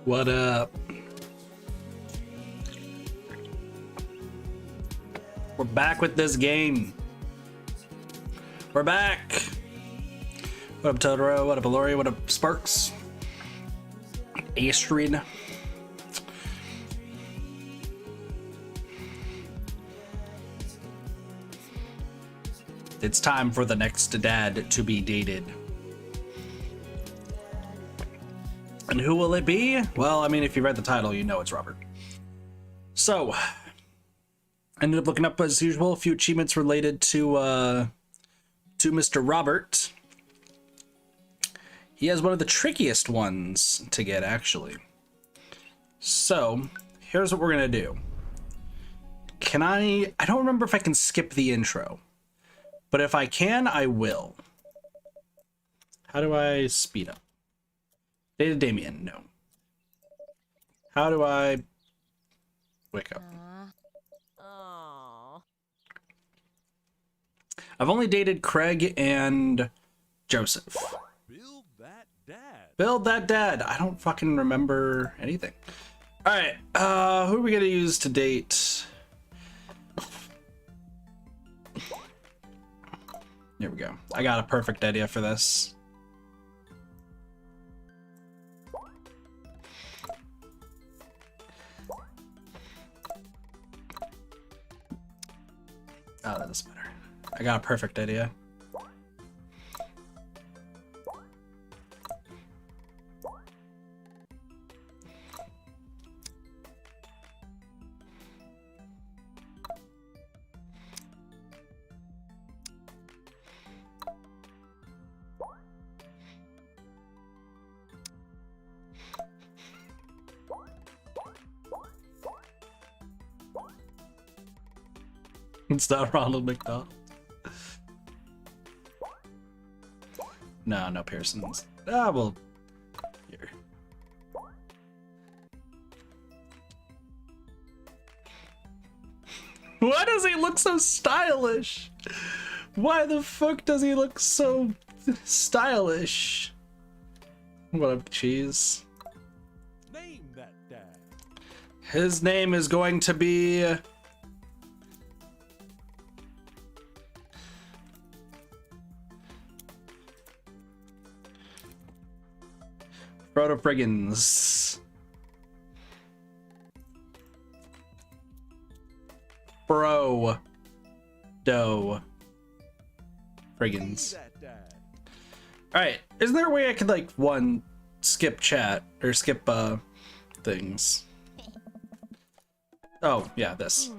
What up? We're back with this game. We're back. What up, Totoro? What up, Alori? What up, Sparks? Astrid. It's time for the next dad to be dated. And who will it be? Well, I mean, if you read the title, you know it's Robert. So, I ended up looking up, as usual, a few achievements related to Mr. Robert. He has one of the trickiest ones to get, actually. So, here's what we're gonna do. I don't remember if I can skip the intro, but if I can, I will. How do I speed up? Data Damien, no. How do I wake up? I've only dated Craig and Joseph. Build that dad. Build that dad. I don't fucking remember anything. All right, who are we gonna use to date? Here we go. I got a perfect idea for this. Oh, that doesn't matter. I got a perfect idea. It's not Ronald McDonald. No Pearsons. Ah, well, here. Why does he look so stylish? Why the fuck does he look so stylish? What up, Cheese? Name that dad. His name is going to be... Frodo Friggins. Bro. Do. Friggins. That dad. Alright, isn't there a way I could, like, one, skip chat, or skip, things? Oh, yeah, this.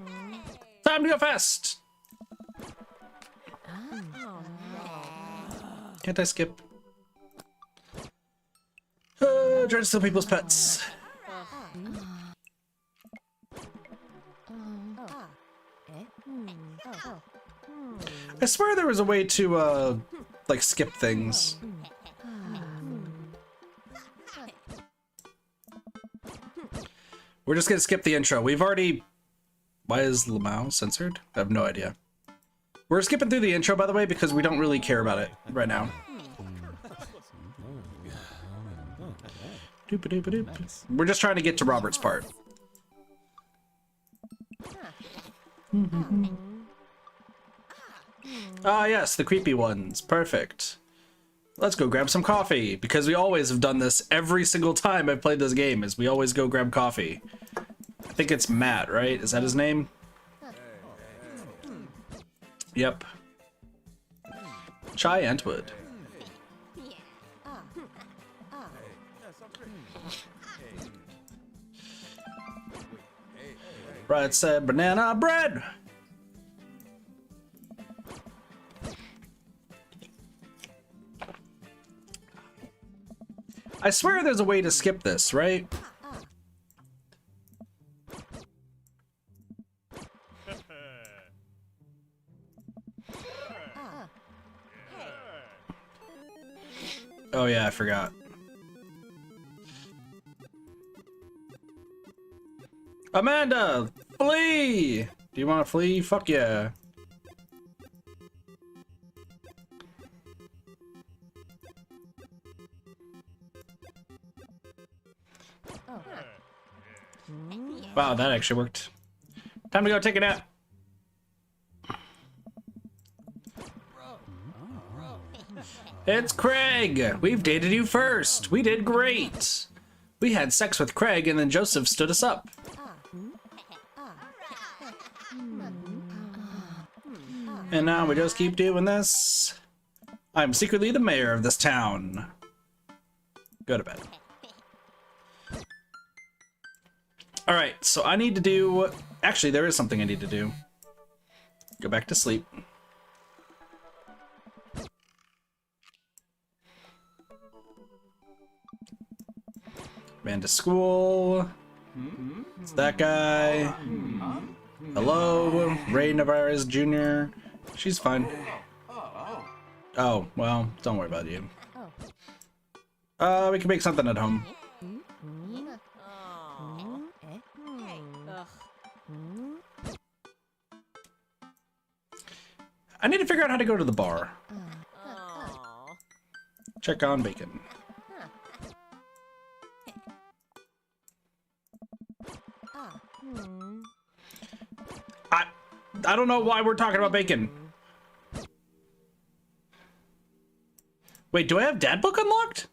Time to go fast! Can't I skip? Try to steal people's pets. I swear there was a way to, like, skip things. We're just gonna skip the intro. We've already... Why is Lamau censored? I have no idea. We're skipping through the intro, by the way, because we don't really care about it right now. We're just trying to get to Robert's part. Ah, yes, the creepy ones. Perfect. Let's go grab some coffee, because we always have done this every single time I've played this game, is we always go grab coffee. I think it's Matt, right? Is that his name? Yep. Chai Entwood. Right said banana bread. I swear there's a way to skip this, right? Oh yeah, I forgot. Amanda, flee! Do you want to flee? Fuck yeah. Wow, that actually worked. Time to go take a nap. It's Craig! We've dated you first! We did great! We had sex with Craig and then Joseph stood us up. And now we just keep doing this. I'm secretly the mayor of this town. Go to bed. Alright, so I need to do... Actually, there is something I need to do. Go back to sleep. Ran to school. It's that guy. Hello, Ray Navarez Jr. She's fine. Oh, well, don't worry about you. We can make something at home. I need to figure out how to go to the bar. Check on bacon. I don't know why we're talking about bacon. Wait, do I have Dad Book unlocked?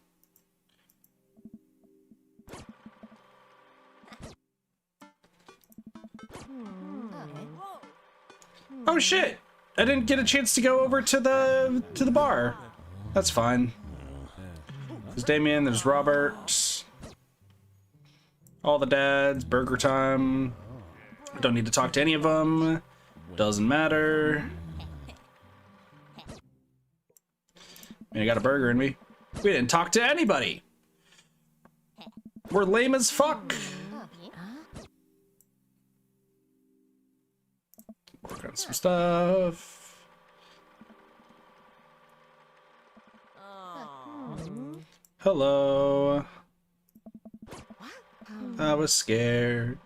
Oh shit! I didn't get a chance to go over to the bar. That's fine. There's Damien, there's Robert. All the dads, burger time. Don't need to talk to any of them. Doesn't matter. I got a burger in me. We didn't talk to anybody. We're lame as fuck. Work on some stuff. Hello. I was scared.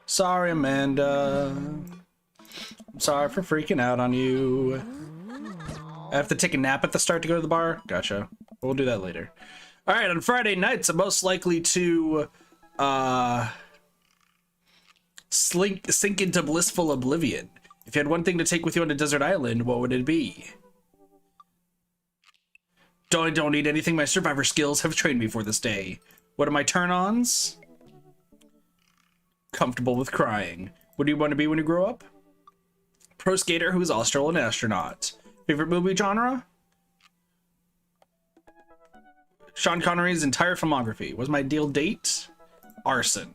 Sorry, Amanda. I'm sorry for freaking out on you. I have to take a nap at the start to go to the bar? Gotcha. We'll do that later. Alright, on Friday nights, I'm most likely to sink into blissful oblivion. If you had one thing to take with you on a desert island, what would it be? Don't need anything. My survivor skills have trained me for this day. What are my turn-ons? Comfortable with crying. What do you want to be when you grow up? Pro skater who's also an astronaut. Favorite movie genre? Sean Connery's entire filmography. Was my ideal date? Arson.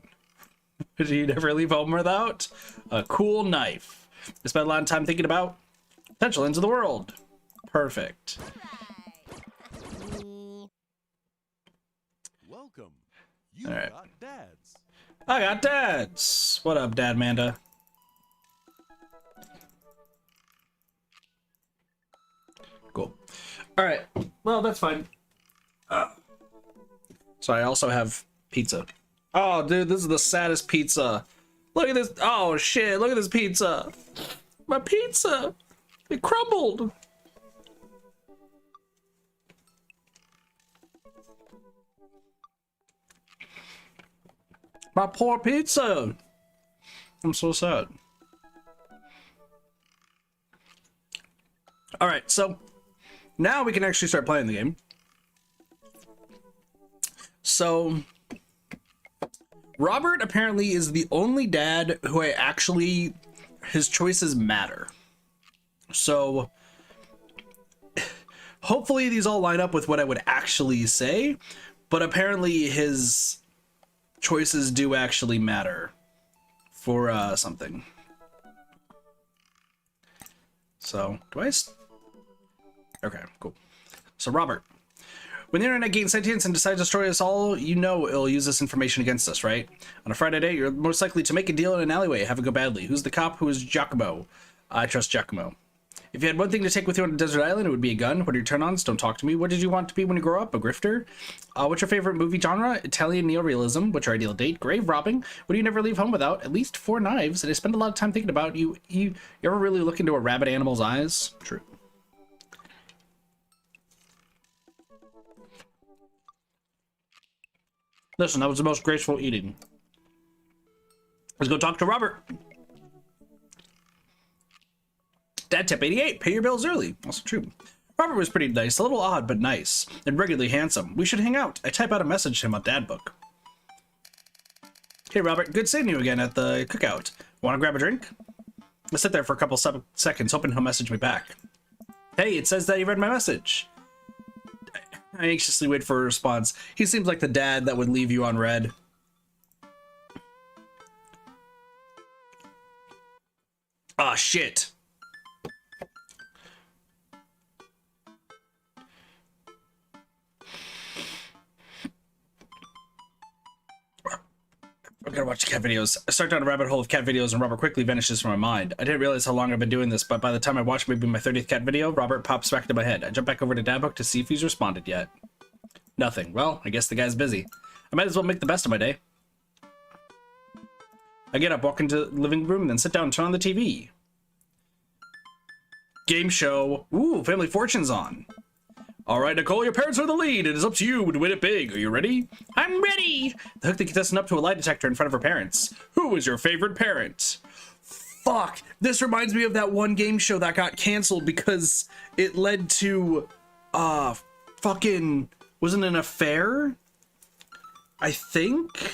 Did you never leave home without? A cool knife. I spent a lot of time thinking about potential ends of the world. Perfect. Welcome. You All right. got dads. I got dads. What up, Dad Manda? Cool. All right. Well, that's fine. So I also have pizza. Oh, dude, this is the saddest pizza. Look at this. Oh, shit. Look at this pizza. My pizza. It crumbled. My poor pizza. I'm so sad. All right, so now we can actually start playing the game. So Robert apparently is the only dad who his choices matter. So hopefully these all line up with what I would actually say, but apparently his choices do actually matter for something. So okay, cool. So Robert, when the internet gains sentience and decides to destroy us all, you know it'll use this information against us, right? On a Friday night, you're most likely to make a deal in an alleyway, have it go badly. Who's the cop? Who is Giacomo? I trust Giacomo. If you had one thing to take with you on a desert island, it would be a gun. What are your turn-ons? Don't talk to me. What did you want to be when you grow up? A grifter? What's your favorite movie genre? Italian neorealism. What's your ideal date? Grave robbing. What do you never leave home without? At least 4 knives. And I spend a lot of time thinking about you. You ever really look into a rabid animal's eyes? True. Listen, that was the most graceful eating. Let's go talk to Robert. Dad tip 88, pay your bills early. Also true. Robert was pretty nice, a little odd, but nice, and regularly handsome. We should hang out. I type out a message to him on Dad Book. Hey Robert, good seeing you again at the cookout. Want to grab a drink? I sit there for a couple seconds, hoping he'll message me back. Hey, it says that you read my message. I anxiously wait for a response. He seems like the dad that would leave you on red. Ah, shit. I gotta watch cat videos. I start down a rabbit hole of cat videos and Robert quickly vanishes from my mind. I didn't realize how long I've been doing this, but by the time I watch maybe my 30th cat video, Robert pops back into my head. I jump back over to Dadbook to see if he's responded yet. Nothing. Well, I guess the guy's busy. I might as well make the best of my day. I get up, walk into the living room, and then sit down and turn on the TV. Game show. Ooh, Family Fortune's on. All right, Nicole, your parents are the lead. It is up to you to win it big. Are you ready? I'm ready. They hook the contestant up to a lie detector in front of her parents. Who is your favorite parent? Fuck. This reminds me of that one game show that got canceled because it led to, fucking, wasn't an affair? I think?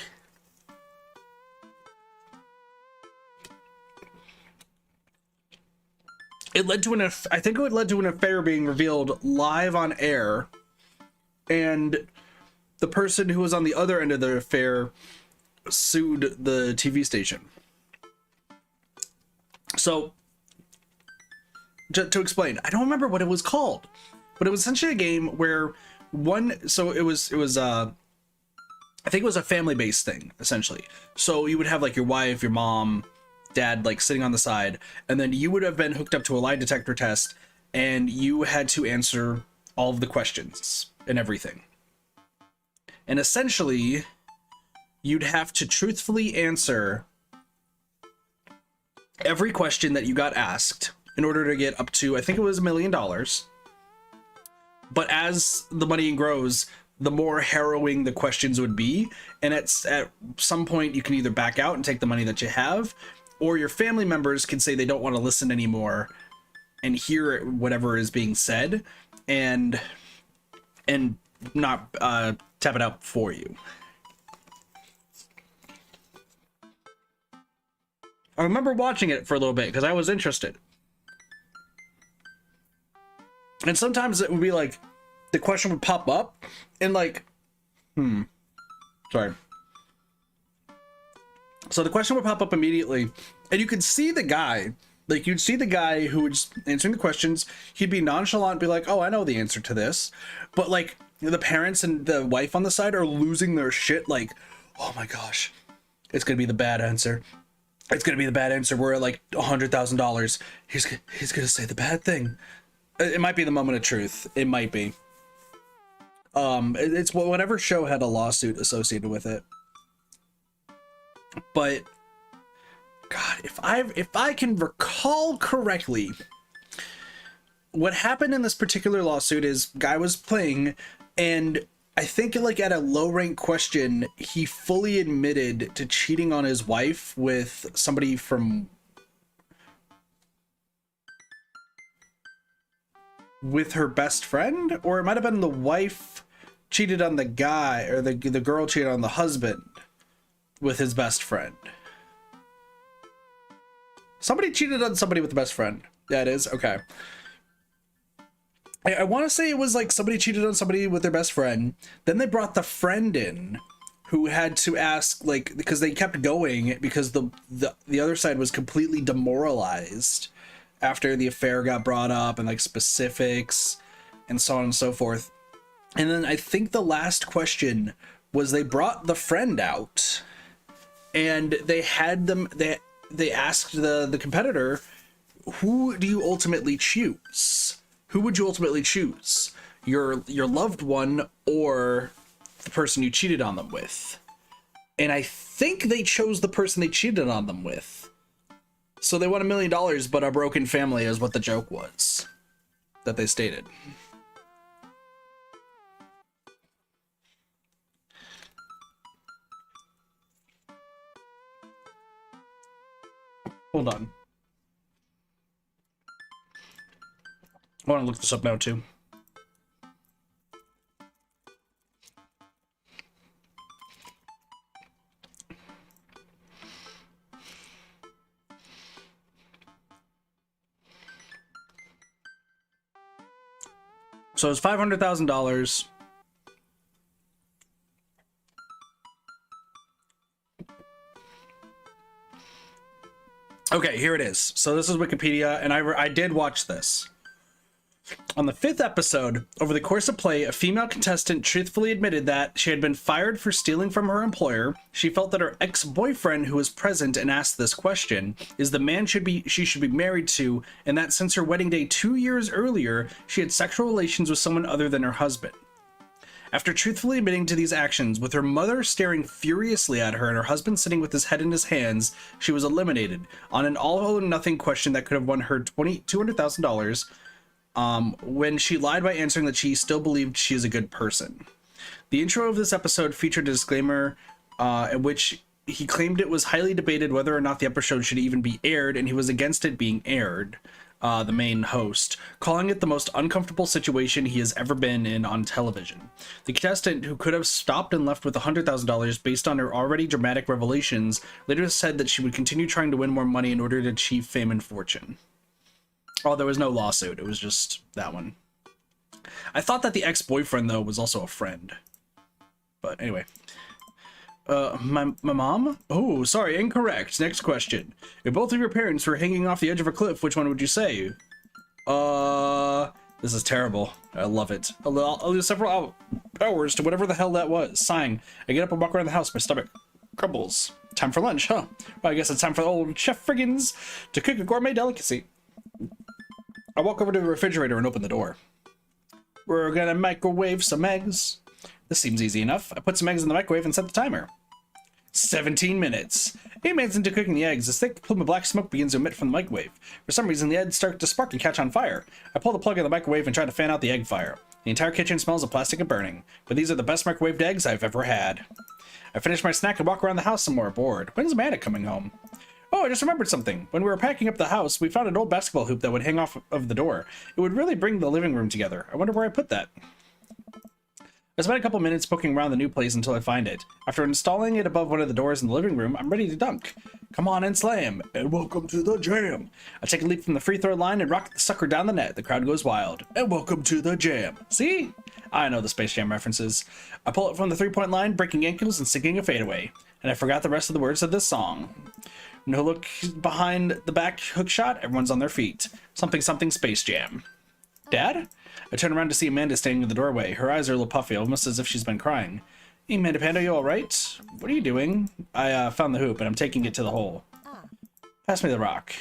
It led to I think it led to an affair being revealed live on air, and the person who was on the other end of the affair sued the TV station. So, to explain, I don't remember what it was called, but it was essentially a game where it was I think it was a family-based thing, essentially. So you would have like your wife, your mom, dad, like sitting on the side, and then you would have been hooked up to a lie detector test, and you had to answer all of the questions and everything. And essentially, you'd have to truthfully answer every question that you got asked in order to get up to, I think it was $1 million. But as the money grows, the more harrowing the questions would be, and at some point you can either back out and take the money that you have, or your family members can say they don't want to listen anymore and hear whatever is being said, and not tap it out for you. I remember watching it for a little bit because I was interested. And sometimes it would be like, the question would pop up, and like, sorry. So the question would pop up immediately, and you could see the guy, like you'd see the guy who was answering the questions. He'd be nonchalant, be like, oh, I know the answer to this. But like the parents and the wife on the side are losing their shit, like, oh my gosh, it's gonna be the bad answer. It's gonna be the bad answer. We're at like $100,000. He's gonna say the bad thing. It might be the moment of truth. It might be. It's whatever show had a lawsuit associated with it. But God, if I can recall correctly, what happened in this particular lawsuit is guy was playing, and I think like at a low rank question, he fully admitted to cheating on his wife with somebody with her best friend, or it might have been the wife cheated on the guy, or the girl cheated on the husband with his best friend. Somebody cheated on somebody with the best friend. Yeah, it is. Okay. I want to say it was like somebody cheated on somebody with their best friend. Then they brought the friend in, who had to ask, like, because they kept going because the other side was completely demoralized after the affair got brought up, and like specifics and so on and so forth. And then I think the last question was they brought the friend out, and they had them, they asked the competitor, who do you ultimately choose? Who would you ultimately choose? Your loved one or the person you cheated on them with? And I think they chose the person they cheated on them with. So they won $1 million, but a broken family is what the joke was that they stated. Hold on. I want to look this up now, too. So it's $500,000. Okay, here it is. So this is Wikipedia, and I did watch this. On the 5th episode, over the course of play, a female contestant truthfully admitted that she had been fired for stealing from her employer. She felt that her ex-boyfriend, who was present and asked this question, is the man she should be married to, and that since her wedding day 2 years earlier, she had sexual relations with someone other than her husband. After truthfully admitting to these actions, with her mother staring furiously at her and her husband sitting with his head in his hands, she was eliminated on an all-or-nothing question that could have won her $200,000. When she lied by answering that she still believed she is a good person. The intro of this episode featured a disclaimer in which he claimed it was highly debated whether or not the episode should even be aired, and he was against it being aired, the main host, calling it the most uncomfortable situation he has ever been in on television. The contestant, who could have stopped and left with $100,000 based on her already dramatic revelations, later said that she would continue trying to win more money in order to achieve fame and fortune. Oh, there was no lawsuit. It was just that one. I thought that the ex-boyfriend, though, was also a friend. But anyway. My mom? Oh, sorry, incorrect. Next question. If both of your parents were hanging off the edge of a cliff, which one would you say? This is terrible. I love it. I'll lose several hours to whatever the hell that was. Sighing. I get up and walk around the house. My stomach grumbles. Time for lunch, huh? Well, I guess it's time for the old Chef Friggins to cook a gourmet delicacy. I walk over to the refrigerator and open the door. We're gonna microwave some eggs. This seems easy enough. I put some eggs in the microwave and set the timer. 17 minutes. 8 minutes into cooking the eggs, a thick plume of black smoke begins to emit from the microwave. For some reason, the eggs start to spark and catch on fire. I pull the plug of the microwave and try to fan out the egg fire. The entire kitchen smells of plastic and burning, but these are the best microwaved eggs I've ever had. I finish my snack and walk around the house some more, bored. When's Amanda coming home? Oh, I just remembered something. When we were packing up the house, we found an old basketball hoop that would hang off of the door. It would really bring the living room together. I wonder where I put that. I spent a couple minutes poking around the new place until I find it. After installing it above one of the doors in the living room, I'm ready to dunk. Come on and slam, and welcome to the jam. I take a leap from the free throw line and rock the sucker down the net. The crowd goes wild. And welcome to the jam. See? I know the Space Jam references. I pull it from the three-point line, breaking ankles and sinking a fadeaway. And I forgot the rest of the words of this song. No look behind the back hook shot, everyone's on their feet. Something something Space Jam. Dad? I turn around to see Amanda standing in the doorway. Her eyes are a little puffy, almost as if she's been crying. Hey, Amanda Panda, you alright? What are you doing? I found the hoop, and I'm taking it to the hole. Pass me the rock.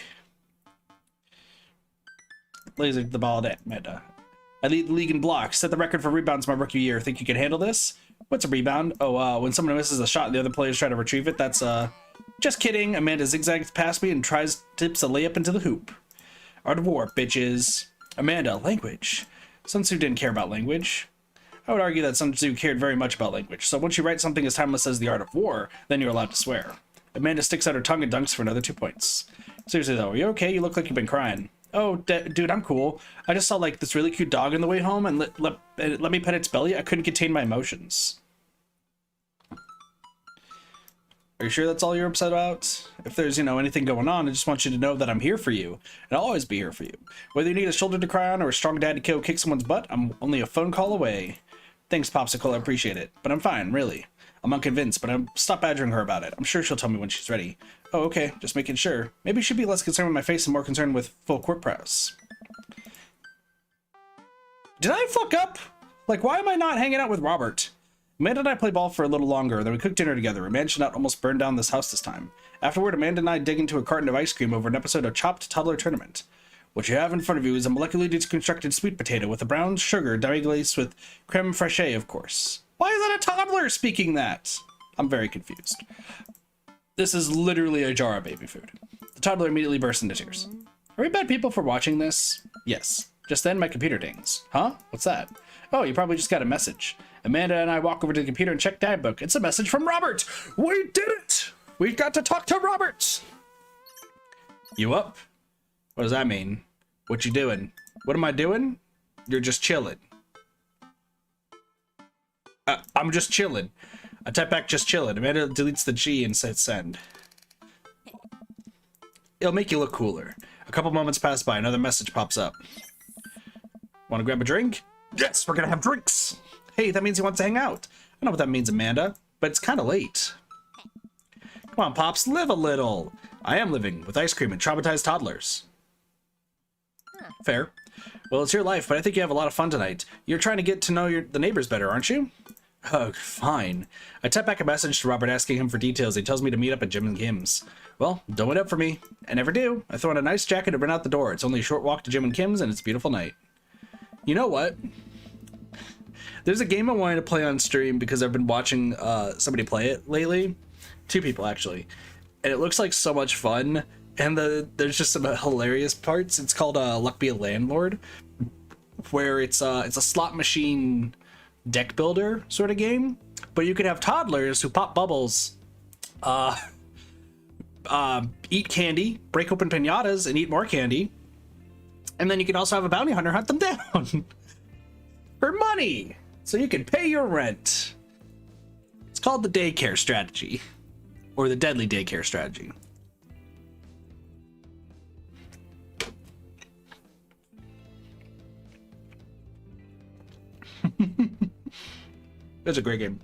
Laser the ball at Amanda. I lead the league in blocks. Set the record for rebounds my rookie year. Think you can handle this? What's a rebound? Oh, when someone misses a shot and the other players try to retrieve it, that's, just kidding. Amanda zigzags past me and tips a layup into the hoop. Art of War, bitches. Amanda, language. Sun Tzu didn't care about language. I would argue that Sun Tzu cared very much about language, so once you write something as timeless as the Art of War, then you're allowed to swear. Amanda sticks out her tongue and dunks for another 2 points. Seriously though, are you okay? You look like you've been crying. Oh, dude, I'm cool. I just saw like this really cute dog on the way home and let me pet its belly. I couldn't contain my emotions. Are you sure that's all you're upset about? If there's, anything going on, I just want you to know that I'm here for you. And I'll always be here for you. Whether you need a shoulder to cry on or a strong dad to kick someone's butt, I'm only a phone call away. Thanks, Popsicle, I appreciate it. But I'm fine, really. I'm unconvinced, but stop badgering her about it. I'm sure she'll tell me when she's ready. Oh, okay, just making sure. Maybe she'd be less concerned with my face and more concerned with full court press. Did I fuck up? Like, why am I not hanging out with Robert? Amanda and I play ball for a little longer, then we cook dinner together. Amanda should not almost burn down this house this time. Afterward, Amanda and I dig into a carton of ice cream over an episode of Chopped Toddler Tournament. What you have in front of you is a molecularly deconstructed sweet potato with a brown sugar demi-glazed with creme fraiche, of course. Why is that a toddler speaking that? I'm very confused. This is literally a jar of baby food. The toddler immediately bursts into tears. Are we bad people for watching this? Yes. Just then, my computer dings. Huh? What's that? Oh, you probably just got a message. Amanda and I walk over to the computer and check Dad Book. It's a message from Robert! We did it! We got to talk to Robert! You up? What does that mean? What you doing? What am I doing? You're just chilling. I'm just chilling. I type back just chilling. Amanda deletes the G and says send. It'll make you look cooler. A couple moments pass by, another message pops up. Want to grab a drink? Yes, we're gonna have drinks. Hey, that means he wants to hang out. I know what that means, Amanda, but it's kind of late. Come on, Pops, live a little. I am living with ice cream and traumatized toddlers. Fair. Well, it's your life, but I think you have a lot of fun tonight. You're trying to get to know the neighbors better, aren't you? Oh, fine. I type back a message to Robert asking him for details. He tells me to meet up at Jim and Kim's. Well, don't wait up for me. I never do. I throw on a nice jacket and run out the door. It's only a short walk to Jim and Kim's, and it's a beautiful night. You know what? There's a game I wanted to play on stream because I've been watching somebody play it lately. 2 people, actually. And it looks like so much fun. And there's just some hilarious parts. It's called Luck Be a Landlord, where it's a slot machine deck builder sort of game, but you could have toddlers who pop bubbles, eat candy, break open piñatas, and eat more candy, and then you can also have a bounty hunter hunt them down for money, so you can pay your rent. It's called the daycare strategy, or the deadly daycare strategy. It's a great game.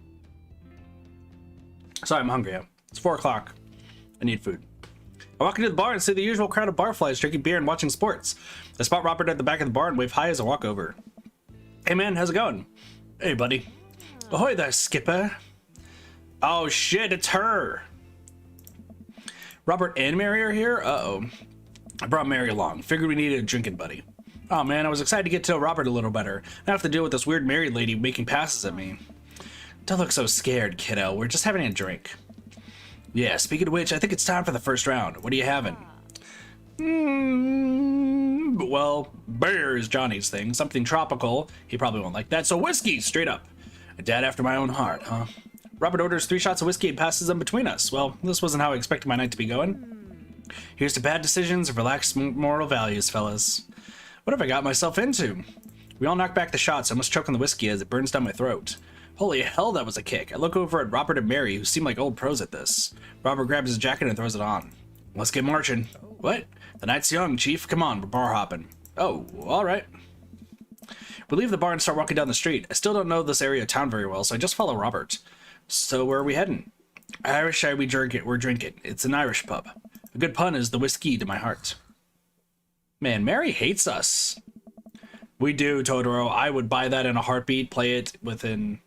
Sorry, I'm hungry. It's 4 o'clock. I need food. I walk into the bar and see the usual crowd of barflies drinking beer and watching sports. I spot Robert at the back of the bar and wave hi as I walk over. Hey man, how's it going? Hey buddy. Ahoy there, Skipper. Oh shit, it's her. Robert and Mary are here? Uh-oh. I brought Mary along. Figured we needed a drinking buddy. Oh man, I was excited to get to know Robert a little better. Not have to deal with this weird married lady making passes at me. Don't look so scared, kiddo. We're just having a drink. Yeah, speaking of which, I think it's time for the first round. What are you having? Well, beer is Johnny's thing. Something tropical. He probably won't like that. So whiskey, straight up. A dad after my own heart, huh? Robert orders 3 shots of whiskey and passes them between us. Well, this wasn't how I expected my night to be going. Here's to bad decisions and relaxed moral values, fellas. What have I got myself into? We all knock back the shots. I must choke on the whiskey as it burns down my throat. Holy hell, that was a kick. I look over at Robert and Mary, who seem like old pros at this. Robert grabs his jacket and throws it on. Let's get marching. What? The night's young, Chief. Come on, we're bar hopping. Oh, all right. We leave the bar and start walking down the street. I still don't know this area of town very well, so I just follow Robert. So where are we heading? Irish we're drinking. It's an Irish pub. A good pun is the whiskey to my heart. Man, Mary hates us. We do, Totoro. I would buy that in a heartbeat. Play it within...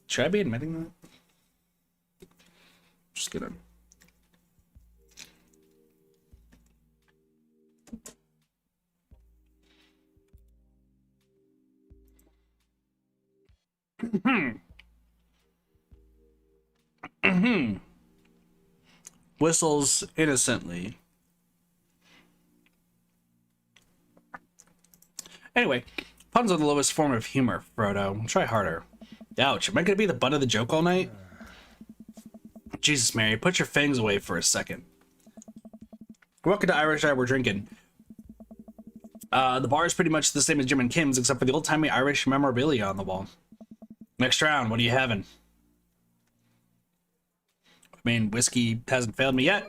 Should I be admitting that? Just gonna... Whistles innocently. Anyway, puns are the lowest form of humor, Frodo. Try harder. Ouch, am I gonna be the butt of the joke all night? Jesus, Mary, put your fangs away for a second. Welcome to Irish we're drinking. The bar is pretty much the same as Jim and Kim's, except for the old-timey Irish memorabilia on the wall. Next round, what are you having? I mean, whiskey hasn't failed me yet.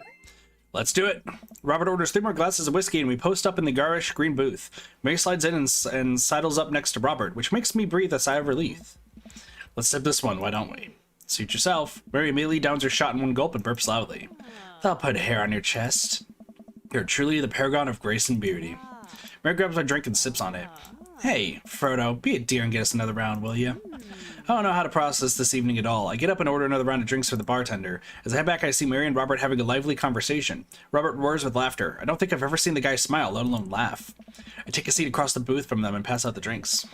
Let's do it. Robert orders 3 more glasses of whiskey and we post up in the garish green booth. Mary slides in and sidles up next to Robert, which makes me breathe a sigh of relief. Let's sip this one, why don't we? Suit yourself. Mary immediately downs her shot in one gulp and burps loudly. That'll put a hair on your chest. You're truly the paragon of grace and beauty. Mary grabs my drink and sips on it. Hey, Frodo, be a dear and get us another round, will you? I don't know how to process this evening at all. I get up and order another round of drinks for the bartender. As I head back, I see Mary and Robert having a lively conversation. Robert roars with laughter. I don't think I've ever seen the guy smile, let alone laugh. I take a seat across the booth from them and pass out the drinks.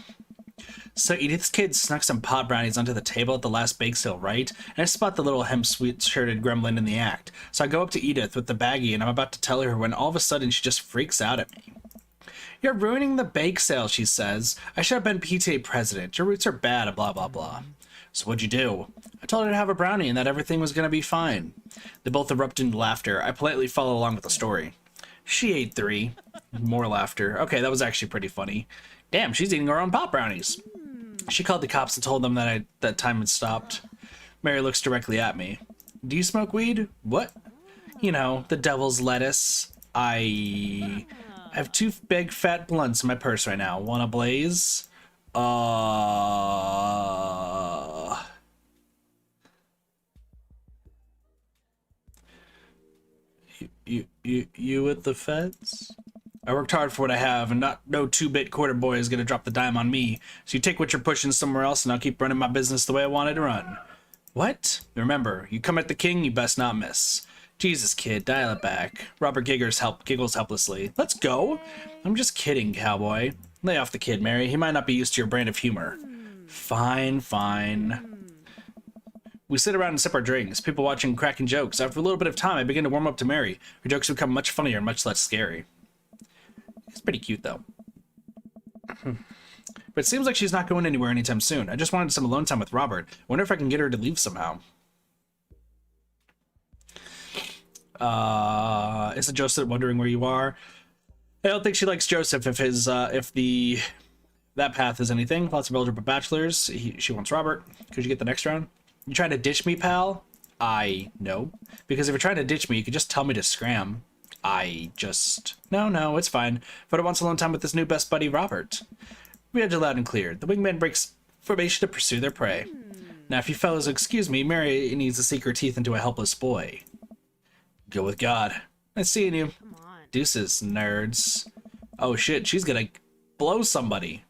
So Edith's kid snuck some pot brownies onto the table at the last bake sale, right? And I spot the little hemp-sweet-shirted gremlin in the act. So I go up to Edith with the baggie and I'm about to tell her when all of a sudden she just freaks out at me. You're ruining the bake sale, she says. I should have been PTA president. Your roots are bad, blah, blah, blah. So what'd you do? I told her to have a brownie and that everything was gonna be fine. They both erupt into laughter. I politely follow along with the story. She ate 3. More laughter. Okay, that was actually pretty funny. Damn, she's eating her own pop brownies. She called the cops and told them that time had stopped. Mary looks directly at me. Do you smoke weed? What? You know, the devil's lettuce. I have 2 big fat blunts in my purse right now. Want a blaze? You with the feds? I worked hard for what I have, and no 2-bit quarter boy is gonna drop the dime on me. So you take what you're pushing somewhere else, and I'll keep running my business the way I want it to run. What? Remember, you come at the king, you best not miss. Jesus, kid, dial it back. Robert giggles helplessly. Let's go. I'm just kidding, cowboy. Lay off the kid, Mary. He might not be used to your brand of humor. Fine, fine. We sit around and sip our drinks, people watching and cracking jokes. After a little bit of time, I begin to warm up to Mary. Her jokes become much funnier and much less scary. It's pretty cute, though. But it seems like she's not going anywhere anytime soon. I just wanted some alone time with Robert. I wonder if I can get her to leave somehow. Isn't Joseph wondering where you are? I don't think she likes Joseph if that path is anything. Lots of eligible bachelors. She wants Robert. Could you get the next round? You trying to ditch me, pal? No. Because if you're trying to ditch me, you could just tell me to scram. No, it's fine. But I want alone time with this new best buddy, Robert. We had it loud and clear. The wingman breaks formation to pursue their prey. Now, if you fellas excuse me, Mary needs to sink her teeth into a helpless boy. Go with God. Nice seeing you. Come on. Deuces, nerds. Oh shit, she's gonna blow somebody.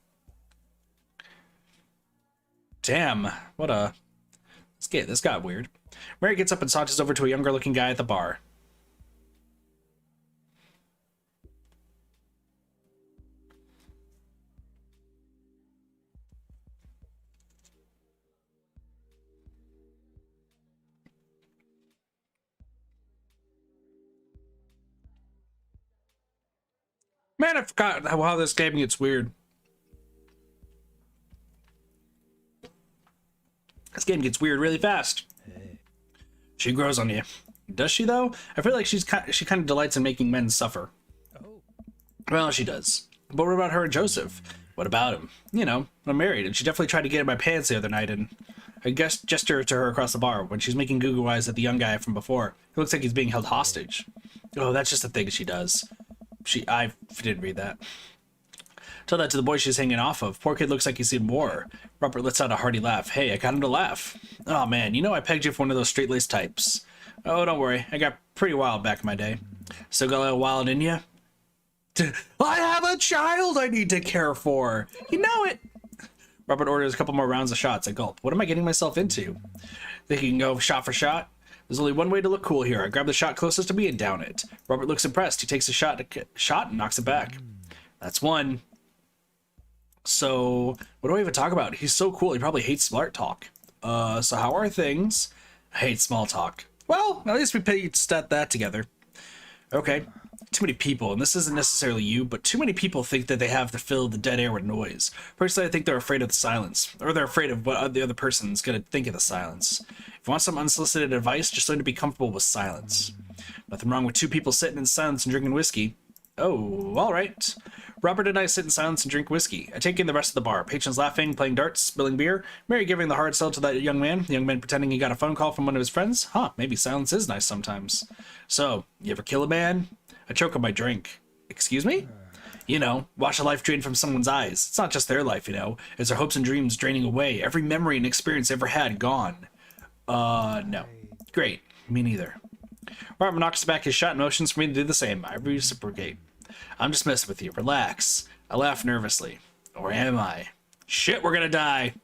Damn, what a... This got weird. Mary gets up and saunters over to a younger looking guy at the bar. Man, I forgot how this game gets weird. This game gets weird really fast. Hey. She grows on you. Does she, though? I feel like she kind of delights in making men suffer. Oh. Well, she does. But what about her and Joseph? What about him? You know, I'm married, and she definitely tried to get in my pants the other night, and I gestured to her across the bar when she's making goo-goo eyes at the young guy from before. It looks like he's being held hostage. Oh, that's just a thing she does. I didn't read that. Tell that to the boy she's hanging off of. Poor kid looks like he's seen war. Robert lets out a hearty laugh. Hey, I got him to laugh. Oh man, you know I pegged you for one of those straight-laced types. Oh, don't worry. I got pretty wild back in my day. Still got a little wild in you? I have a child I need to care for. You know it. Robert orders a couple more rounds of shots. I gulp. What am I getting myself into? Think you can go shot for shot? There's only one way to look cool here. I grab the shot closest to me and down it. Robert looks impressed. He takes a shot and knocks it back. That's one. So, what do I even talk about? He's so cool. He probably hates smart talk. So how are things? I hate small talk. Well, at least we pieced that together. Okay. Too many people, and this isn't necessarily you, but too many people think that they have to fill the dead air with noise. Personally, I think they're afraid of the silence, or they're afraid of what the other person's going to think of the silence. If you want some unsolicited advice, just learn to be comfortable with silence. Nothing wrong with 2 people sitting in silence and drinking whiskey. Oh, all right. Robert and I sit in silence and drink whiskey. I take in the rest of the bar. Patrons laughing, playing darts, spilling beer. Mary giving the hard sell to that young man. The young man pretending he got a phone call from one of his friends. Huh, maybe silence is nice sometimes. So, you ever kill a man? I choke on my drink. Excuse me? You know, watch a life drain from someone's eyes. It's not just their life, you know. It's their hopes and dreams draining away. Every memory and experience they ever had gone. No. Great. Me neither. Robert knocks back his shot and motions for me to do the same. I reciprocate. I'm just messing with you. Relax. I laugh nervously. Or am I? Shit, we're gonna die.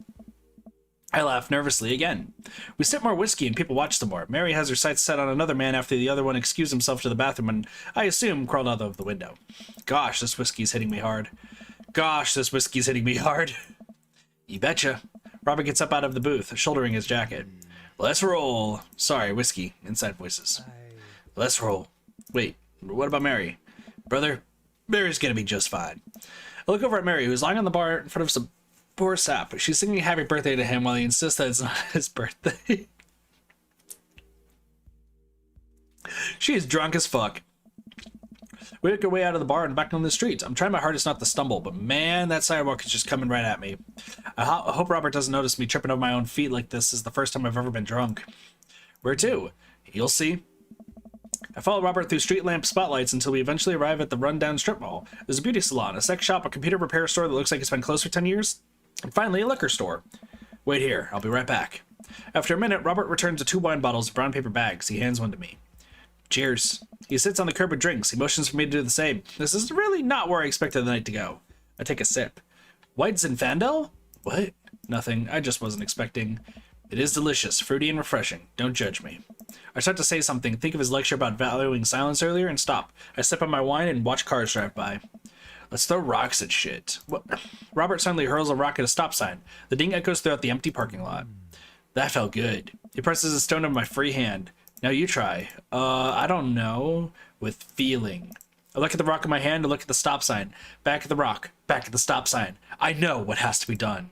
I laugh nervously again. We sip more whiskey and people watch some more. Mary has her sights set on another man after the other one excused himself to the bathroom and, I assume, crawled out of the window. Gosh, this whiskey's hitting me hard. Gosh, this whiskey's hitting me hard. You betcha. Robert gets up out of the booth, shouldering his jacket. Let's roll. Sorry, whiskey. Inside voices. Let's roll. Wait, what about Mary? Brother, Mary's gonna be just fine. I look over at Mary, who's lying on the bar in front of some Poor Sap. She's singing happy birthday to him while he insists that it's not his birthday. She is drunk as fuck. We make our way out of the bar and back on the street. I'm trying my hardest not to stumble, but man, that sidewalk is just coming right at me. I hope Robert doesn't notice me tripping over my own feet like this is the first time I've ever been drunk. Where to? You'll see. I follow Robert through street lamp spotlights until we eventually arrive at the rundown strip mall. There's a beauty salon, a sex shop, a computer repair store that looks like it's been closed for 10 years, and finally a liquor store. Wait here, I'll be right back. After a minute, Robert returns to 2 wine bottles and brown paper bags. He hands one to me. Cheers. He sits on the curb with drinks. He motions for me to do the same. This is really not where I expected the night to go. I take a sip. White Zinfandel? What? Nothing. I just wasn't expecting. It is delicious, fruity and refreshing. Don't judge me. I start to say something, think of his lecture about valuing silence earlier, and stop. I sip on my wine and watch cars drive by. Let's throw rocks at shit. What? Robert suddenly hurls a rock at a stop sign. The ding echoes throughout the empty parking lot. That felt good. He presses a stone on my free hand. Now you try. I don't know. With feeling. I look at the rock in my hand and look at the stop sign. Back at the rock. Back at the stop sign. I know what has to be done.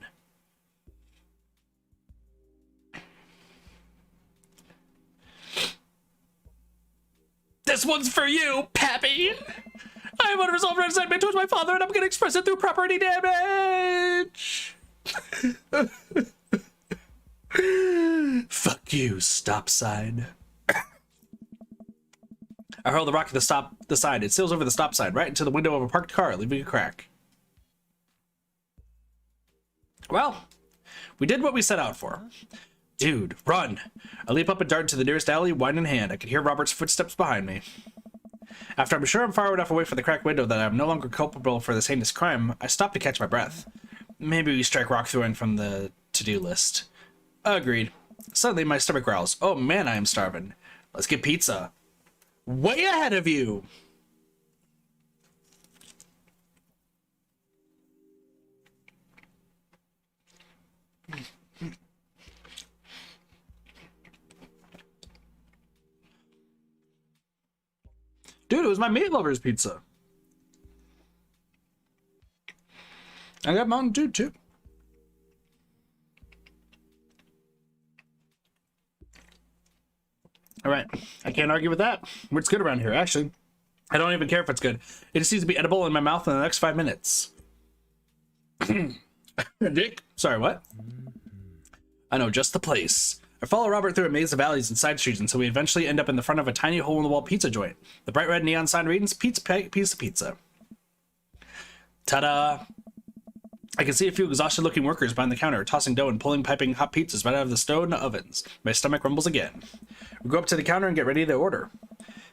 This one's for you, Pappy! I have unresolved resentment towards my father and I'm gonna express it through property damage! Fuck you, stop sign. I hurl the rock at the sign. It sails over the stop sign, right into the window of a parked car, leaving a crack. Well, we did what we set out for. Dude, run! I leap up and dart into the nearest alley, wine in hand. I can hear Robert's footsteps behind me. After I'm sure I'm far enough away from the cracked window that I'm no longer culpable for this heinous crime, I stop to catch my breath. Maybe we strike rock throwing from the to-do list. Agreed. Suddenly my stomach growls. Oh man, I am starving. Let's get pizza. Way ahead of you! Dude, it was my meat lover's pizza. I got Mountain Dew too. All right, I can't argue with that. It's good around here, actually. I don't even care if it's good. It just needs to be edible in my mouth in the next 5 minutes. Dick? Sorry, what? I know just the place. I follow Robert through a maze of alleys and side streets until we eventually end up in the front of a tiny hole-in-the-wall pizza joint. The bright red neon sign reads, piece of pizza. Ta-da! I can see a few exhausted-looking workers behind the counter, tossing dough and piping hot pizzas right out of the stone ovens. My stomach rumbles again. We go up to the counter and get ready to order.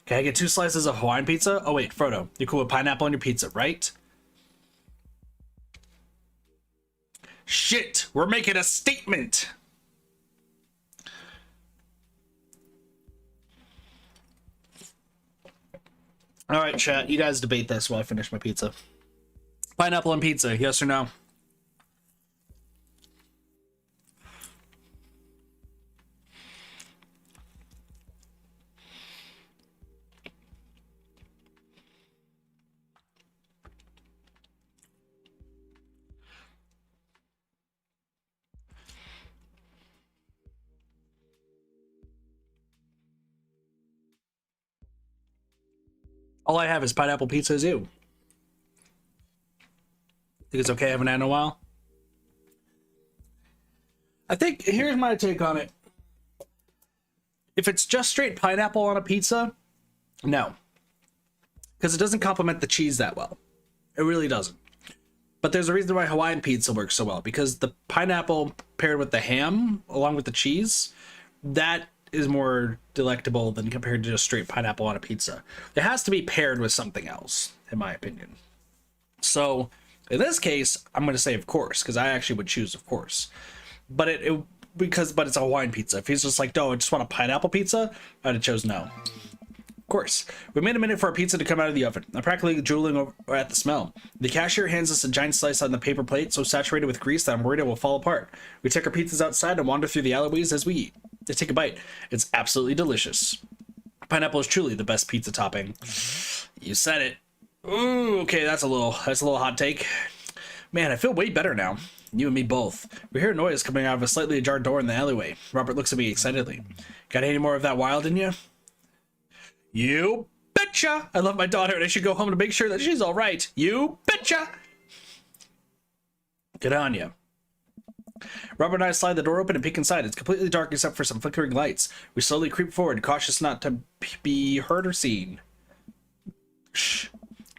Can I get 2 slices of Hawaiian pizza? Oh wait, Frodo, you're cool with pineapple on your pizza, right? Shit! We're making a statement! Alright, chat, you guys debate this while I finish my pizza. Pineapple on pizza, yes or no? All I have is pineapple pizza as you. Think it's okay, I haven't had in a while? I think, here's my take on it. If it's just straight pineapple on a pizza, no. Because it doesn't complement the cheese that well. It really doesn't. But there's a reason why Hawaiian pizza works so well. Because the pineapple paired with the ham, along with the cheese, that is more delectable than compared to just straight pineapple on a pizza. It has to be paired with something else, in my opinion. So, in this case, I'm going to say of course, because I actually would choose of course. But but it's a Hawaiian pizza. If he's just like, no, I just want a pineapple pizza, I'd have chose no. Of course. We made a minute for our pizza to come out of the oven. I'm practically drooling over at the smell. The cashier hands us a giant slice on the paper plate, so saturated with grease that I'm worried it will fall apart. We take our pizzas outside and wander through the alleyways as we eat. I take a bite. It's absolutely delicious. Pineapple is truly the best pizza topping. You said it. Ooh, okay, that's a little hot take. Man, I feel way better now. You and me both. We hear a noise coming out of a slightly ajar door in the alleyway. Robert looks at me excitedly. Got any more of that wild in you? You betcha! I love my daughter and I should go home to make sure that she's all right. You betcha! Good on you. Robert and I slide the door open and peek inside. It's completely dark except for some flickering lights. We slowly creep forward, cautious not to be heard or seen. Shh.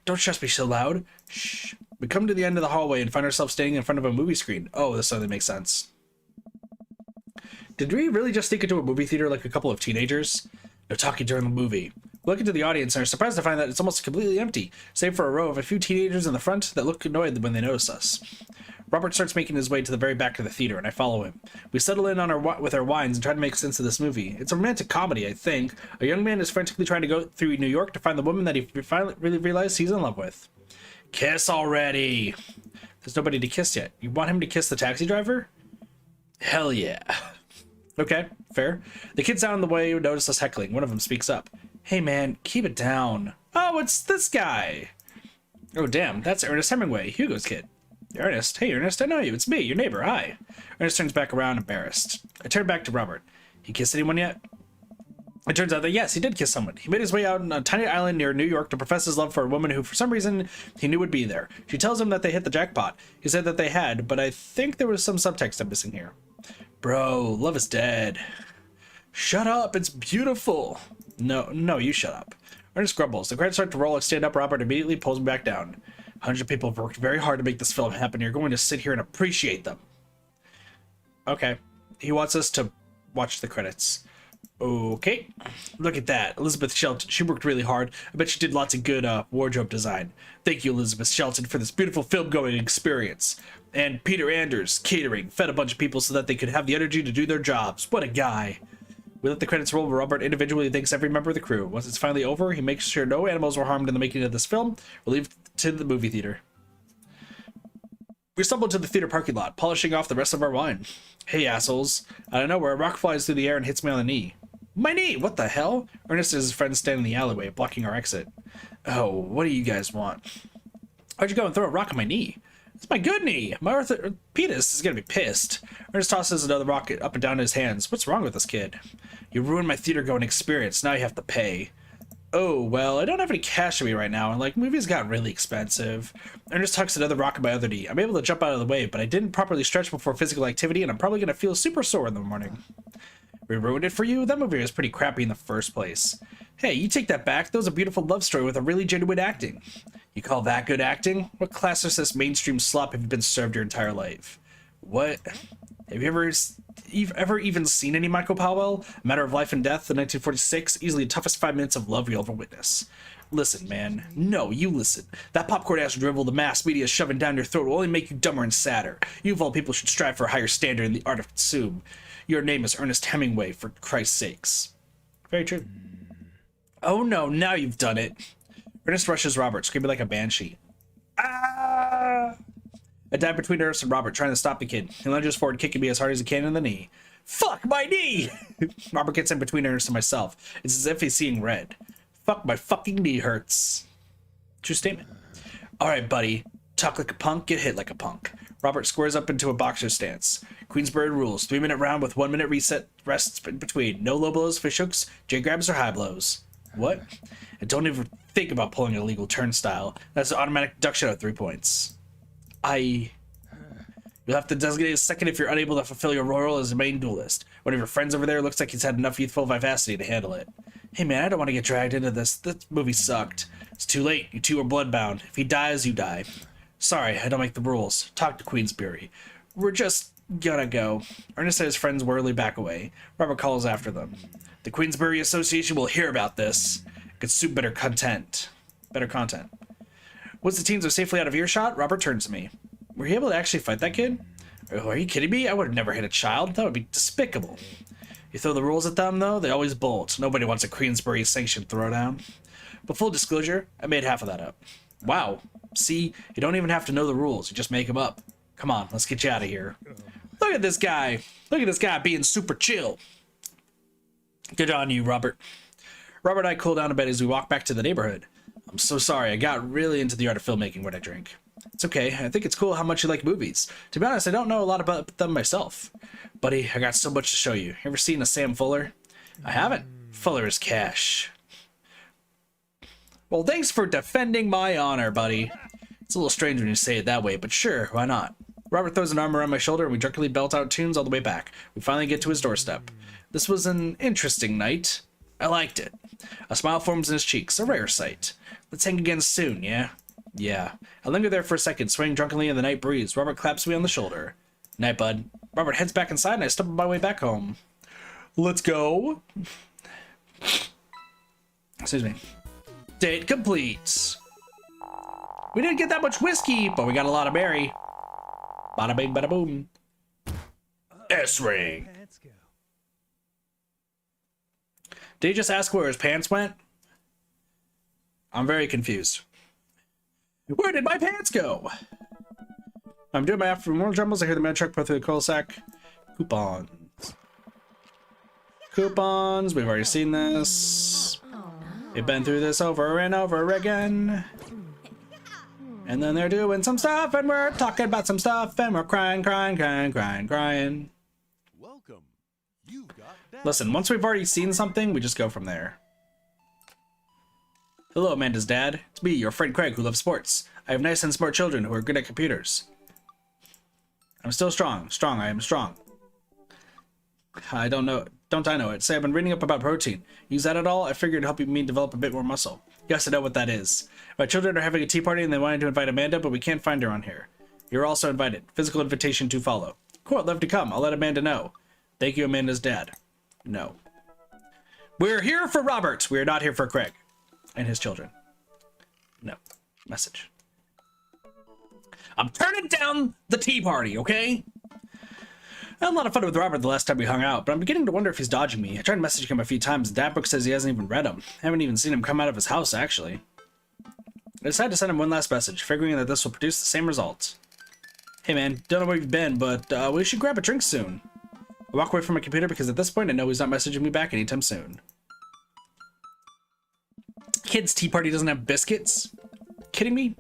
Don't just be so loud. Shh. We come to the end of the hallway and find ourselves standing in front of a movie screen. Oh, this suddenly makes sense. Did we really just sneak into a movie theater like a couple of teenagers? No talking during the movie. We look into the audience and are surprised to find that it's almost completely empty, save for a row of a few teenagers in the front that look annoyed when they notice us. Robert starts making his way to the very back of the theater, and I follow him. We settle in on with our wines and try to make sense of this movie. It's a romantic comedy, I think. A young man is frantically trying to go through New York to find the woman that he finally really realized he's in love with. Kiss already! There's nobody to kiss yet. You want him to kiss the taxi driver? Hell yeah. Okay, fair. The kids down the way notice us heckling. One of them speaks up. Hey man, keep it down. Oh, it's this guy. Oh damn, that's Ernest Hemingway, Hugo's kid. Ernest, hey Ernest, I know you. It's me, your neighbor. Hi. Ernest turns back around, embarrassed. I turn back to Robert. He kissed anyone yet? It turns out that yes, he did kiss someone. He made his way out on a tiny island near New York to profess his love for a woman who, for some reason, he knew would be there. She tells him that they hit the jackpot. He said that they had, but I think there was some subtext I'm missing here. Bro, love is dead. Shut up, it's beautiful. No, you shut up. Ernest grumbles. The credits start to roll. I stand up. Robert immediately pulls me back down. 100 people have worked very hard to make this film happen. You're going to sit here and appreciate them. Okay. He wants us to watch the credits. Okay. Look at that. Elizabeth Shelton. She worked really hard. I bet she did lots of good wardrobe design. Thank you, Elizabeth Shelton, for this beautiful film-going experience. And Peter Anders, catering, fed a bunch of people so that they could have the energy to do their jobs. What a guy. We let the credits roll, but Robert individually thanks every member of the crew. Once it's finally over, he makes sure no animals were harmed in the making of this film. We'll leave to the movie theater. We stumble to the theater parking lot, polishing off the rest of our wine. Hey, assholes. I don't know where a rock flies through the air and hits me on the knee. My knee! What the hell? Ernest and his friends stand in the alleyway, blocking our exit. Oh, what do you guys want? Why'd you go and throw a rock on my knee? It's my good knee! My orthopedist is gonna be pissed. Ernest tosses another rock up and down in his hands. What's wrong with this kid? You ruined my theater-going experience. Now you have to pay. Oh, well, I don't have any cash on me right now, and, like, movies got really expensive. Ernest tucks another rock in my other knee. I'm able to jump out of the way, but I didn't properly stretch before physical activity, and I'm probably gonna feel super sore in the morning. We ruined it for you? That movie was pretty crappy in the first place. Hey, you take that back. That was a beautiful love story with a really genuine acting. You call that good acting? What classicist mainstream slop have you been served your entire life? What? Have you ever even seen any Michael Powell? A Matter of Life and Death, the 1946, easily the toughest 5 minutes of love you'll ever witness. Listen, man. No, you listen. That popcorn-ass drivel the mass media is shoving down your throat will only make you dumber and sadder. You of all people should strive for a higher standard in the art of consume. Your name is Ernest Hemingway, for Christ's sakes. Very true. Oh no, now you've done it. Ernest rushes Robert, screaming like a banshee. Ah! I dive between Ernest and Robert, trying to stop the kid. He lunges forward, kicking me as hard as he can in the knee. Fuck my knee! Robert gets in between Ernest and myself. It's as if he's seeing red. Fuck, my fucking knee hurts. True statement. Alright, buddy. Talk like a punk, get hit like a punk. Robert squares up into a boxer stance. Queensberry rules. 3-minute round with 1-minute reset rests in between. No low blows, fish hooks, J grabs, or high blows. What? And don't even think about pulling an illegal turnstile. That's an automatic deduction of 3 points. You'll have to designate a second if you're unable to fulfill your role as a main duelist. One of your friends over there looks like he's had enough youthful vivacity to handle it. Hey man, I don't want to get dragged into this. This movie sucked. It's too late. You two are bloodbound. If he dies, you die. Sorry, I don't make the rules. Talk to Queensberry. We're just gonna go. Ernest and his friends warily back away. Robert calls after them. The Queensberry Association will hear about this. Consume better content. Once the teens are safely out of earshot, Robert turns to me. Were you able to actually fight that kid? Oh, are you kidding me? I would have never hit a child. That would be despicable. You throw the rules at them, though, they always bolt. Nobody wants a Queensberry-sanctioned throwdown. But full disclosure, I made half of that up. Wow. See, you don't even have to know the rules. You just make them up. Come on, let's get you out of here. Look at this guy. Look at this guy being super chill. Good on you, Robert. Robert and I cool down a bit as we walk back to the neighborhood. I'm so sorry. I got really into the art of filmmaking when I drink. It's okay. I think it's cool how much you like movies. To be honest, I don't know a lot about them myself. Buddy, I got so much to show you. Ever seen a Sam Fuller? I haven't. Fuller is cash. Well, thanks for defending my honor, buddy. It's a little strange when you say it that way, but sure, why not? Robert throws an arm around my shoulder and we drunkenly belt out tunes all the way back. We finally get to his doorstep. This was an interesting night. I liked it. A smile forms in his cheeks, a rare sight. Let's hang again soon, yeah? Yeah. I linger there for a second, swaying drunkenly in the night breeze. Robert claps me on the shoulder. Night, bud. Robert heads back inside and I stumble my way back home. Let's go. Excuse me. Date complete. We didn't get that much whiskey, but we got a lot of berry. Bada bing, bada boom. S-ring. Did he just ask where his pants went? I'm very confused. Where did my pants go? I'm doing my afternoon jumbles. I hear the man truck pull through the cul-de-sac. Coupons. Coupons. We've already seen this. We've been through this over and over again. And then they're doing some stuff, and we're talking about some stuff, and we're crying. Welcome. You got that. Listen, once we've already seen something, we just go from there. Hello, Amanda's dad. It's me, your friend Craig, who loves sports. I have nice and smart children who are good at computers. I'm still strong. I am strong. I don't know. Don't I know it? Say, I've been reading up about protein. Use that at all? I figured it'd help me develop a bit more muscle. Yes, I know what that is. My children are having a tea party and they wanted to invite Amanda, but we can't find her on here. You're also invited. Physical invitation to follow. Cool, I'd love to come. I'll let Amanda know. Thank you, Amanda's dad. No. We're here for Robert. We are not here for Craig and his children. No. Message. I'm turning down the tea party, okay? I had a lot of fun with Robert the last time we hung out, but I'm beginning to wonder if he's dodging me. I tried messaging him a few times, and Dadbook says he hasn't even read them. I haven't even seen him come out of his house, actually. I decided to send him one last message, figuring that this will produce the same results. Hey man, don't know where you've been, but we should grab a drink soon. I walk away from my computer because at this point I know he's not messaging me back anytime soon. Kids' tea party doesn't have biscuits? Kidding me?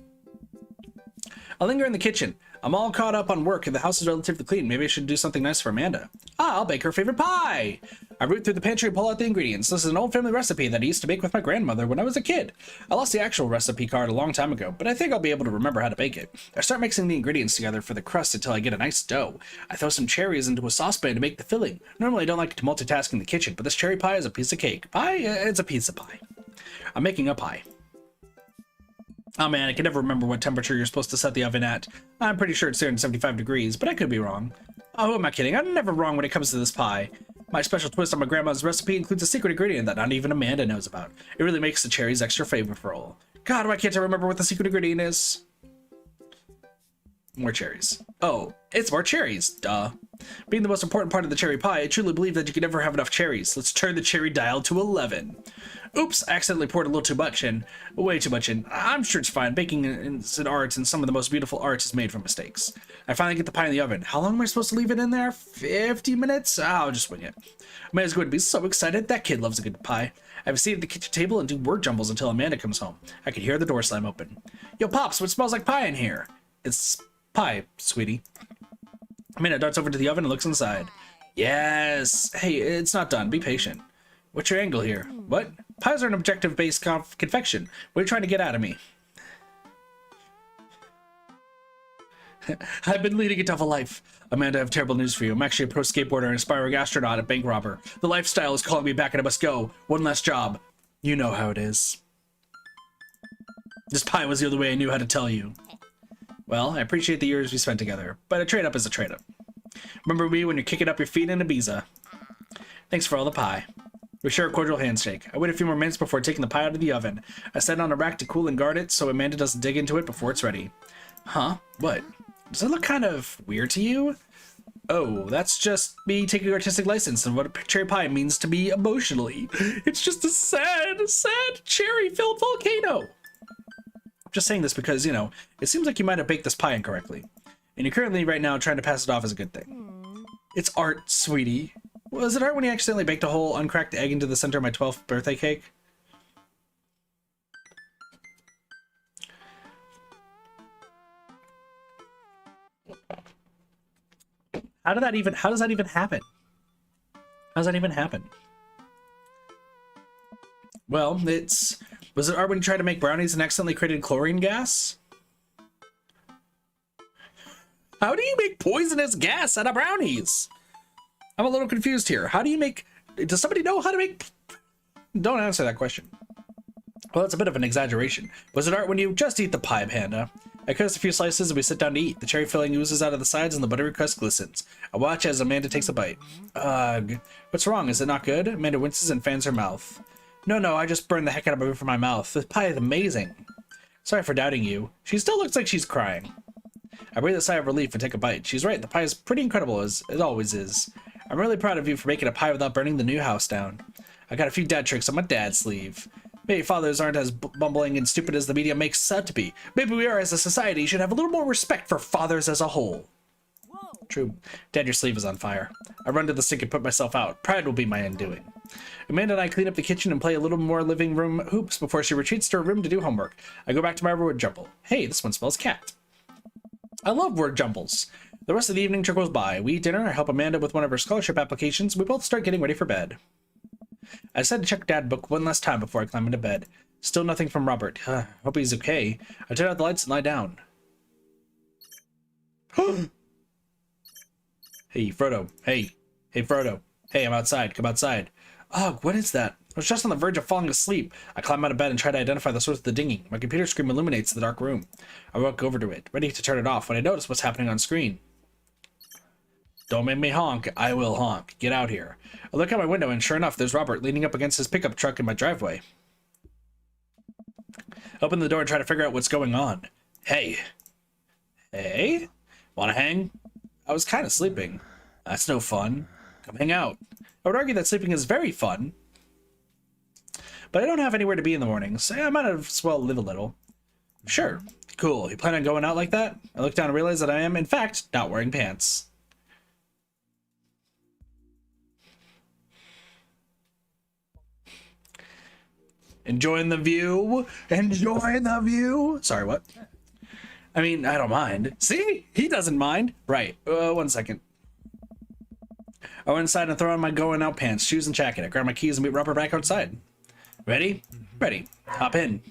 I linger in the kitchen. I'm all caught up on work and the house is relatively clean. Maybe I should do something nice for Amanda. I'll bake her favorite pie. I root through the pantry and pull out the ingredients. This is an old family recipe that I used to bake with my grandmother when I was a kid. I lost the actual recipe card a long time ago, but I think I'll be able to remember how to bake it. I start mixing the ingredients together for the crust until I get a nice dough. I throw some cherries into a saucepan to make the filling. Normally I don't like to multitask in the kitchen, but this cherry pie is a piece of cake. Pie? It's a piece of pie. I'm making a pie. Oh man, I can never remember what temperature you're supposed to set the oven at. I'm pretty sure it's 375 degrees, but I could be wrong. Oh, who am I kidding? I'm never wrong when it comes to this pie. My special twist on my grandma's recipe includes a secret ingredient that not even Amanda knows about. It really makes the cherries extra flavorful. God, why can't I remember what the secret ingredient is? More cherries. Oh, it's more cherries. Duh. Being the most important part of the cherry pie, I truly believe that you can never have enough cherries. Let's turn the cherry dial to 11. Oops, I accidentally poured a little too much in. Way too much in. I'm sure it's fine. Baking is an art, and some of the most beautiful art is made from mistakes. I finally get the pie in the oven. How long am I supposed to leave it in there? 50 minutes? I'll just wing it. Amanda's going to be so excited. That kid loves a good pie. I have a seat at the kitchen table and do word jumbles until Amanda comes home. I can hear the door slam open. Yo, Pops, what smells like pie in here? It's pie, sweetie. Amanda darts over to the oven and looks inside. Yes. Hey, it's not done. Be patient. What's your angle here? What? Pies are an objective-based confection. What are you trying to get out of me? I've been leading a tough life. Amanda, I have terrible news for you. I'm actually a pro skateboarder and aspiring astronaut and bank robber. The lifestyle is calling me back and I must go. One last job. You know how it is. This pie was the only way I knew how to tell you. Well, I appreciate the years we spent together, but a trade-up is a trade-up. Remember me when you're kicking up your feet in Ibiza. Thanks for all the pie. We share a cordial handshake. I wait a few more minutes before taking the pie out of the oven. I set it on a rack to cool and guard it so Amanda doesn't dig into it before it's ready. Huh? What? Does it look kind of weird to you? Oh, that's just me taking artistic license and what a cherry pie means to me emotionally. It's just a sad, sad cherry-filled volcano. I'm just saying this because, you know, it seems like you might have baked this pie incorrectly. And you're currently right now trying to pass it off as a good thing. It's art, sweetie. Was it art when you accidentally baked a whole uncracked egg into the center of my 12th birthday cake? How does that even happen? How does that even happen? Well, was it art when you tried to make brownies and accidentally created chlorine gas? How do you make poisonous gas out of brownies? I'm a little confused here. How do you make... Does somebody know how to make... Don't answer that question. Well, that's a bit of an exaggeration. Was it art when you just eat the pie, Panda? I cut us a few slices and we sit down to eat. The cherry filling oozes out of the sides and the buttery crust glistens. I watch as Amanda takes a bite. Ugh. What's wrong? Is it not good? Amanda winces and fans her mouth. No, I just burned the heck out of it from my mouth. This pie is amazing. Sorry for doubting you. She still looks like she's crying. I breathe a sigh of relief and take a bite. She's right, the pie is pretty incredible, as it always is. I'm really proud of you for making a pie without burning the new house down. I got a few dad tricks on my dad's sleeve. Maybe fathers aren't as bumbling and stupid as the media makes out to be. Maybe we are, as a society, should have a little more respect for fathers as a whole. Whoa. True. Dad, your sleeve is on fire. I run to the sink and put myself out. Pride will be my undoing. Amanda and I clean up the kitchen and play a little more living room hoops before she retreats to her room to do homework. I go back to my word jumble. Hey, this one smells cat. I love word jumbles. The rest of the evening goes by. We eat dinner, I help Amanda with one of her scholarship applications. We both start getting ready for bed. I decided to check Dad book one last time before I climb into bed. Still nothing from Robert. Hope he's okay. I turn out the lights and lie down. Hey, Frodo. Hey, Frodo. Hey, I'm outside. Come outside. Ugh, what is that? I was just on the verge of falling asleep. I climb out of bed and try to identify the source of the dinging. My computer screen illuminates the dark room. I walk over to it, ready to turn it off, when I notice what's happening on screen. Don't make me honk. I will honk. Get out here. I look out my window and sure enough, there's Robert leaning up against his pickup truck in my driveway. I open the door and try to figure out what's going on. Hey. Hey? Wanna hang? I was kind of sleeping. That's no fun. Come hang out. I would argue that sleeping is very fun. But I don't have anywhere to be in the morning, so I might as well live a little. Sure. Cool. You plan on going out like that? I look down and realize that I am, in fact, not wearing pants. Enjoying the view. Enjoying the view. Sorry, what? I mean, I don't mind. See? He doesn't mind. Right. 1 second. I went inside and throw on my going out pants, shoes, and jacket. I grab my keys and meet Robert back outside. Ready? Ready. Hop in.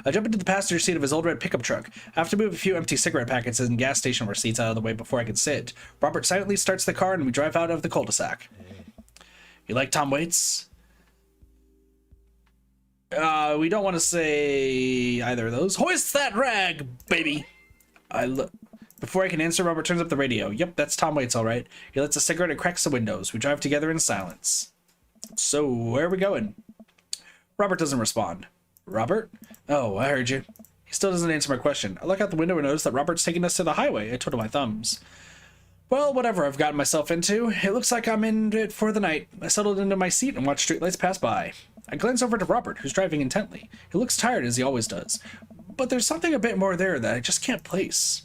I jump into the passenger seat of his old red pickup truck. I have to move a few empty cigarette packets and gas station receipts out of the way before I can sit. Robert silently starts the car and we drive out of the cul-de-sac. You like Tom Waits? We don't want to say either of those. Hoist that rag, baby! Before I can answer, Robert turns up the radio. Yep, that's Tom Waits, all right. He lights a cigarette and cracks the windows. We drive together in silence. So, where are we going? Robert doesn't respond. Robert? Oh, I heard you. He still doesn't answer my question. I look out the window and notice that Robert's taking us to the highway. I twiddle my thumbs. Well, whatever I've gotten myself into, it looks like I'm in it for the night. I settled into my seat and watch streetlights pass by. I glance over to Robert, who's driving intently. He looks tired, as he always does. But there's something a bit more there that I just can't place.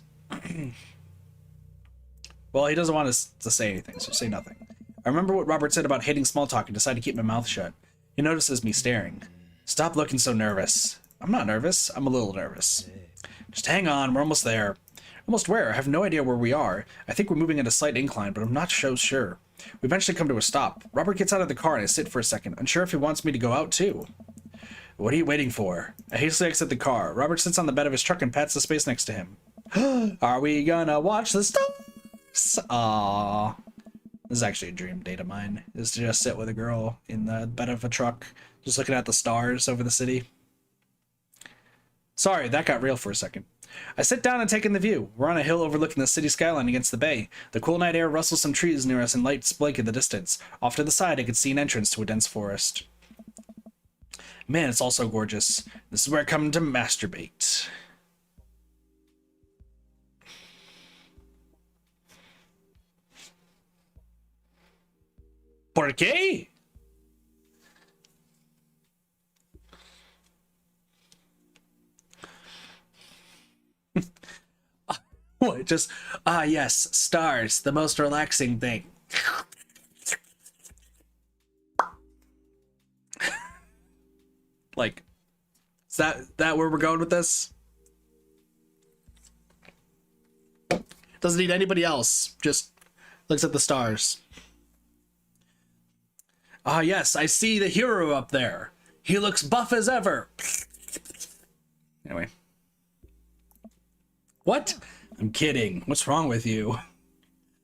Well, he doesn't want us to say anything, so say nothing. I remember what Robert said about hating small talk and decide to keep my mouth shut. He notices me staring. Stop looking so nervous. I'm not nervous. I'm a little nervous. Just hang on. We're almost there. Almost where? I have no idea where we are. I think we're moving at a slight incline, but I'm not so sure. We eventually come to a stop. Robert gets out of the car and I sit for a second, unsure if he wants me to go out too. What are you waiting for? I hastily exit the car. Robert sits on the bed of his truck and pats the space next to him. Are we gonna watch the stars? Aww. This is actually a dream date of mine, is to just sit with a girl in the bed of a truck, just looking at the stars over the city. Sorry, that got real for a second. I sit down and take in the view. We're on a hill overlooking the city skyline against the bay. The cool night air rustles some trees near us and lights blink in the distance. Off to the side, I could see an entrance to a dense forest. Man, it's all so gorgeous. This is where I come to masturbate. ¿Por qué? What? Just, yes, stars, the most relaxing thing. Like, is that where we're going with this? Doesn't need anybody else. Just Looks at the stars. Ah, yes, I see the hero up there. He looks buff as ever. Anyway. What? I'm kidding. What's wrong with you?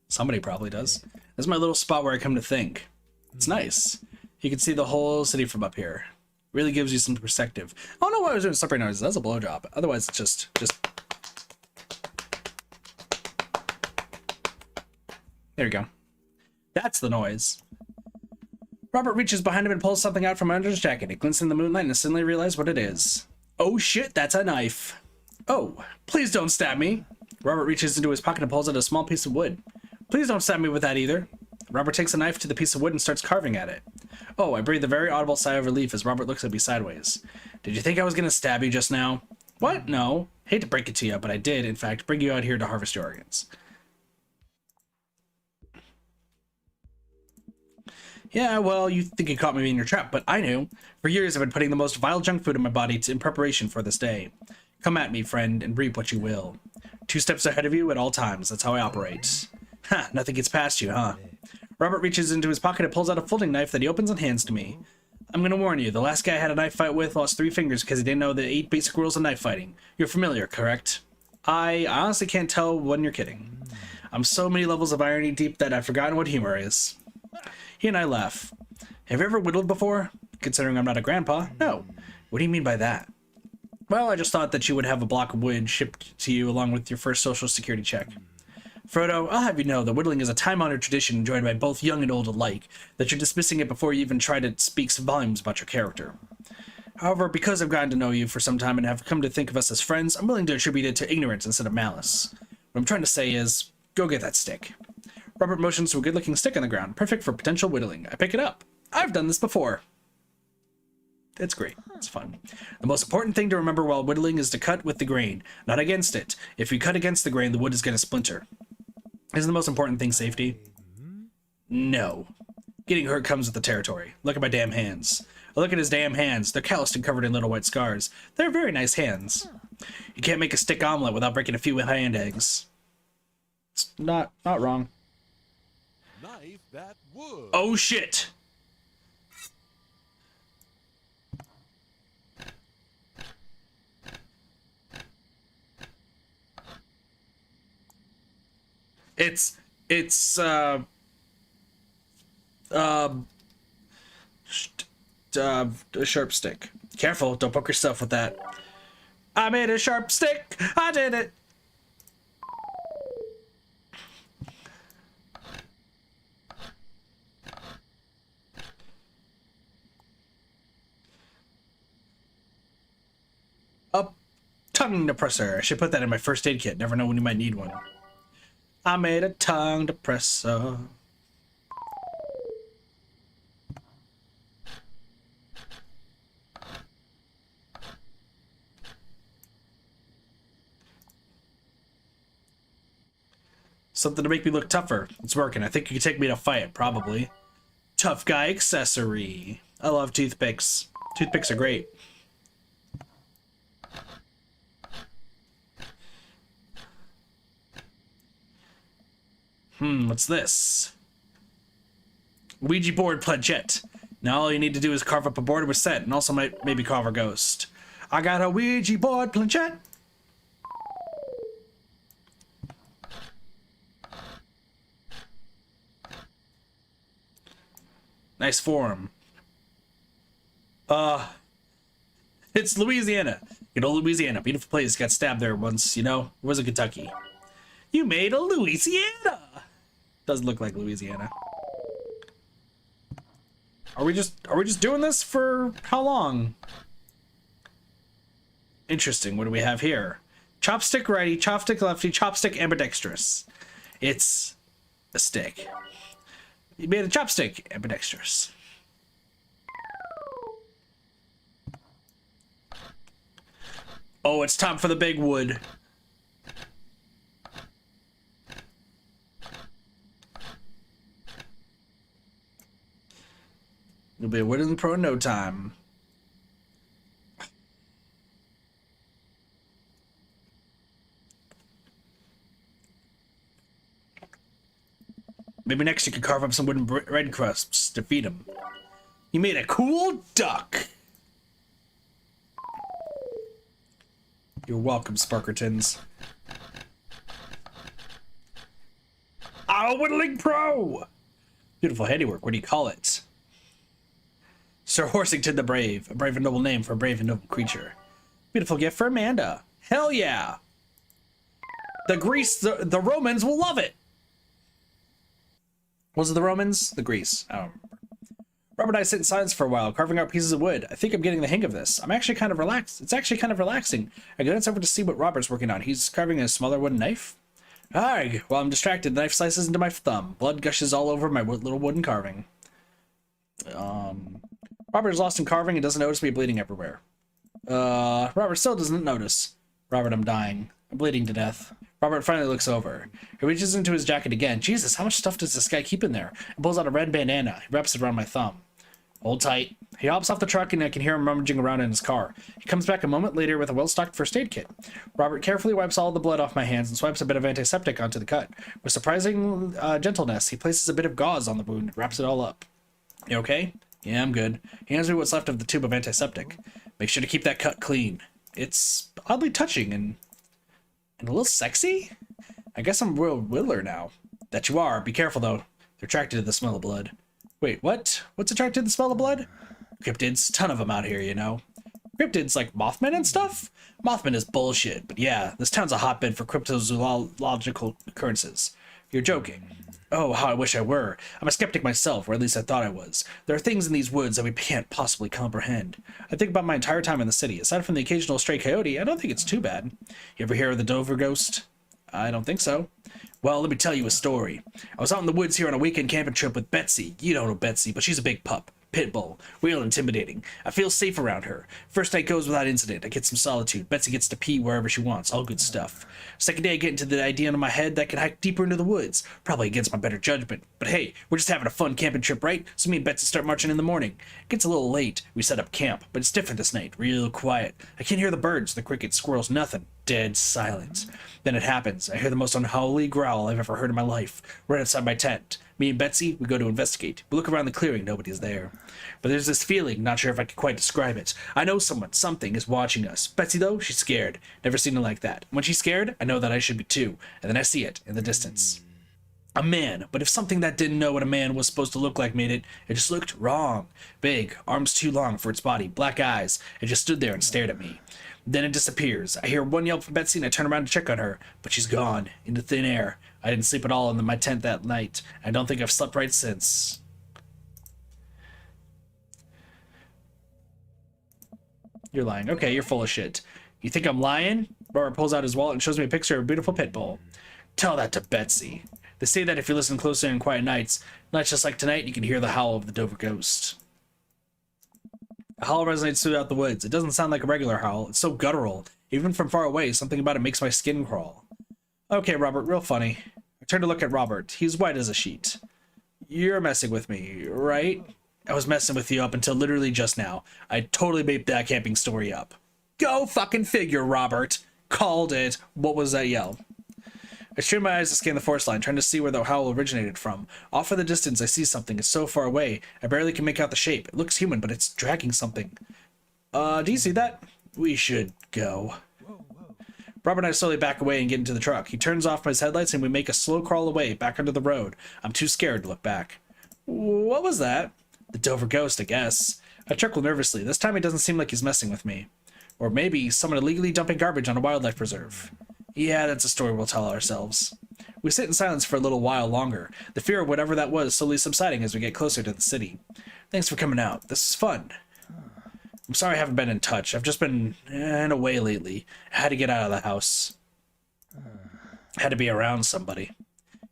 Somebody probably does. This is my little spot where I come to think. It's nice. You can see the whole city from up here. Really gives you some perspective. I don't know why I was doing slippery noises. That's a blowjob. Otherwise, it's just... There you go. That's the noise. Robert reaches behind him and pulls something out from under his jacket. It glints in the moonlight and I suddenly realize what it is. Oh shit, that's a knife. Oh, please don't stab me. Robert reaches into his pocket and pulls out a small piece of wood. Please don't stab me with that either. Robert takes a knife to the piece of wood and starts carving at it. Oh, I breathe a very audible sigh of relief as Robert looks at me sideways. Did you think I was going to stab you just now? What? No. Hate to break it to you, but I did, in fact, bring you out here to harvest your organs. Yeah, well, you think you caught me in your trap, but I knew. For years I've been putting the most vile junk food in my body in preparation for this day. Come at me, friend, and reap what you will. 2 steps ahead of you at all times. That's how I operate. Ha, nothing gets past you, huh? Robert reaches into his pocket and pulls out a folding knife that he opens and hands to me. I'm gonna warn you, the last guy I had a knife fight with lost 3 fingers because he didn't know the 8 basic rules of knife fighting. You're familiar, correct? I honestly can't tell when you're kidding. I'm so many levels of irony deep that I've forgotten what humor is. He and I laugh. Have you ever whittled before? Considering I'm not a grandpa, no. What do you mean by that? Well, I just thought that you would have a block of wood shipped to you along with your first social security check. Frodo, I'll have you know that whittling is a time-honored tradition enjoyed by both young and old alike, that you're dismissing it before you even try to speak some volumes about your character. However, because I've gotten to know you for some time and have come to think of us as friends, I'm willing to attribute it to ignorance instead of malice. What I'm trying to say is, go get that stick. Robert motions to a good-looking stick on the ground, perfect for potential whittling. I pick it up. I've done this before. It's great. It's fun. The most important thing to remember while whittling is to cut with the grain, not against it. If you cut against the grain, the wood is going to splinter. Isn't the most important thing safety? No. Getting hurt comes with the territory. Look at my damn hands. Look at his damn hands. They're calloused and covered in little white scars. They're very nice hands. You can't make a stick omelet without breaking a few hand eggs. It's not wrong. Knife that wood. Oh shit! It's a sharp stick. Careful, don't poke yourself with that. I made a sharp stick. I did it. A tongue depressor. I should put that in my first aid kit. Never know when you might need one. I made a tongue depressor. Something to make me look tougher. It's working. I think you can take me to fight, probably. Tough guy accessory. I love toothpicks. Toothpicks are great. What's this? Ouija board planchette. Now all you need to do is carve up a board with set, and also maybe carve a ghost. I got a Ouija board planchette. Nice form. It's Louisiana. Good old Louisiana. Beautiful place. Got stabbed there once, you know. It wasn't Kentucky. You made a Louisiana. Doesn't look like Louisiana. Are we just doing this for how long? Interesting. What do we have here? Chopstick righty, chopstick lefty, chopstick ambidextrous. It's a stick. You made a chopstick ambidextrous. Oh, it's time for the big wood. You'll be a wooden pro in no time. Maybe next you could carve up some wooden bread crusts to feed him. You made a cool duck. You're welcome, Sparkertons. Oh, Whittling Pro! Beautiful handiwork, what do you call it? Sir Horsington the Brave, a brave and noble name for a brave and noble creature. Beautiful gift for Amanda. Hell yeah! The Romans will love it! Was it the Romans? The Greece. I don't remember. Robert and I sit in silence for a while, carving out pieces of wood. I think I'm getting the hang of this. I'm actually kind of relaxed. It's actually kind of relaxing. I glance over to see what Robert's working on. He's carving a smaller wooden knife. Arg! While I'm distracted, the knife slices into my thumb. Blood gushes all over my little wooden carving. Robert is lost in carving and doesn't notice me bleeding everywhere. Robert still doesn't notice. Robert, I'm dying. I'm bleeding to death. Robert finally looks over. He reaches into his jacket again. Jesus, how much stuff does this guy keep in there? He pulls out a red bandana. He wraps it around my thumb. Hold tight. He hops off the truck and I can hear him rummaging around in his car. He comes back a moment later with a well-stocked first aid kit. Robert carefully wipes all the blood off my hands and swipes a bit of antiseptic onto the cut. With surprising gentleness, he places a bit of gauze on the wound and wraps it all up. You okay? Yeah, I'm good. He hands me what's left of the tube of antiseptic. Make sure to keep that cut clean. It's oddly touching and a little sexy? I guess I'm a real whittler now. That you are. Be careful, though. They're attracted to the smell of blood. Wait, what? What's attracted to the smell of blood? Cryptids. Ton of them out here, you know. Cryptids like Mothman and stuff? Mothman is bullshit, but yeah, this town's a hotbed for cryptozoological occurrences. You're joking. Oh, how I wish I were. I'm a skeptic myself, or at least I thought I was. There are things in these woods that we can't possibly comprehend. I think about my entire time in the city. Aside from the occasional stray coyote, I don't think it's too bad. You ever hear of the Dover ghost? I don't think so. Well, let me tell you a story. I was out in the woods here on a weekend camping trip with Betsy. You don't know Betsy, but she's a big pup. Pit bull. Real intimidating. I feel safe around her. First night goes without incident. I get some solitude. Betsy gets to pee wherever she wants. All good stuff. Second day I get into the idea in my head that I can hike deeper into the woods. Probably against my better judgment. But hey, we're just having a fun camping trip, right? So me and Betsy start marching in the morning. It gets a little late. We set up camp, but it's different this night. Real quiet. I can't hear the birds, the crickets, squirrels, nothing. Dead silence. Then it happens. I hear the most unholy growl I've ever heard in my life. Right outside my tent. Me and Betsy, we go to investigate. We look around the clearing, nobody's there. But there's this feeling, not sure if I can quite describe it. I know something is watching us. Betsy, though, she's scared. Never seen her like that. When she's scared, I know that I should be too. And then I see it in the distance. A man, but if something that didn't know what a man was supposed to look like made it, it just looked wrong. Big, arms too long for its body, black eyes. It just stood there and stared at me. Then it disappears. I hear one yelp from Betsy and I turn around to check on her, but she's gone, into thin air. I didn't sleep at all in my tent that night. I don't think I've slept right since. You're lying. Okay, you're full of shit. You think I'm lying? Robert pulls out his wallet and shows me a picture of a beautiful pit bull. Tell that to Betsy. They say that if you listen closely on quiet nights just like tonight, you can hear the howl of the Dover ghost. A howl resonates throughout the woods. It doesn't sound like a regular howl. It's so guttural. Even from far away, something about it makes my skin crawl. Okay, Robert, real funny. I turn to look at Robert. He's white as a sheet. You're messing with me, right? I was messing with you up until literally just now. I totally made that camping story up. Go fucking figure, Robert. Called it. What was that yell? I strain my eyes to scan the forest line, trying to see where the howl originated from. Off in the distance, I see something. It's so far away, I barely can make out the shape. It looks human, but it's dragging something. Do you see that? We should go. Robert and I slowly back away and get into the truck. He turns off his headlights and we make a slow crawl away, back onto the road. I'm too scared to look back. What was that? The Dover ghost, I guess. I chuckle nervously. This time it doesn't seem like he's messing with me. Or maybe someone illegally dumping garbage on a wildlife preserve. Yeah, that's a story we'll tell ourselves. We sit in silence for a little while longer, the fear of whatever that was slowly subsiding as we get closer to the city. Thanks for coming out. This is fun. I'm sorry I haven't been in touch. I've just been in a way lately. I had to get out of the house. I had to be around somebody.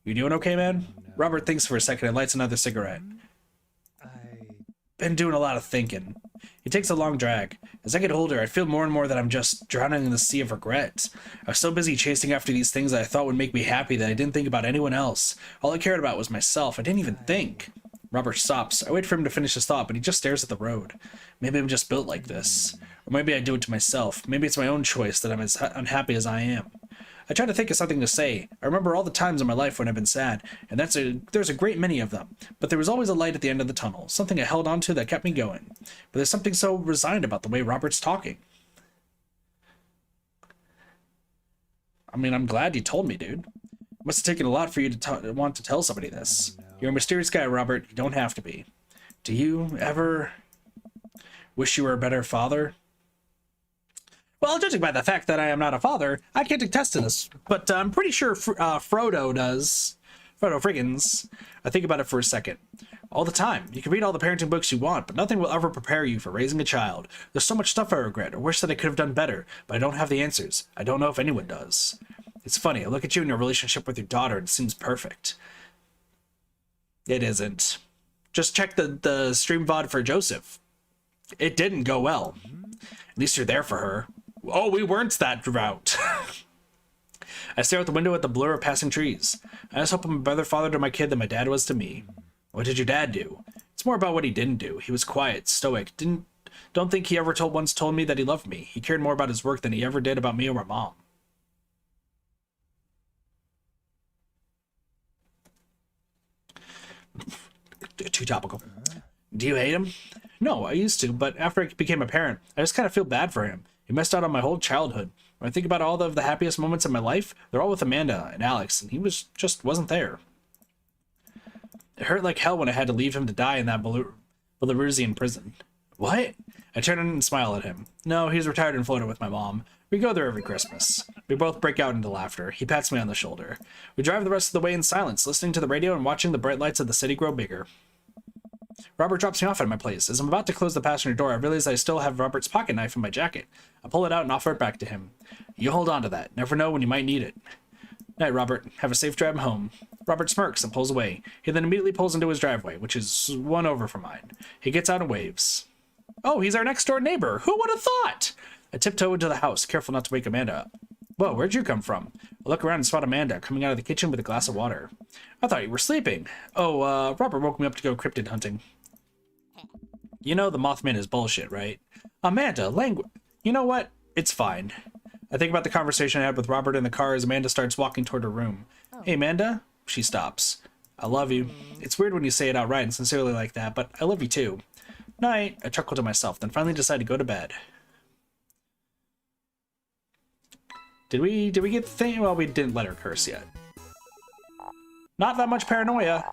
You doing okay, man? Robert thinks for a second and lights another cigarette. Been doing a lot of thinking. He takes a long drag. As I get older, I feel more and more that I'm just drowning in the sea of regret. I was so busy chasing after these things that I thought would make me happy that I didn't think about anyone else. All I cared about was myself. I didn't even think. Robert stops. I wait for him to finish his thought, but he just stares at the road. Maybe I'm just built like this. Or maybe I do it to myself. Maybe it's my own choice that I'm as unhappy as I am. I try to think of something to say. I remember all the times in my life when I've been sad, and there's a great many of them. But there was always a light at the end of the tunnel, something I held on to that kept me going. But there's something so resigned about the way Robert's talking. I mean, I'm glad you told me, dude. It must have taken a lot for you to want to tell somebody this. You're a mysterious guy, Robert. You don't have to be. Do you ever wish you were a better father? Well, judging by the fact that I am not a father, I can't attest to this, but I'm pretty sure Frodo does. Frodo Friggins. I think about it for a second. All the time. You can read all the parenting books you want, but nothing will ever prepare you for raising a child. There's so much stuff I regret or wish that I could have done better, but I don't have the answers. I don't know if anyone does. It's funny, I look at you and your relationship with your daughter and it seems perfect. It isn't. Just check the stream VOD for Joseph. It didn't go well. At least you're there for her. Oh, we weren't that route. I stare out the window at the blur of passing trees. I just hope I'm a better father to my kid than my dad was to me. What did your dad do? It's more about what he didn't do. He was quiet, stoic. Don't think he ever once told me that he loved me. He cared more about his work than he ever did about me or my mom. Too topical. Do you hate him? No, I used to, but after I became a parent, I just kind of feel bad for him. He missed out on my whole childhood. When I think about all of the happiest moments in my life, they're all with Amanda and Alex, and he just wasn't there. It hurt like hell when I had to leave him to die in that Belarusian prison. What? I turn and smile at him. No, he's retired in Florida with my mom. We go there every Christmas. We both break out into laughter. He pats me on the shoulder. We drive the rest of the way in silence, listening to the radio and watching the bright lights of the city grow bigger. Robert drops me off at my place. As I'm about to close the passenger door, I realize I still have Robert's pocket knife in my jacket. I pull it out and offer it back to him. You hold on to that. Never know when you might need it. Night, Robert. Have a safe drive home. Robert smirks and pulls away. He then immediately pulls into his driveway, which is one over from mine. He gets out and waves. Oh, he's our next door neighbor. Who would have thought? I tiptoe into the house, careful not to wake Amanda up. Whoa, where'd you come from? I look around and spot Amanda coming out of the kitchen with a glass of water. I thought you were sleeping. Oh, Robert woke me up to go cryptid hunting. You know the Mothman is bullshit, right? Amanda, you know what? It's fine. I think about the conversation I had with Robert in the car as Amanda starts walking toward her room. Oh. Hey, Amanda? She stops. I love you. It's weird when you say it outright and sincerely like that, but I love you too. Night. I chuckle to myself, then finally decide to go to bed. Did we get the thing? Well, we didn't let her curse yet. Not that much paranoia.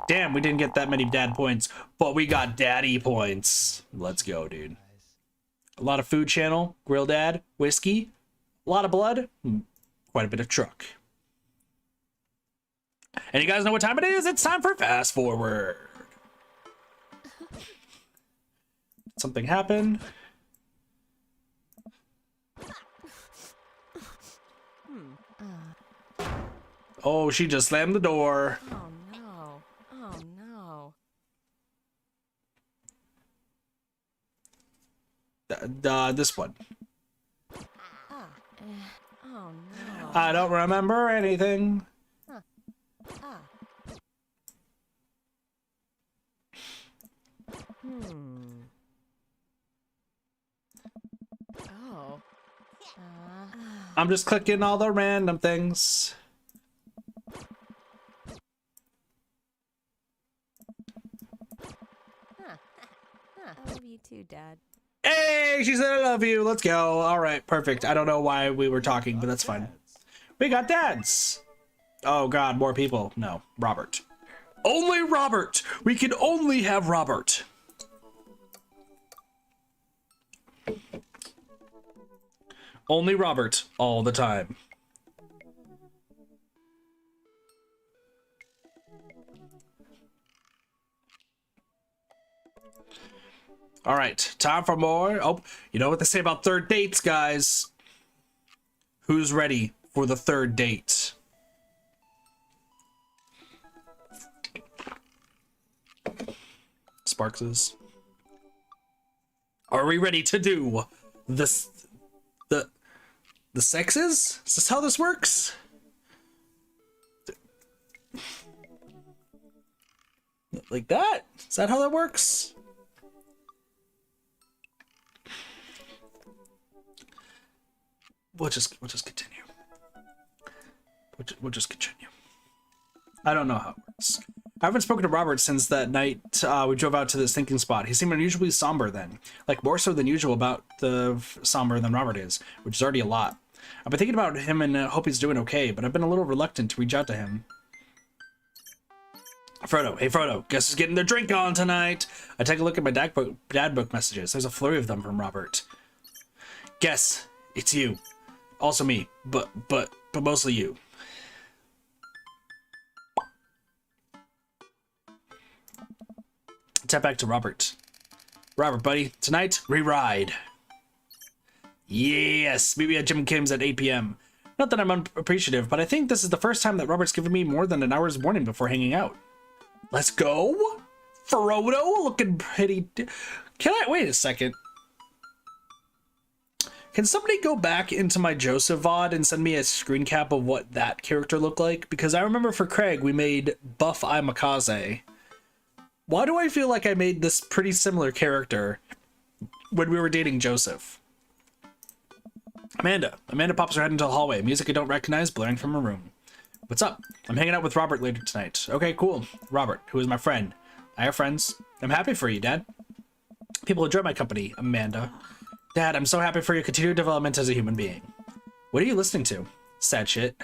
Damn, we didn't get that many dad points, but we got daddy points. Let's go, dude. A lot of Food Channel, Grill Dad, whiskey, a lot of blood, quite a bit of truck. And you guys know what time it is? It's time for Fast Forward. Something happened. Oh, she just slammed the door. Oh no. Oh no. This one. Oh no. I don't remember anything. Oh. I'm just clicking all the random things. I love you too, Dad. Hey, she said I love you. Let's go. All right, perfect. I don't know why we were talking, but that's fine. We got dads. Oh God, more people. No, Robert. Only Robert. We can only have Robert. Only Robert all the time. All right, time for more. Oh, you know what they say about third dates, guys. Who's ready for the third date? Sparkses. Are we ready to do this? The sexes? Is this how this works? Like that? Is that how that works? We'll just continue. We'll just continue. I don't know how it works. I haven't spoken to Robert since that night we drove out to this thinking spot. He seemed unusually somber then, like more so than usual about the somber than Robert is, which is already a lot. I've been thinking about him and hope he's doing okay, but I've been a little reluctant to reach out to him. Frodo, hey Frodo, guess who's getting their drink on tonight? I take a look at my dad book messages. There's a flurry of them from Robert. Guess, it's you. Also me, but mostly you. Tap back to Robert. Robert, buddy, tonight, re-ride. Yes, meet me at Jim and Kim's at 8 p.m. Not that I'm unappreciative, but I think this is the first time that Robert's given me more than an hour's warning before hanging out. Let's go? Frodo, looking pretty... Can I... Wait a second. Can somebody go back into my Joseph VOD and send me a screen cap of what that character looked like? Because I remember for Craig, we made Buff Imakaze. Why do I feel like I made this pretty similar character when we were dating Joseph? Amanda pops her head into the hallway. Music I don't recognize blaring from her room. What's up? I'm hanging out with Robert later tonight. Okay, cool. Robert, who is my friend. I have friends. I'm happy for you, Dad. People enjoy my company, Amanda. Dad, I'm so happy for your continued development as a human being. What are you listening to? Sad shit.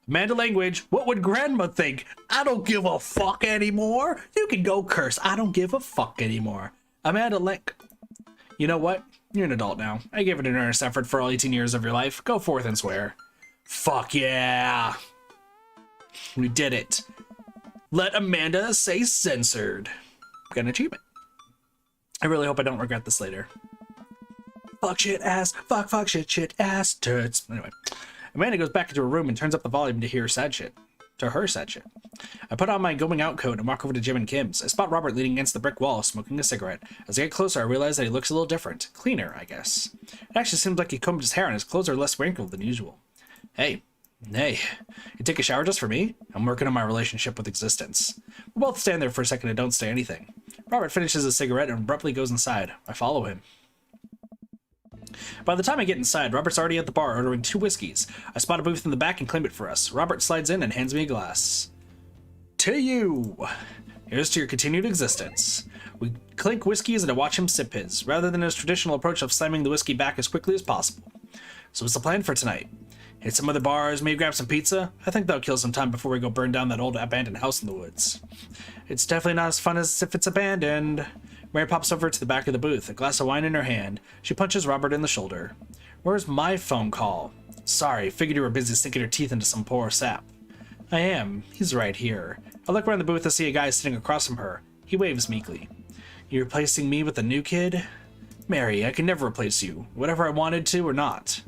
Amanda language. What would Grandma think? I don't give a fuck anymore. You can go curse. I don't give a fuck anymore. Amanda Link. You know what? You're an adult now. I gave it an earnest effort for all 18 years of your life. Go forth and swear. Fuck yeah. We did it. Let Amanda say censored. Got an achievement. I really hope I don't regret this later. Fuck shit ass. Fuck shit ass turds. Anyway. Amanda goes back into her room and turns up the volume to hear sad shit. To her sad shit. I put on my going out coat and walk over to Jim and Kim's. I spot Robert leaning against the brick wall, smoking a cigarette. As I get closer, I realize that he looks a little different. Cleaner, I guess. It actually seems like he combed his hair and his clothes are less wrinkled than usual. Hey, you take a shower just for me? I'm working on my relationship with existence. We both stand there for a second and don't say anything. Robert finishes his cigarette and abruptly goes inside. I follow him. By the time I get inside, Robert's already at the bar ordering 2 whiskeys. I spot a booth in the back and claim it for us. Robert slides in and hands me a glass. To you! Here's to your continued existence. We clink whiskeys and I watch him sip his, rather than his traditional approach of slamming the whiskey back as quickly as possible. So what's the plan for tonight? Hit some other bars, maybe grab some pizza? I think that'll kill some time before we go burn down that old abandoned house in the woods. It's definitely not as fun as if it's abandoned. Mary pops over to the back of the booth, a glass of wine in her hand. She punches Robert in the shoulder. Where's my phone call? Sorry, figured you were busy sinking your teeth into some poor sap. I am. He's right here. I look around the booth to see a guy sitting across from her. He waves meekly. You replacing me with a new kid? Mary, I can never replace you, whatever I wanted to or not.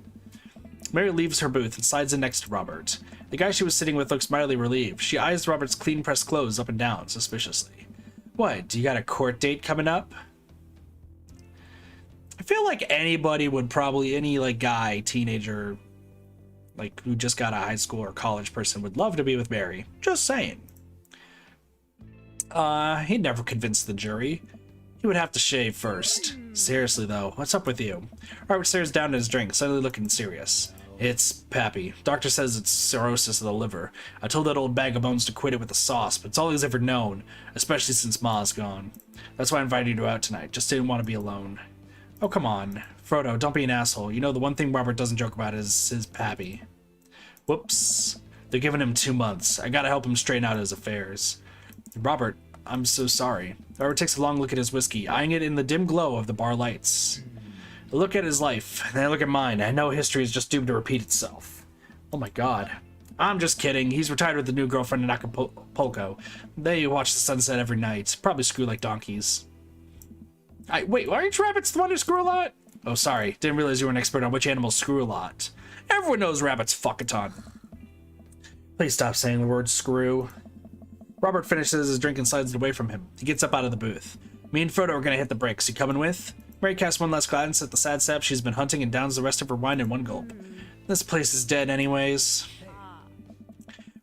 Mary leaves her booth and slides in next to Robert. The guy she was sitting with looks mildly relieved. She eyes Robert's clean-pressed clothes up and down, suspiciously. What, do you got a court date coming up? I feel like anybody would probably, any like guy, teenager, like who just got a high school or college person would love to be with Mary. Just saying. He'd never convince the jury. He would have to shave first. Seriously though, what's up with you? Robert stares down at his drink, suddenly looking serious. It's Pappy. Doctor says it's cirrhosis of the liver. I told that old bag of bones to quit it with the sauce, but it's all he's ever known, especially since Ma's gone. That's why I invited you out tonight, just didn't want to be alone. Oh, come on. Frodo, don't be an asshole. You know the one thing Robert doesn't joke about is his Pappy. Whoops. They're giving him 2 months. I gotta help him straighten out his affairs. Robert, I'm so sorry. Robert takes a long look at his whiskey, eyeing it in the dim glow of the bar lights. I look at his life, and I look at mine. I know history is just doomed to repeat itself. Oh my god. I'm just kidding. He's retired with a new girlfriend in Acapulco. They watch the sunset every night. Probably screw like donkeys. Wait, aren't rabbits the one who screw a lot? Oh, sorry. Didn't realize you were an expert on which animals screw a lot. Everyone knows rabbits fuck a ton. Please stop saying the word screw. Robert finishes his drink and slides it away from him. He gets up out of the booth. Me and Frodo are gonna hit the bricks. You coming with? Mary casts one last glance at the sad sap she's been hunting and downs the rest of her wine in one gulp. This place is dead anyways.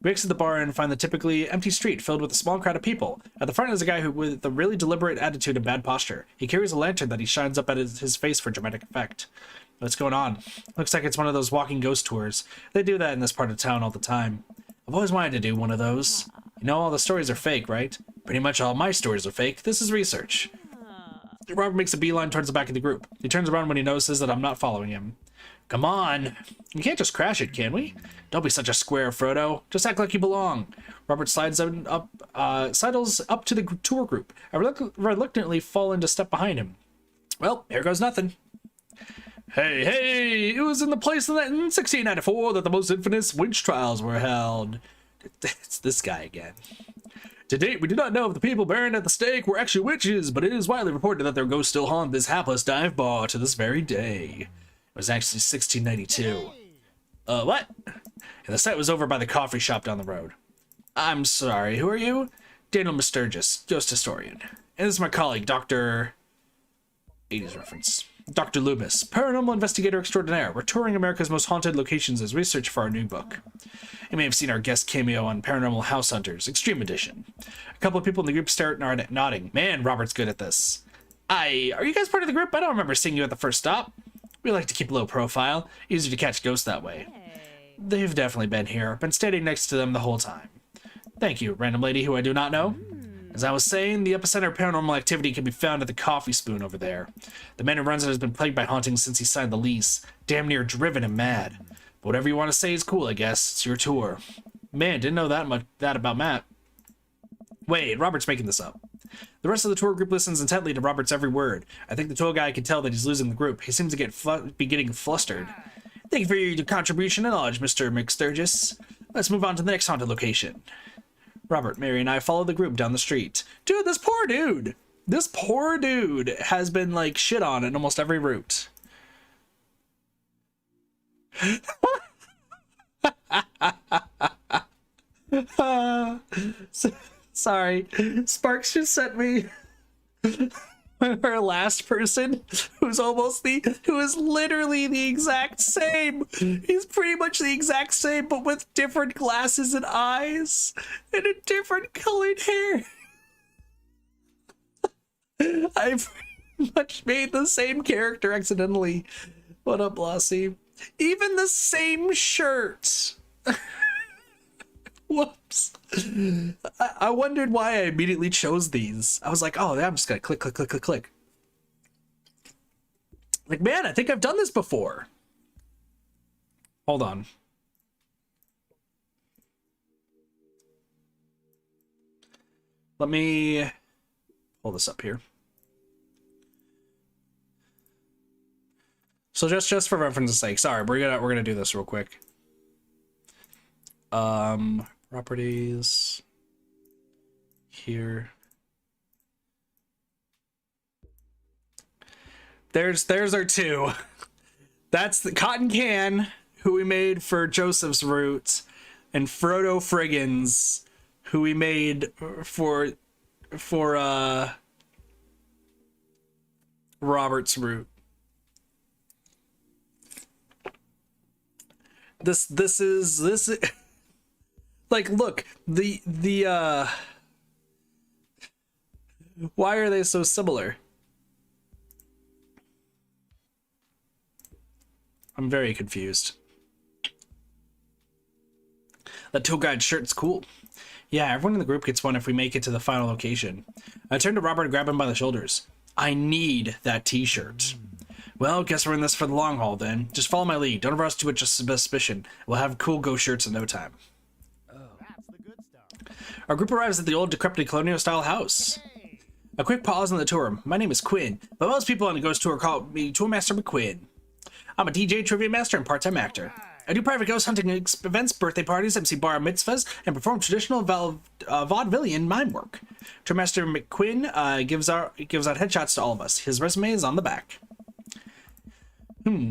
We exit the bar and find the typically empty street filled with a small crowd of people. At the front is a guy who with a really deliberate attitude and bad posture. He carries a lantern that he shines up at his face for dramatic effect. What's going on? Looks like it's one of those walking ghost tours. They do that in this part of town all the time. I've always wanted to do one of those. You know, all the stories are fake, right? Pretty much all my stories are fake. This is research. Robert makes a beeline towards the back of the group. He turns around when he notices that I'm not following him. Come on. We can't just crash it, can we? Don't be such a square, Frodo. Just act like you belong. Robert sidles up to the tour group. I reluctantly fall into step behind him. Well, here goes nothing. Hey, it was in the place in 1694 that the most infamous witch trials were held. It's this guy again. To date, we do not know if the people burned at the stake were actually witches, but it is widely reported that their ghosts still haunt this hapless dive bar to this very day. It was actually 1692. What? And the site was over by the coffee shop down the road. I'm sorry, who are you? Daniel Sturgis, ghost historian. And this is my colleague, Dr. 80s reference. Dr. Loomis, paranormal investigator extraordinaire. We're touring America's most haunted locations as research for our new book. You may have seen our guest cameo on Paranormal House Hunters, Extreme Edition. A couple of people in the group stare at Narnet, nodding. Man, Robert's good at this. Are you guys part of the group? I don't remember seeing you at the first stop. We like to keep a low profile. Easier to catch ghosts that way. They've definitely been here. Been standing next to them the whole time. Thank you, random lady who I do not know. As I was saying, the epicenter of paranormal activity can be found at the Coffee Spoon over there. The man who runs it has been plagued by hauntings since he signed the lease. Damn near driven him mad. But whatever you want to say is cool, I guess. It's your tour. Man, didn't know that about Matt. Wait, Robert's making this up. The rest of the tour group listens intently to Robert's every word. I think the tour guy can tell that he's losing the group. He seems to be getting flustered. Thank you for your contribution and knowledge, Mr. McSturgis. Let's move on to the next haunted location. Robert, Mary, and I follow the group down the street. Dude, this poor dude! This poor dude has been, like, shit on in almost every route. Sorry. Sparks just sent me our last person who is literally the exact same. He's pretty much the exact same, but with different glasses and eyes and a different colored hair. I've pretty much made the same character accidentally. What up, Blossy? Even the same shirt. Whoops. I wondered why I immediately chose these. I was like, oh, I'm just gonna click. Like, man, I think I've done this before. Hold on. Let me pull this up here. So just for reference's sake, sorry, we're gonna do this real quick. Properties here. There's our two. That's the Cotton Can, who we made for Joseph's route, and Frodo Friggins, who we made for Robert's route. This is like, look, the why are they so similar? I'm very confused. That tour guide shirt's cool. Yeah, everyone in the group gets one if we make it to the final location. I turn to Robert and grab him by the shoulders. I need that t-shirt. Well, guess we're in this for the long haul then. Just follow my lead. Don't rush to it just suspicion. We'll have cool ghost shirts in no time. Our group arrives at the old decrepit colonial-style house. A quick pause on the tour. My name is Quinn, but most people on the ghost tour call me Tourmaster McQuinn. I'm a DJ, trivia master, and part-time actor. I do private ghost hunting events, birthday parties, MC bar mitzvahs, and perform traditional vaudevillian mime work. Tourmaster McQuinn gives out headshots to all of us. His resume is on the back.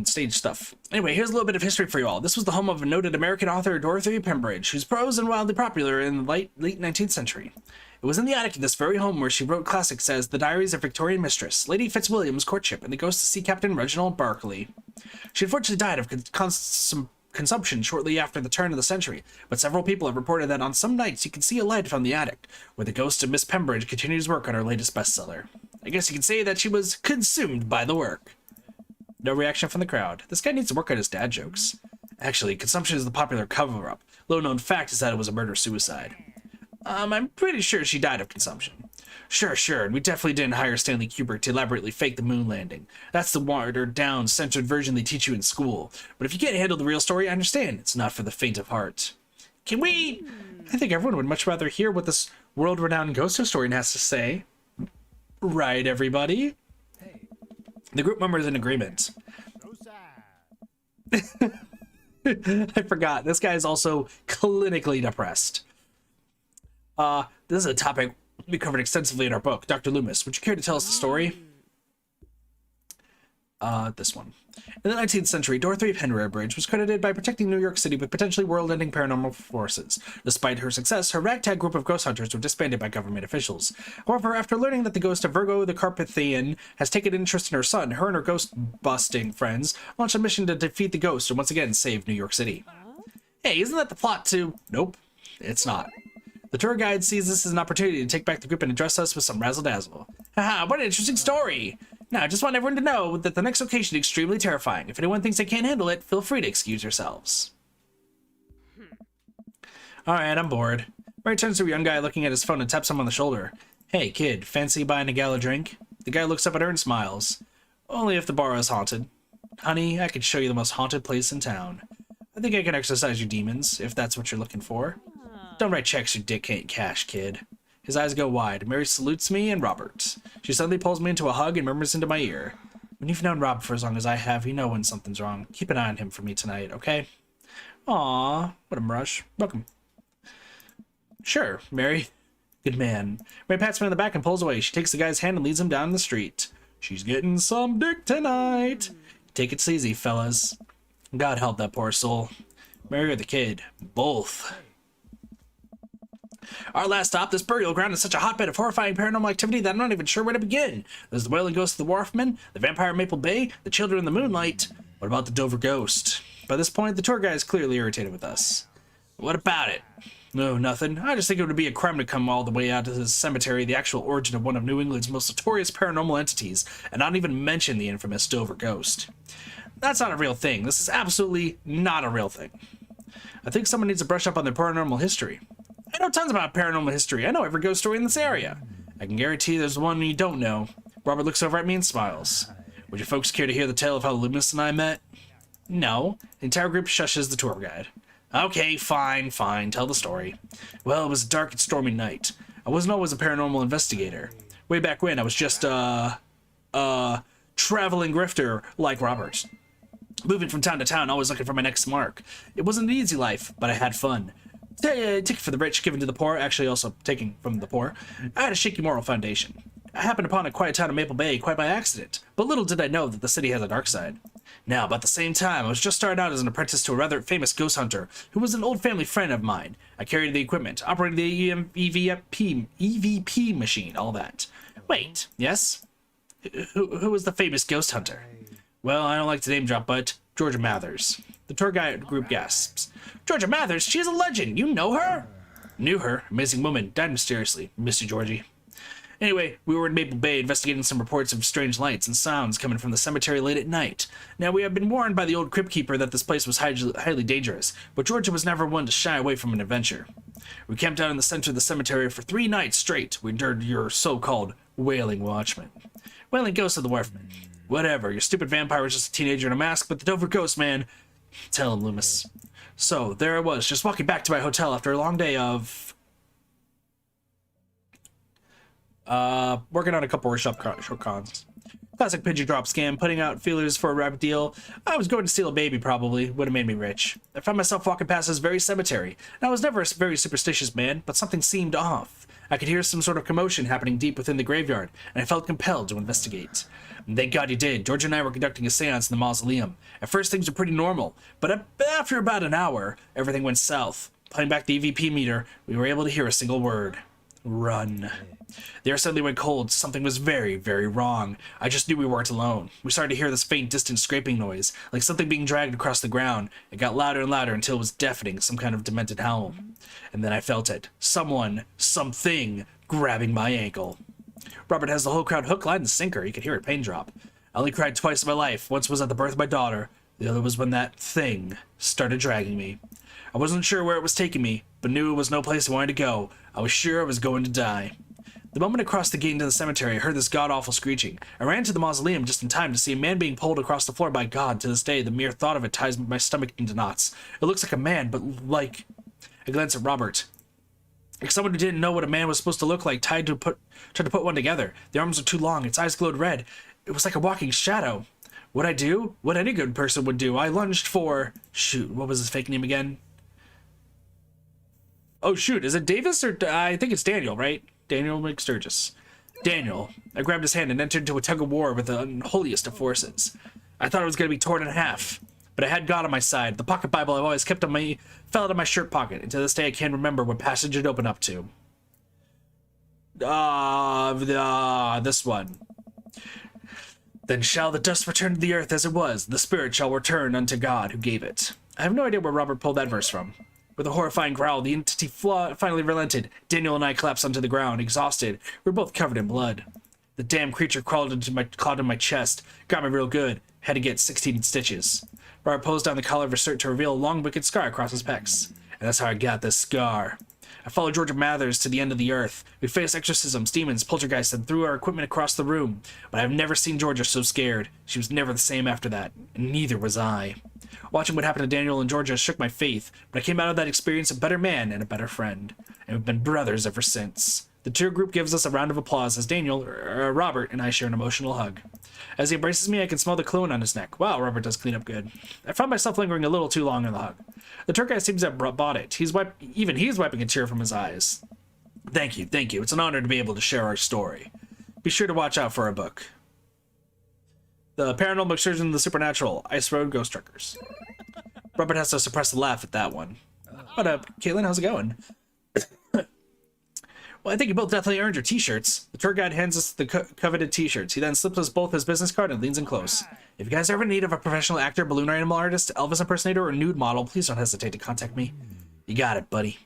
Stage stuff. Anyway, here's a little bit of history for you all. This was the home of a noted American author, Dorothy Pembridge, whose prose and wildly popular in the late 19th century. It was in the attic of this very home where she wrote classics as The Diaries of Victorian Mistress, Lady Fitzwilliam's Courtship, and The Ghost of Sea Captain Reginald Barclay. She unfortunately died of consumption shortly after the turn of the century, but several people have reported that on some nights you can see a light from the attic, where the ghost of Miss Pembridge continues work on her latest bestseller. I guess you can say that she was consumed by the work. No reaction from the crowd. This guy needs to work on his dad jokes. Actually, consumption is the popular cover-up. Little-known fact is that it was a murder-suicide. I'm pretty sure she died of consumption. Sure, and we definitely didn't hire Stanley Kubrick to elaborately fake the moon landing. That's the watered-down, censored version they teach you in school. But if you can't handle the real story, I understand. It's not for the faint of heart. Can we... I think everyone would much rather hear what this world-renowned ghost historian has to say. Right, everybody? The group member is in agreement. I forgot. This guy is also clinically depressed. This is a topic we covered extensively in our book. Dr. Loomis, would you care to tell us the story? This one. In the 19th century, Dorothy Penrose was credited by protecting New York City with potentially world-ending paranormal forces. Despite her success, her ragtag group of ghost hunters were disbanded by government officials. However, after learning that the ghost of Virgo the Carpathian has taken interest in her son, her and her ghost-busting friends launched a mission to defeat the ghost and once again save New York City. Hey, isn't that the plot to... Nope, it's not. The tour guide sees this as an opportunity to take back the group and address us with some razzle-dazzle. Haha, what an interesting story! Now, I just want everyone to know that the next location is extremely terrifying. If anyone thinks they can't handle it, feel free to excuse yourselves. Alright, I'm bored. Mary turns to a young guy looking at his phone and taps him on the shoulder. Hey, kid, fancy buying a gal a drink? The guy looks up at her and smiles. Only if the bar is haunted. Honey, I can show you the most haunted place in town. I think I can exorcise your demons, if that's what you're looking for. Don't write checks your dick can't cash, kid. His eyes go wide. Mary salutes me and Robert. She suddenly pulls me into a hug and murmurs into my ear. When you've known Rob for as long as I have, you know when something's wrong. Keep an eye on him for me tonight, okay? Aww, what a rush. Welcome. Sure, Mary. Good man. Mary pats me on the back and pulls away. She takes the guy's hand and leads him down the street. She's getting some dick tonight. Take it easy, fellas. God help that poor soul. Mary or the kid. Both. Our last stop, this burial ground is such a hotbed of horrifying paranormal activity that I'm not even sure where to begin. There's the wailing ghost of the Wharfman, the vampire Maple Bay, the children in the moonlight. What about the Dover ghost? By this point, the tour guide is clearly irritated with us. What about it? No, nothing. I just think it would be a crime to come all the way out to this cemetery, the actual origin of one of New England's most notorious paranormal entities, and not even mention the infamous Dover ghost. That's not a real thing. This is absolutely not a real thing. I think someone needs to brush up on their paranormal history. I know tons about paranormal history. I know every ghost story in this area. I can guarantee there's one you don't know. Robert looks over at me and smiles. Would you folks care to hear the tale of how Loomis and I met? No. The entire group shushes the tour guide. Okay, fine. Tell the story. Well, it was a dark and stormy night. I wasn't always a paranormal investigator. Way back when, I was just, traveling grifter like Robert. Moving from town to town, always looking for my next mark. It wasn't an easy life, but I had fun. Taking for the rich, given to the poor, actually also taking from the poor. I had a shaky moral foundation. I happened upon a quiet town of Maple Bay quite by accident, but little did I know that the city has a dark side. Now, about the same time, I was just starting out as an apprentice to a rather famous ghost hunter, who was an old family friend of mine. I carried the equipment, operated the EVP machine, all that. Wait, yes? Who was the famous ghost hunter? Well, I don't like to name drop, but Georgia Mathers. The tour guide group gasps. Georgia Mathers? She is a legend. You know her? Knew her. Amazing woman. Died mysteriously. Miss you, Georgie. Anyway, we were in Maple Bay investigating some reports of strange lights and sounds coming from the cemetery late at night. Now, we had been warned by the old crypt keeper that this place was highly dangerous, but Georgia was never one to shy away from an adventure. We camped out in the center of the cemetery for 3 nights straight. We endured your so-called wailing watchman. Wailing ghost of the Wharfman. Whatever, your stupid vampire was just a teenager in a mask, but the Dover ghost, man. Tell him, Loomis. So, there I was, just walking back to my hotel after a long day of... working on a couple of short cons. Classic pigeon drop scam, putting out feelers for a rapid deal. I was going to steal a baby, probably. Would have made me rich. I found myself walking past this very cemetery. And I was never a very superstitious man, but something seemed off. I could hear some sort of commotion happening deep within the graveyard, and I felt compelled to investigate. And thank God you did. George and I were conducting a seance in the mausoleum. At first, things were pretty normal, but after about an hour, everything went south. Playing back the EVP meter, we were able to hear a single word. Run. The air suddenly went cold. Something was very, very wrong. I just knew we weren't alone. We started to hear this faint, distant scraping noise, like something being dragged across the ground. It got louder and louder until it was deafening, some kind of demented howl. And then I felt it. Someone, something, grabbing my ankle. Robert has the whole crowd hook, line, and sinker. He could hear a pin drop. I only cried twice in my life. Once was at the birth of my daughter. The other was when that thing started dragging me. I wasn't sure where it was taking me, but knew it was no place I wanted to go. I was sure I was going to die. The moment I crossed the gate into the cemetery, I heard this god-awful screeching. I ran to the mausoleum just in time to see a man being pulled across the floor by God. To this day, the mere thought of it ties my stomach into knots. It looks like a man, but like... I glanced at Robert. Like someone who didn't know what a man was supposed to look like tried to put one together. The arms were too long, its eyes glowed red. It was like a walking shadow. What'd I do? What any good person would do. I lunged for... Shoot, what was his fake name again? Oh, shoot, is it Davis or... I think it's Daniel, right? Daniel McSturgis. Daniel. I grabbed his hand and entered into a tug-of-war with the unholiest of forces. I thought it was going to be torn in half, but I had God on my side. The pocket Bible I've always kept on me fell out of my shirt pocket, and to this day I can't remember what passage it opened up to. This one. Then shall the dust return to the earth as it was, the spirit shall return unto God who gave it. I have no idea where Robert pulled that verse from. With a horrifying growl, the entity finally relented. Daniel and I collapsed onto the ground, exhausted. We were both covered in blood. The damn creature clawed in my chest, got me real good. Had to get 16 stitches. Robert pulls down the collar of his shirt to reveal a long, wicked scar across his pecs. And that's how I got this scar. I followed Georgia Mathers to the end of the earth. We faced exorcisms, demons, poltergeists, and threw our equipment across the room. But I've never seen Georgia so scared. She was never the same after that, and neither was I. Watching what happened to Daniel and Georgia shook my faith, but I came out of that experience a better man and a better friend. And we've been brothers ever since. The tour group gives us a round of applause as Robert, and I share an emotional hug. As he embraces me, I can smell the cologne on his neck. Wow, Robert does clean up good. I found myself lingering a little too long in the hug. The tour guide seems to have bought it. He's wiping a tear from his eyes. Thank you. It's an honor to be able to share our story. Be sure to watch out for our book. The Paranormal Excursion of the Supernatural, Ice Road Ghost Truckers. Robert has to suppress the laugh at that one. What up, Caitlin? How's it going? Well, I think you both definitely earned your t-shirts. The tour guide hands us the coveted t-shirts. He then slips us both his business card and leans in close. If you guys are ever in need of a professional actor, balloon animal artist, Elvis impersonator, or nude model, please don't hesitate to contact me. You got it, buddy.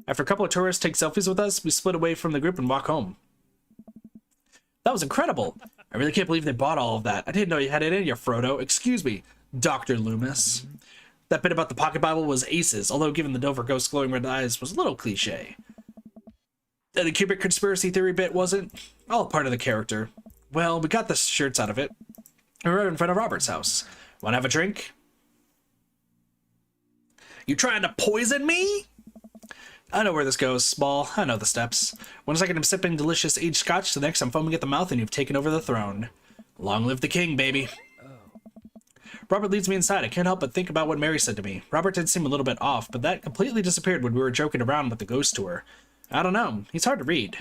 After a couple of tourists take selfies with us, we split away from the group and walk home. That was incredible. I really can't believe they bought all of that. I didn't know you had it in you, Frodo. Excuse me, Dr. Loomis. That bit about the pocket Bible was aces, although given the Dover ghost glowing red eyes was a little cliche. The Kubrick conspiracy theory bit wasn't. All part of the character. Well, we got the shirts out of it. We were right in front of Robert's house. Wanna have a drink? You trying to poison me? I know where this goes, Small. I know the steps. 1 second I'm sipping delicious aged scotch, the next I'm foaming at the mouth and you've taken over the throne. Long live the king, baby. Robert leads me inside. I can't help but think about what Mary said to me. Robert did seem a little bit off, but that completely disappeared when we were joking around with the ghost tour. I don't know. He's hard to read.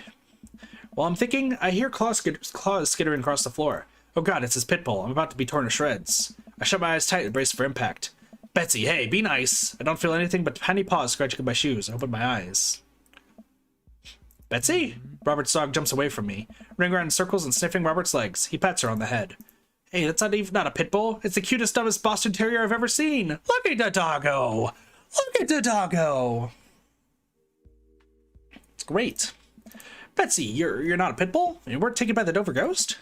While I'm thinking, I hear claws skittering across the floor. Oh god, it's his pit bull. I'm about to be torn to shreds. I shut my eyes tight and brace for impact. Betsy, hey, be nice. I don't feel anything but tiny paws scratching at my shoes. I open my eyes. Betsy? Robert's dog jumps away from me, running around in circles and sniffing Robert's legs. He pats her on the head. Hey, that's not a pit bull. It's the cutest, dumbest Boston Terrier I've ever seen. Look at the doggo. Look at the doggo. It's great. Betsy, you're not a pit bull? You weren't taken by the Dover ghost?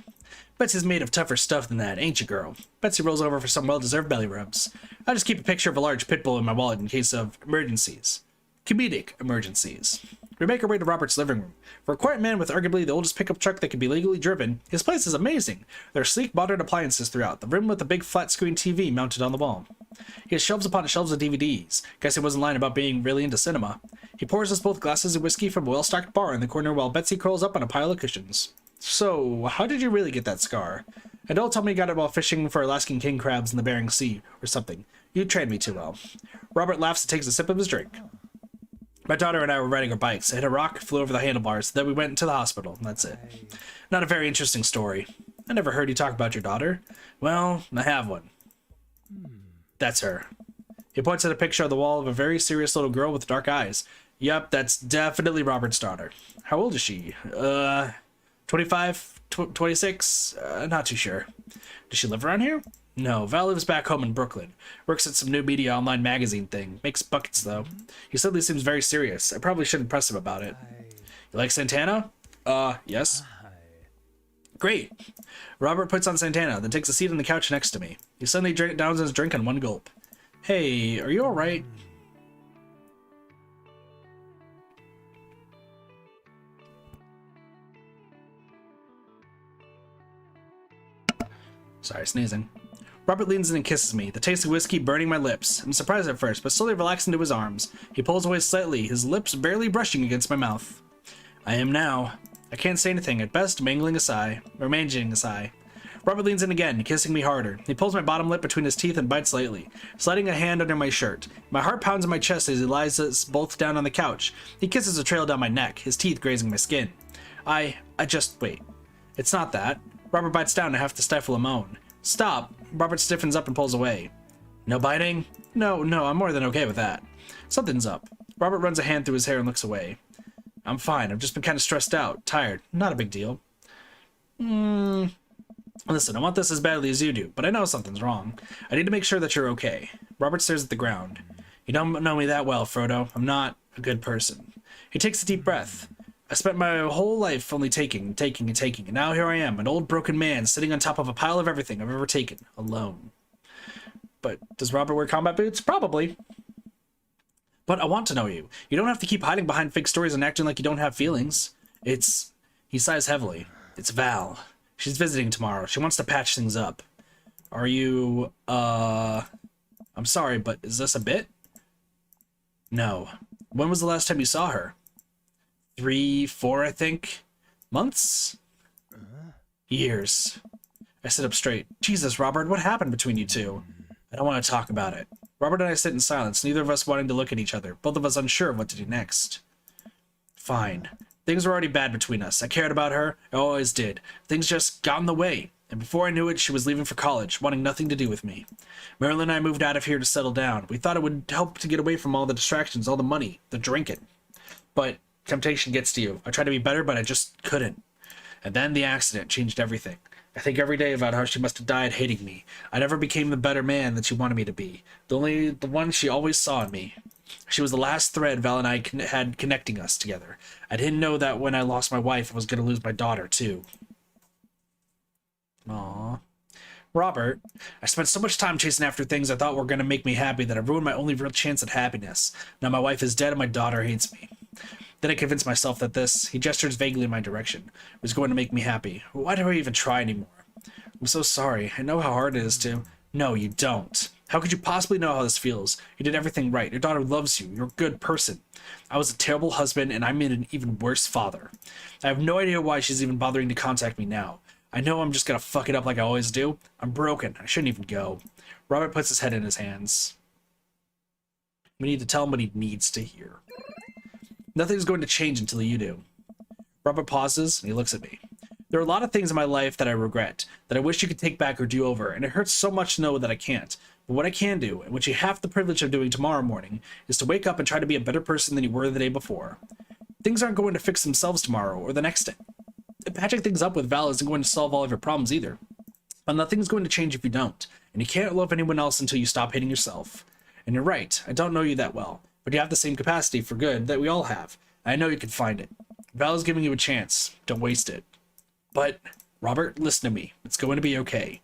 Betsy's made of tougher stuff than that, ain't you, girl? Betsy rolls over for some well-deserved belly rubs. I just keep a picture of a large pit bull in my wallet in case of emergencies. Comedic emergencies. We make our way to Robert's living room. For a quiet man with arguably the oldest pickup truck that can be legally driven, his place is amazing. There are sleek, modern appliances throughout, the room with a big flat-screen TV mounted on the wall. He has shelves upon shelves of DVDs. Guess he wasn't lying about being really into cinema. He pours us both glasses of whiskey from a well-stocked bar in the corner while Betsy curls up on a pile of cushions. So, how did you really get that scar? And don't tell me you got it while fishing for Alaskan king crabs in the Bering Sea, or something. You trained me too well. Robert laughs and takes a sip of his drink. My daughter and I were riding our bikes. I hit a rock, flew over the handlebars, then we went to the hospital, and that's it. Not a very interesting story. I never heard you talk about your daughter. Well, I have one. That's her. He points at a picture on the wall of a very serious little girl with dark eyes. Yep, that's definitely Robert's daughter. How old is she? 25? 26? Not too sure. Does she live around here? No, Val lives back home in Brooklyn. Works at some new media online magazine thing. Makes buckets, though. He suddenly seems very serious. I probably shouldn't press him about it. You like Santana? Yes. Great. Robert puts on Santana, then takes a seat on the couch next to me. He suddenly downs his drink in one gulp. Hey, are you alright? Sorry, sneezing. Robert leans in and kisses me, the taste of whiskey burning my lips. I'm surprised at first, but slowly relax into his arms. He pulls away slightly, his lips barely brushing against my mouth. I am now. I can't say anything, at best managing a sigh. Robert leans in again, kissing me harder. He pulls my bottom lip between his teeth and bites lightly, sliding a hand under my shirt. My heart pounds in my chest as he lies us both down on the couch. He kisses a trail down my neck, his teeth grazing my skin. I just wait. It's not that. Robert bites down and I have to stifle a moan. Stop. Robert stiffens up and pulls away. No biting? No, I'm more than okay with that. Something's up. Robert runs a hand through his hair and looks away. I'm fine. I've just been kind of stressed out, tired. Not a big deal. Listen, I want this as badly as you do, but I know something's wrong. I need to make sure that you're okay. Robert stares at the ground. You don't know me that well, Frodo. I'm not a good person. He takes a deep breath. I spent my whole life only taking, and now here I am, an old broken man sitting on top of a pile of everything I've ever taken, alone. But does Robert wear combat boots? Probably. But I want to know you. You don't have to keep hiding behind fake stories and acting like you don't have feelings. He sighs heavily. It's Val. She's visiting tomorrow. She wants to patch things up. Are you, I'm sorry, but is this a bit? No. When was the last time you saw her? 3, 4, I think. Months? Years. I sit up straight. Jesus, Robert, what happened between you two? I don't want to talk about it. Robert and I sit in silence, neither of us wanting to look at each other, both of us unsure of what to do next. Fine. Things were already bad between us. I cared about her. I always did. Things just got in the way. And before I knew it, she was leaving for college, wanting nothing to do with me. Marilyn and I moved out of here to settle down. We thought it would help to get away from all the distractions, all the money, the drinking. But temptation gets to you. I tried to be better, but I just couldn't. And then the accident changed everything. I think every day about how she must have died hating me. I never became the better man that she wanted me to be. The one she always saw in me. She was the last thread Val and I had connecting us together. I didn't know that when I lost my wife, I was going to lose my daughter, too. Aww. Robert, I spent so much time chasing after things I thought were going to make me happy that I ruined my only real chance at happiness. Now my wife is dead and my daughter hates me. Then I convinced myself that this, he gestures vaguely in my direction, was going to make me happy. Why do I even try anymore? I'm so sorry. I know how hard it is to. No, you don't. How could you possibly know how this feels? You did everything right. Your daughter loves you. You're a good person. I was a terrible husband, and I'm an even worse father. I have no idea why she's even bothering to contact me now. I know I'm just gonna fuck it up like I always do. I'm broken. I shouldn't even go. Robert puts his head in his hands. We need to tell him what he needs to hear. Nothing's going to change until you do. Robert pauses, and he looks at me. There are a lot of things in my life that I regret, that I wish you could take back or do over, and it hurts so much to know that I can't. But what I can do, and which you have the privilege of doing tomorrow morning, is to wake up and try to be a better person than you were the day before. Things aren't going to fix themselves tomorrow or the next day. Patching things up with Val isn't going to solve all of your problems either. But nothing's going to change if you don't, and you can't love anyone else until you stop hating yourself. And you're right, I don't know you that well, but you have the same capacity for good that we all have. I know you can find it. Val is giving you a chance. Don't waste it. But, Robert, listen to me. It's going to be okay.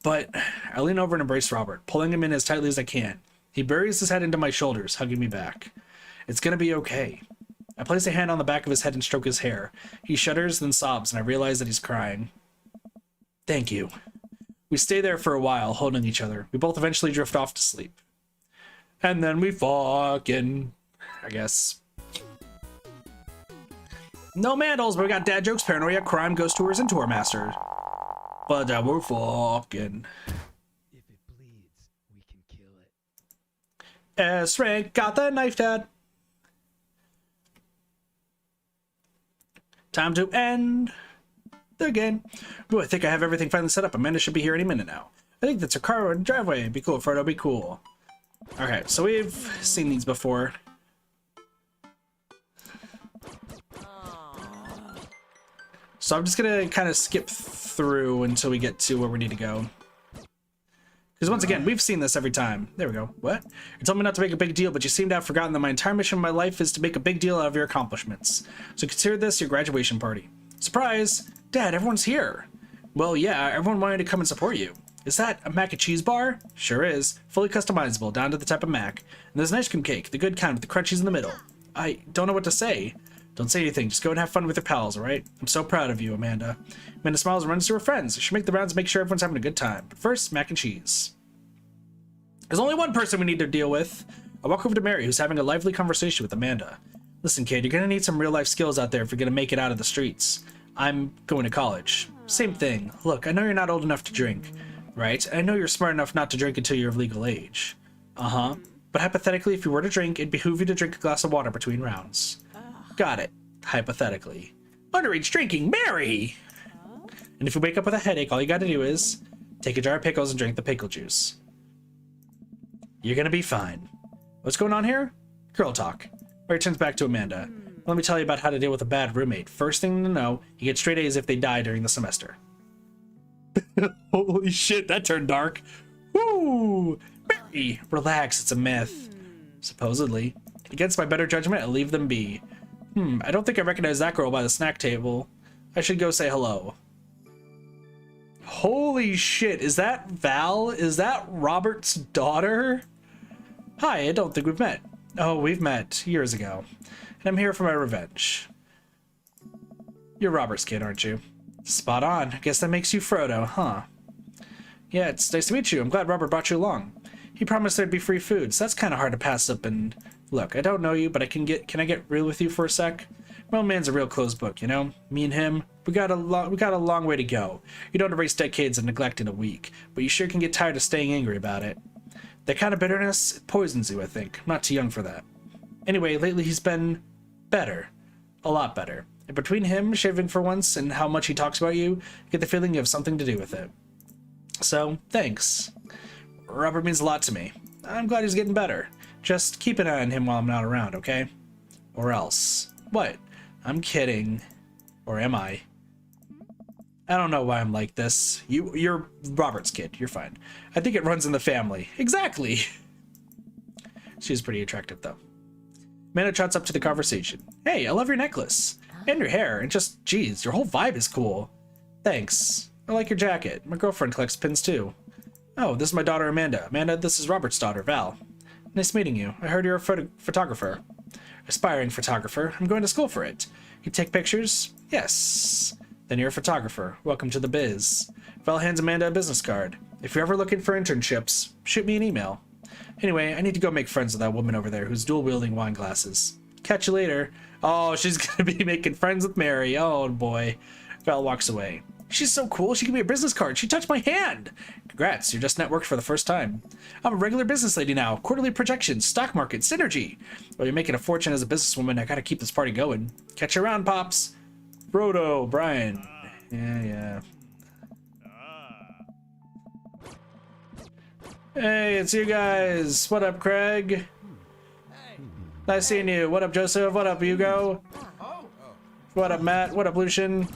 But, I lean over and embrace Robert, pulling him in as tightly as I can. He buries his head into my shoulders, hugging me back. It's going to be okay. I place a hand on the back of his head and stroke his hair. He shudders, then sobs, and I realize that he's crying. Thank you. We stay there for a while, holding each other. We both eventually drift off to sleep. And then we fucking, I guess. No mandals, but we got dad jokes, paranoia, crime, ghost tours, and tour masters. But we're fucking. If it bleeds, we can kill it. S-Rank got the knife, Dad. Time to end the game. Ooh, I think I have everything finally set up. Amanda should be here any minute now. I think that's her car in the driveway. Be cool, Frodo. Be cool. Okay, so we've seen these before. So I'm just gonna kind of skip through until we get to where we need to go. Because once again, we've seen this every time. There we go. What? You told me not to make a big deal, but you seem to have forgotten that my entire mission in my life is to make a big deal out of your accomplishments. So consider this your graduation party. Surprise! Dad, everyone's here. Well, yeah, everyone wanted to come and support you. Is that a mac and cheese bar? Sure is. Fully customizable, down to the type of mac. And there's an ice cream cake, the good kind with the crunchies in the middle. I don't know what to say. Don't say anything, just go and have fun with your pals, alright? I'm so proud of you, Amanda. Amanda smiles and runs to her friends. She should make the rounds and make sure everyone's having a good time. But first, mac and cheese. There's only one person we need to deal with. I walk over to Mary, who's having a lively conversation with Amanda. Listen, kid, you're gonna need some real-life skills out there if you're gonna make it out of the streets. I'm going to college. Same thing. Look, I know you're not old enough to drink, right? And I know you're smart enough not to drink until you're of legal age. Uh-huh. But hypothetically, if you were to drink, it'd behoove you to drink a glass of water between rounds. Got it. Hypothetically. Underage drinking, Mary! And if you wake up with a headache, all you gotta do is take a jar of pickles and drink the pickle juice. You're gonna be fine. What's going on here? Girl talk. Mary turns back to Amanda. Let me tell you about how to deal with a bad roommate. First thing to know, you get straight A's if they die during the semester. Holy shit, that turned dark. Woo! Mary, relax, it's a myth. Supposedly. Against my better judgment, I leave them be. I don't think I recognize that girl by the snack table. I should go say hello. Holy shit, is that Val? Is that Robert's daughter? Hi, I don't think we've met. Oh, we've met years ago. And I'm here for my revenge. You're Robert's kid, aren't you? Spot on. I guess that makes you Frodo, huh? Yeah, it's nice to meet you. I'm glad Robert brought you along. He promised there'd be free food, so that's kind of hard to pass up. And look, I don't know you, but can I get real with you for a sec? My old man's a real closed book, you know? Me and him, we got a long way to go. You don't erase decades of neglect in a week, but you sure can get tired of staying angry about it. That kind of bitterness, it poisons you, I think. I'm not too young for that. Anyway, lately he's been better. A lot better. And between him shaving for once and how much he talks about you, I get the feeling you have something to do with it. So, thanks. Robert means a lot to me. I'm glad he's getting better. Just keep an eye on him while I'm not around, okay? Or else. What? I'm kidding. Or am I? I don't know why I'm like this. You're Robert's kid. You're fine. I think it runs in the family. Exactly. She's pretty attractive, though. Amanda trots up to the conversation. Hey, I love your necklace. And your hair. And just, geez, your whole vibe is cool. Thanks. I like your jacket. My girlfriend collects pins, too. Oh, this is my daughter, Amanda. Amanda, this is Robert's daughter, Val. Nice meeting you. I heard you're a photographer. Aspiring photographer. I'm going to school for it. You take pictures? Yes. Then you're a photographer. Welcome to the biz. Val hands Amanda a business card. If you're ever looking for internships, shoot me an email. Anyway, I need to go make friends with that woman over there who's dual-wielding wine glasses. Catch you later. Oh, she's gonna be making friends with Mary. Oh, boy. Val walks away. She's so cool, she gave me a business card. She touched my hand. Congrats, you're just networked for the first time. I'm a regular business lady now. Quarterly projections, stock market, synergy. Well, you're making a fortune as a businesswoman. I gotta keep this party going. Catch you around, Pops. Frodo, Brian. Yeah. Hey, it's you guys. What up, Craig? Nice seeing you. What up, Joseph? What up, Hugo? What up, Matt? What up, Lucian?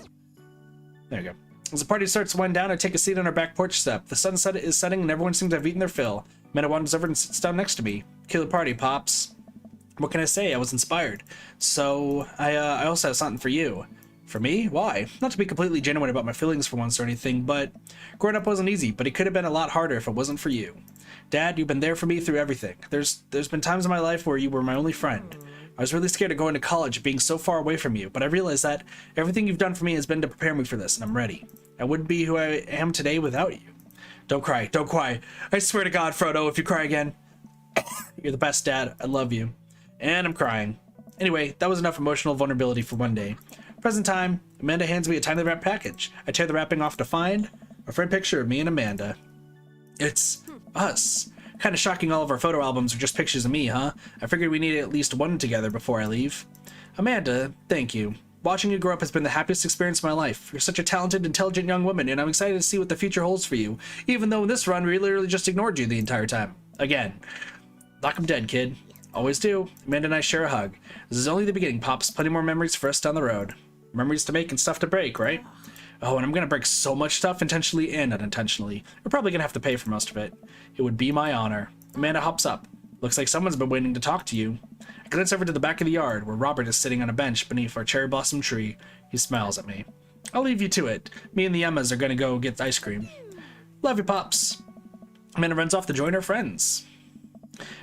There you go. As the party starts to wind down, I take a seat on our back porch step. The sunset is setting and everyone seems to have eaten their fill. Amanda wanders over and sits down next to me. Killer party, Pops. What can I say? I was inspired. So, I also have something for you. For me? Why? Not to be completely genuine about my feelings for once or anything, but growing up wasn't easy, but it could have been a lot harder if it wasn't for you. Dad, you've been there for me through everything. There's been times in my life where you were my only friend. I was really scared of going to college and being so far away from you, but I realized that everything you've done for me has been to prepare me for this, and I'm ready. I wouldn't be who I am today without you. Don't cry, don't cry. I swear to God, Frodo, if you cry again, you're the best, Dad. I love you. And I'm crying. Anyway, that was enough emotional vulnerability for one day. Present time, Amanda hands me a tiny wrap package. I tear the wrapping off to find a frame picture of me and Amanda. It's us. Kind of shocking all of our photo albums are just pictures of me, huh? I figured we needed at least one together before I leave. Amanda, thank you. Watching you grow up has been the happiest experience of my life. You're such a talented, intelligent young woman, and I'm excited to see what the future holds for you, even though in this run we literally just ignored you the entire time. Again. Lock 'em dead, kid. Always do. Amanda and I share a hug. This is only the beginning, Pops. Plenty more memories for us down the road. Memories to make and stuff to break, right? Oh, and I'm gonna break so much stuff intentionally and unintentionally. We're probably gonna have to pay for most of it. It would be my honor. Amanda hops up. Looks like someone's been waiting to talk to you. I glance over to the back of the yard, where Robert is sitting on a bench beneath our cherry blossom tree. He smiles at me. I'll leave you to it. Me and the Emmas are gonna go get ice cream. Love you, Pops. Amanda runs off to join her friends.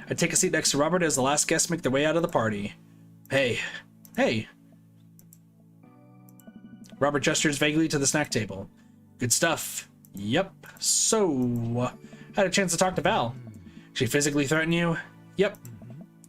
I take a seat next to Robert as the last guests make their way out of the party. Hey. Hey. Robert gestures vaguely to the snack table. Good stuff. Yep. So, had a chance to talk to Val. She physically threatened you? Yep.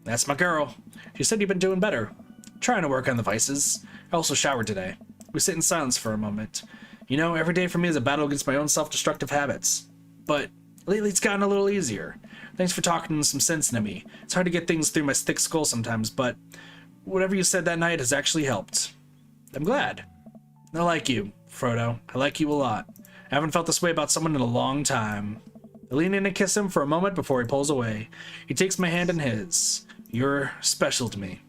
That's my girl. She said you've been doing better. Trying to work on the vices. I also showered today. We sit in silence for a moment. You know, every day for me is a battle against my own self-destructive habits. But lately it's gotten a little easier. Thanks for talking some sense into me. It's hard to get things through my thick skull sometimes, but whatever you said that night has actually helped. I'm glad. I like you, Frodo. I like you a lot. I haven't felt this way about someone in a long time. I lean in and kiss him for a moment before he pulls away. He takes my hand in his. You're special to me.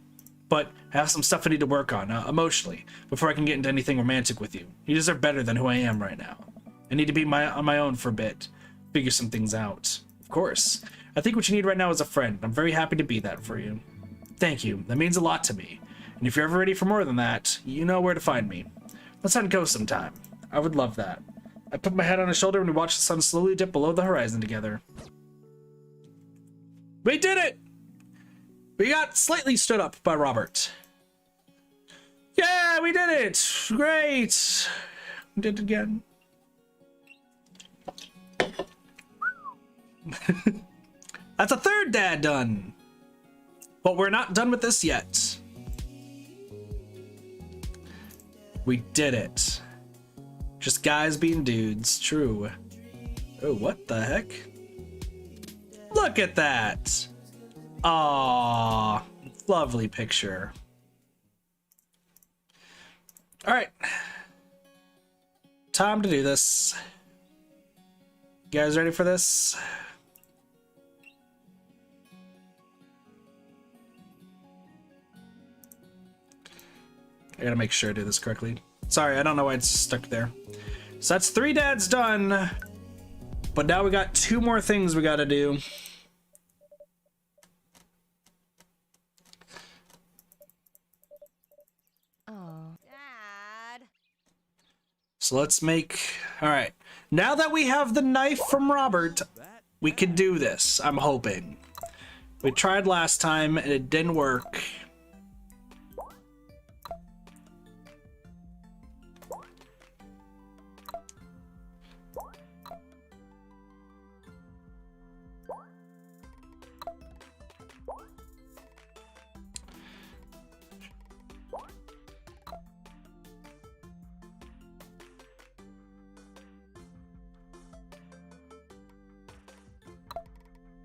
But I have some stuff I need to work on, emotionally, before I can get into anything romantic with you. You deserve better than who I am right now. I need to be on my own for a bit. Figure some things out. Of course. I think what you need right now is a friend. I'm very happy to be that for you. Thank you. That means a lot to me. And if you're ever ready for more than that, you know where to find me. Let's hunt ghosts sometime. I would love that. I put my head on his shoulder and we watched the sun slowly dip below the horizon together. We did it! We got slightly stood up by Robert. Yeah, we did it! Great! We did it again. That's a third dad done. But we're not done with this yet. We did it. Just guys being dudes. True. Oh, what the heck? Look at that. Aww. Lovely picture. All right. Time to do this. You guys ready for this? I gotta make sure I do this correctly. Sorry, I don't know why it's stuck there. So that's 3 dads done. But now we got 2 more things we gotta do. Oh. Dad. So let's make... Alright. Now that we have the knife from Robert, we can do this, I'm hoping. We tried last time and it didn't work.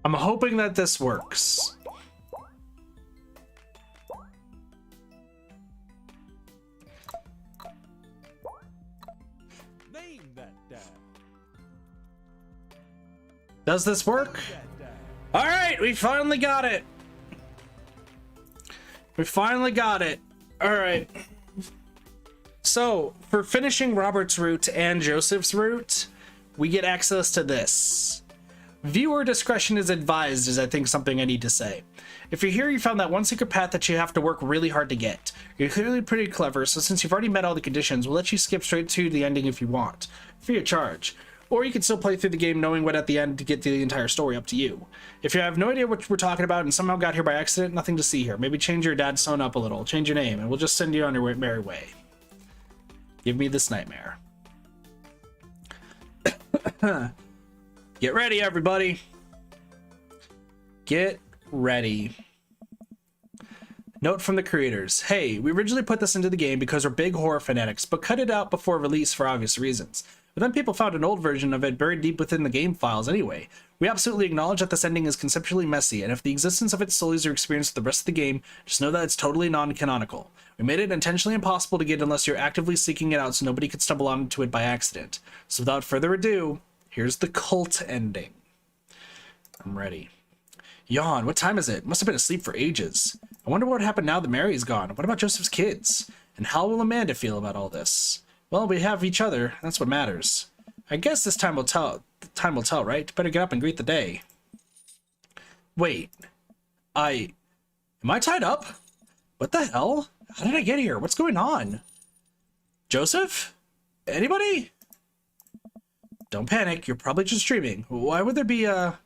I'm hoping that this works. Name that dad. Does this work? All right, we finally got it. We finally got it. All right. So, for finishing Robert's route and Joseph's route, we get access to this. Viewer discretion is advised is I think something I need to say. If you're here, you found that one secret path that you have to work really hard to get. You're clearly pretty clever, so since you've already met all the conditions, we'll let you skip straight to the ending if you want. Free of charge. Or you can still play through the game knowing what at the end to get to the entire story, up to you. If you have no idea what we're talking about and somehow got here by accident, nothing to see here. Maybe change your dad's phone up a little, change your name, and we'll just send you on your merry way. Give me this nightmare. Get ready, everybody. Get ready. Note from the creators. Hey, we originally put this into the game because we're big horror fanatics, but cut it out before release for obvious reasons. But then people found an old version of it buried deep within the game files anyway. We absolutely acknowledge that this ending is conceptually messy, and if the existence of its souls are experienced with the rest of the game, just know that it's totally non-canonical. We made it intentionally impossible to get unless you're actively seeking it out so nobody could stumble onto it by accident. So without further ado, here's the cult ending. I'm ready. Yawn, what time is it? Must have been asleep for ages. I wonder what happened now that Mary's gone. What about Joseph's kids? And how will Amanda feel about all this? Well, we have each other. That's what matters. I guess this time will tell. Time will tell, right? Better get up and greet the day. Wait. Am I tied up? What the hell? How did I get here? What's going on? Joseph? Anybody? Don't panic. You're probably just dreaming. Why would there be a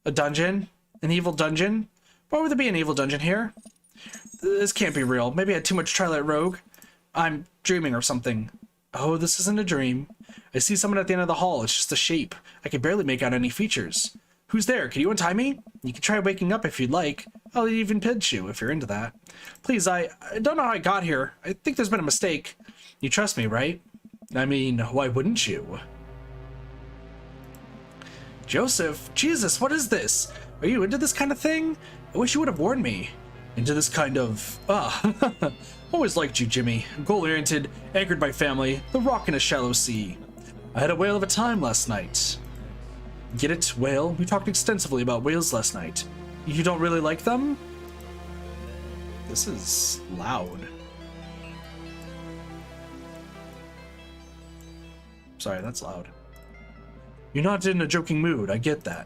dungeon? An evil dungeon? Why would there be an evil dungeon here? This can't be real. Maybe I had too much Twilight Rogue. I'm dreaming or something. Oh, this isn't a dream. I see someone at the end of the hall. It's just a shape. I can barely make out any features. Who's there? Can you untie me? You can try waking up if you'd like. I'll even pinch you if you're into that. Please, I don't know how I got here. I think there's been a mistake. You trust me, right? I mean, why wouldn't you? Joseph, Jesus, what is this? Are you into this kind of thing? I wish you would have warned me. Into this kind of... Always liked you, Jimmy. Goal-oriented, anchored by family, the rock in a shallow sea. I had a whale of a time last night. Get it, whale? We talked extensively about whales last night. You don't really like them? This is loud. Sorry, that's loud. You're not in a joking mood, I get that.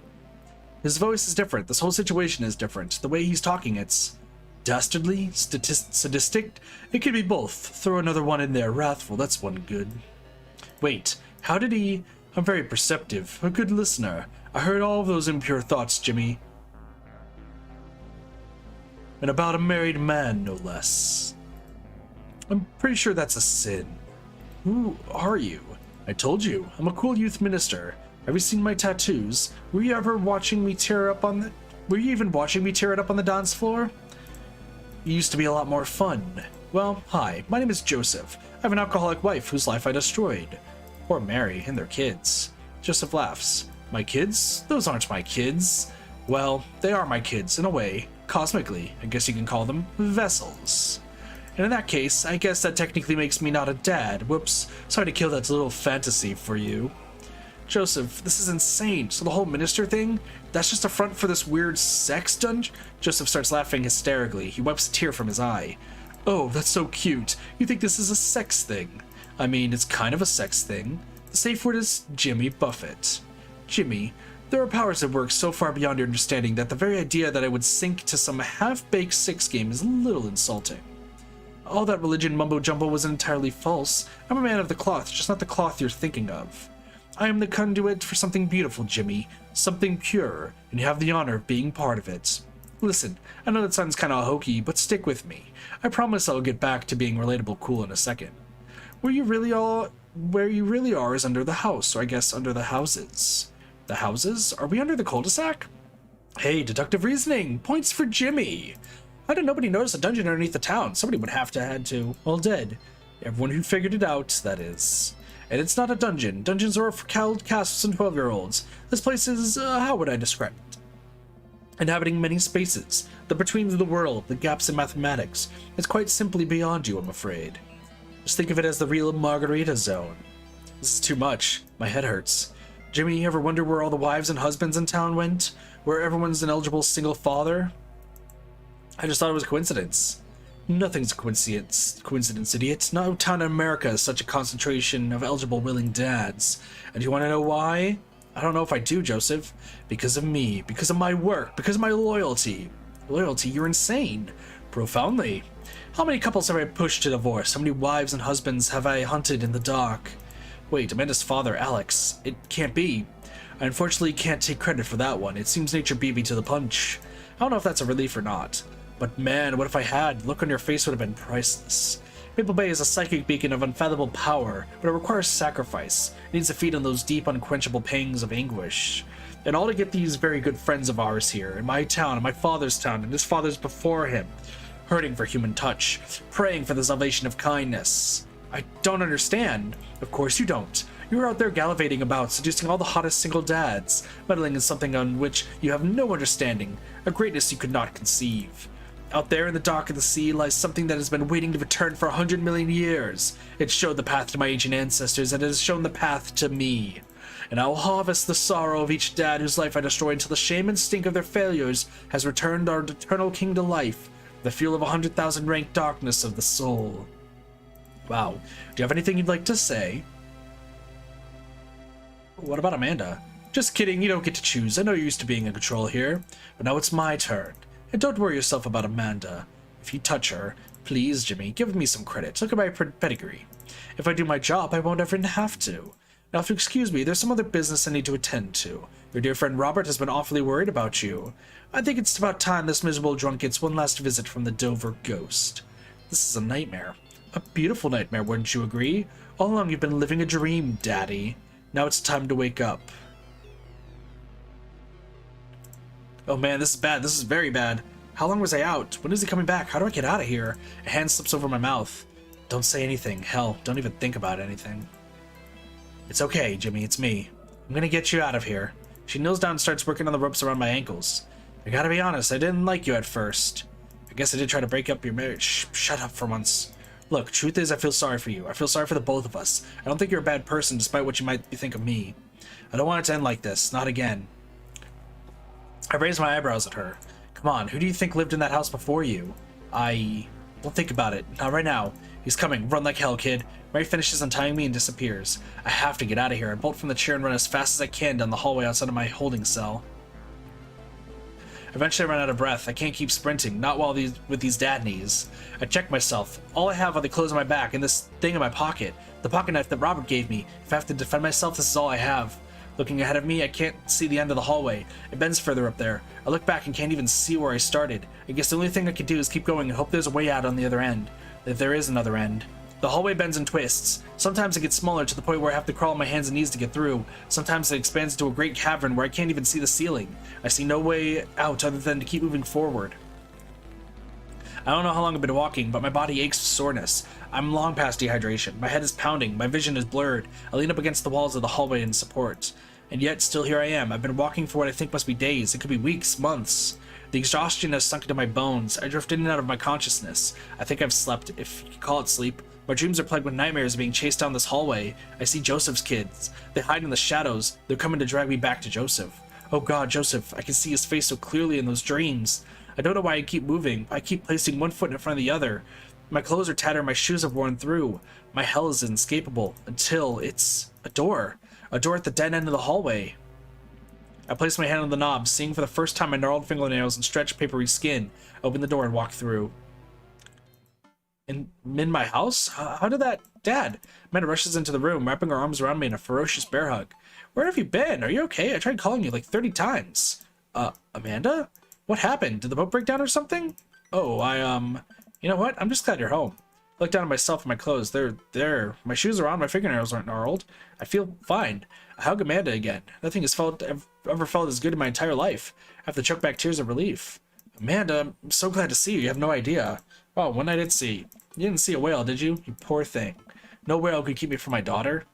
His voice is different, this whole situation is different. The way he's talking, it's... dastardly? Sadistic? It could be both. Throw another one in there. Wrathful, that's one good. Wait, how did he... I'm very perceptive, a good listener. I heard all of those impure thoughts, Jimmy. And about a married man, no less. I'm pretty sure that's a sin. Who are you? I told you, I'm a cool youth minister. Have you seen my tattoos? Were you ever watching me tear up on the... Were you even watching me tear it up on the dance floor? It used to be a lot more fun. Well, hi, my name is Joseph. I have an alcoholic wife whose life I destroyed. Poor Mary and their kids. Joseph laughs. My kids? Those aren't my kids. Well, they are my kids, in a way. Cosmically, I guess you can call them vessels. And in that case, I guess that technically makes me not a dad. Whoops, sorry to kill that little fantasy for you. Joseph, this is insane. So the whole minister thing, that's just a front for this weird sex dungeon? Joseph starts laughing hysterically. He wipes a tear from his eye. Oh, that's so cute. You think this is a sex thing? I mean, it's kind of a sex thing. The safe word is Jimmy Buffett. Jimmy, there are powers at work so far beyond your understanding that the very idea that I would sink to some half-baked sex game is a little insulting. All that religion mumbo-jumbo was entirely false. I'm a man of the cloth, just not the cloth you're thinking of. I am the conduit for something beautiful, Jimmy. Something pure, and you have the honor of being part of it. Listen, I know that sounds kind of hokey, but stick with me. I promise I'll get back to being relatable cool in a second. Where you really are is under the house, or I guess under the houses. The houses? Are we under the cul-de-sac? Hey, deductive reasoning! Points for Jimmy! How did nobody notice a dungeon underneath the town? Somebody would have to had to. All dead. Everyone who figured it out, that is. And it's not a dungeon. Dungeons are for cowled castles and 12-year-olds. This place is, how would I describe it? Inhabiting many spaces. The betweens of the world, the gaps in mathematics. It's quite simply beyond you, I'm afraid. Just think of it as the real Margarita zone. This is too much. My head hurts. Jimmy, you ever wonder where all the wives and husbands in town went? Where everyone's an eligible single father? I just thought it was a coincidence. Nothing's a coincidence, idiot. No town in America is such a concentration of eligible willing dads. And you want to know why? I don't know if I do, Joseph. Because of me. Because of my work. Because of my loyalty. Loyalty? You're insane. Profoundly. How many couples have I pushed to divorce? How many wives and husbands have I hunted in the dark? Wait, Amanda's father, Alex. It can't be. I unfortunately can't take credit for that one. It seems nature beat me to the punch. I don't know if that's a relief or not. But man, what if I had? The look on your face would have been priceless. Maple Bay is a psychic beacon of unfathomable power, but it requires sacrifice. It needs to feed on those deep, unquenchable pangs of anguish. And all to get these very good friends of ours here, in my town, in my father's town, and his father's before him, hurting for human touch, praying for the salvation of kindness. I don't understand. Of course you don't. You're out there gallivanting about, seducing all the hottest single dads, meddling in something on which you have no understanding, a greatness you could not conceive. Out there in the dark of the sea lies something that has been waiting to return for 100 million years. It showed the path to my ancient ancestors, and it has shown the path to me. And I will harvest the sorrow of each dad whose life I destroyed until the shame and stink of their failures has returned our eternal king to life, the fuel of 100,000 rank darkness of the soul. Wow. Do you have anything you'd like to say? What about Amanda? Just kidding, you don't get to choose. I know you're used to being in control here, but now it's my turn. And don't worry yourself about Amanda. If you touch her, please, Jimmy, give me some credit. Look at my pedigree. If I do my job, I won't ever have to. Now, if you excuse me, there's some other business I need to attend to. Your dear friend Robert has been awfully worried about you. I think it's about time this miserable drunk gets one last visit from the Dover ghost. This is a nightmare. A beautiful nightmare, wouldn't you agree? All along you've been living a dream, Daddy. Now it's time to wake up. Oh man, this is bad. This is very bad. How long was I out? When is he coming back? How do I get out of here? A hand slips over my mouth. Don't say anything. Hell, don't even think about anything. It's okay, Jimmy. It's me. I'm gonna get you out of here. She kneels down and starts working on the ropes around my ankles. I gotta be honest, I didn't like you at first. I guess I did try to break up your marriage. Shut up for once. Look, truth is I feel sorry for you. I feel sorry for the both of us. I don't think you're a bad person despite what you might think of me. I don't want it to end like this. Not again. I raised my eyebrows at her. Come on, who do you think lived in that house before you? Don't think about it. Not right now. He's coming. Run like hell, kid. Mary finishes untying me and disappears. I have to get out of here. I bolt from the chair and run as fast as I can down the hallway outside of my holding cell. Eventually I run out of breath. I can't keep sprinting, not with these dad knees. I check myself. All I have are the clothes on my back and this thing in my pocket. The pocket knife that Robert gave me. If I have to defend myself, this is all I have. Looking ahead of me, I can't see the end of the hallway. It bends further up there. I look back and can't even see where I started. I guess the only thing I can do is keep going and hope there's a way out on the other end. If there is another end. The hallway bends and twists. Sometimes it gets smaller to the point where I have to crawl on my hands and knees to get through. Sometimes it expands into a great cavern where I can't even see the ceiling. I see no way out other than to keep moving forward. I don't know how long I've been walking, but my body aches with soreness. I'm long past dehydration. My head is pounding. My vision is blurred. I lean up against the walls of the hallway in support. And yet, still here I am. I've been walking for what I think must be days. It could be weeks, months. The exhaustion has sunk into my bones. I drift in and out of my consciousness. I think I've slept, if you could call it sleep. My dreams are plagued with nightmares of being chased down this hallway. I see Joseph's kids. They hide in the shadows. They're coming to drag me back to Joseph. Oh God, Joseph. I can see his face so clearly in those dreams. I don't know why I keep moving. I keep placing one foot in front of the other. My clothes are tattered. My shoes have worn through. My hell is inescapable until it's a door. A door at the dead end of the hallway. I place my hand on the knob, seeing for the first time my gnarled fingernails and stretched papery skin. I open the door and walk through. In my house? How did that... Dad! Amanda rushes into the room, wrapping her arms around me in a ferocious bear hug. Where have you been? Are you okay? I tried calling you like 30 times. Amanda? What happened? Did the boat break down or something? Oh, You know what? I'm just glad you're home. I look down at myself and my clothes. They're there. My shoes are on. My fingernails aren't gnarled. I feel fine. I hug Amanda again. Nothing has ever felt as good in my entire life. I have to choke back tears of relief. Amanda, I'm so glad to see you. You have no idea. Wow, one night at sea. You didn't see a whale, did you? You poor thing. No whale could keep me from my daughter.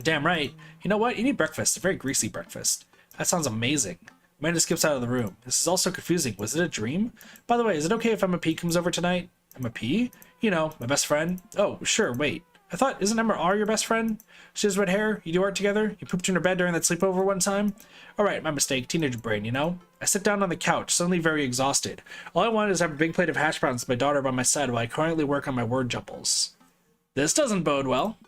Damn right. You know what? You need breakfast. A very greasy breakfast. That sounds amazing. Amanda skips out of the room. This is all so confusing. Was it a dream? By the way, is it okay if Emma P comes over tonight? Emma P? You know, my best friend. Oh, sure, wait. I thought, isn't Emma R your best friend? She has red hair, you do art together, you pooped in her bed during that sleepover one time? Alright, my mistake, teenage brain, you know? I sit down on the couch, suddenly very exhausted. All I want is to have a big plate of hash browns with my daughter by my side while I currently work on my word jumbles. This doesn't bode well.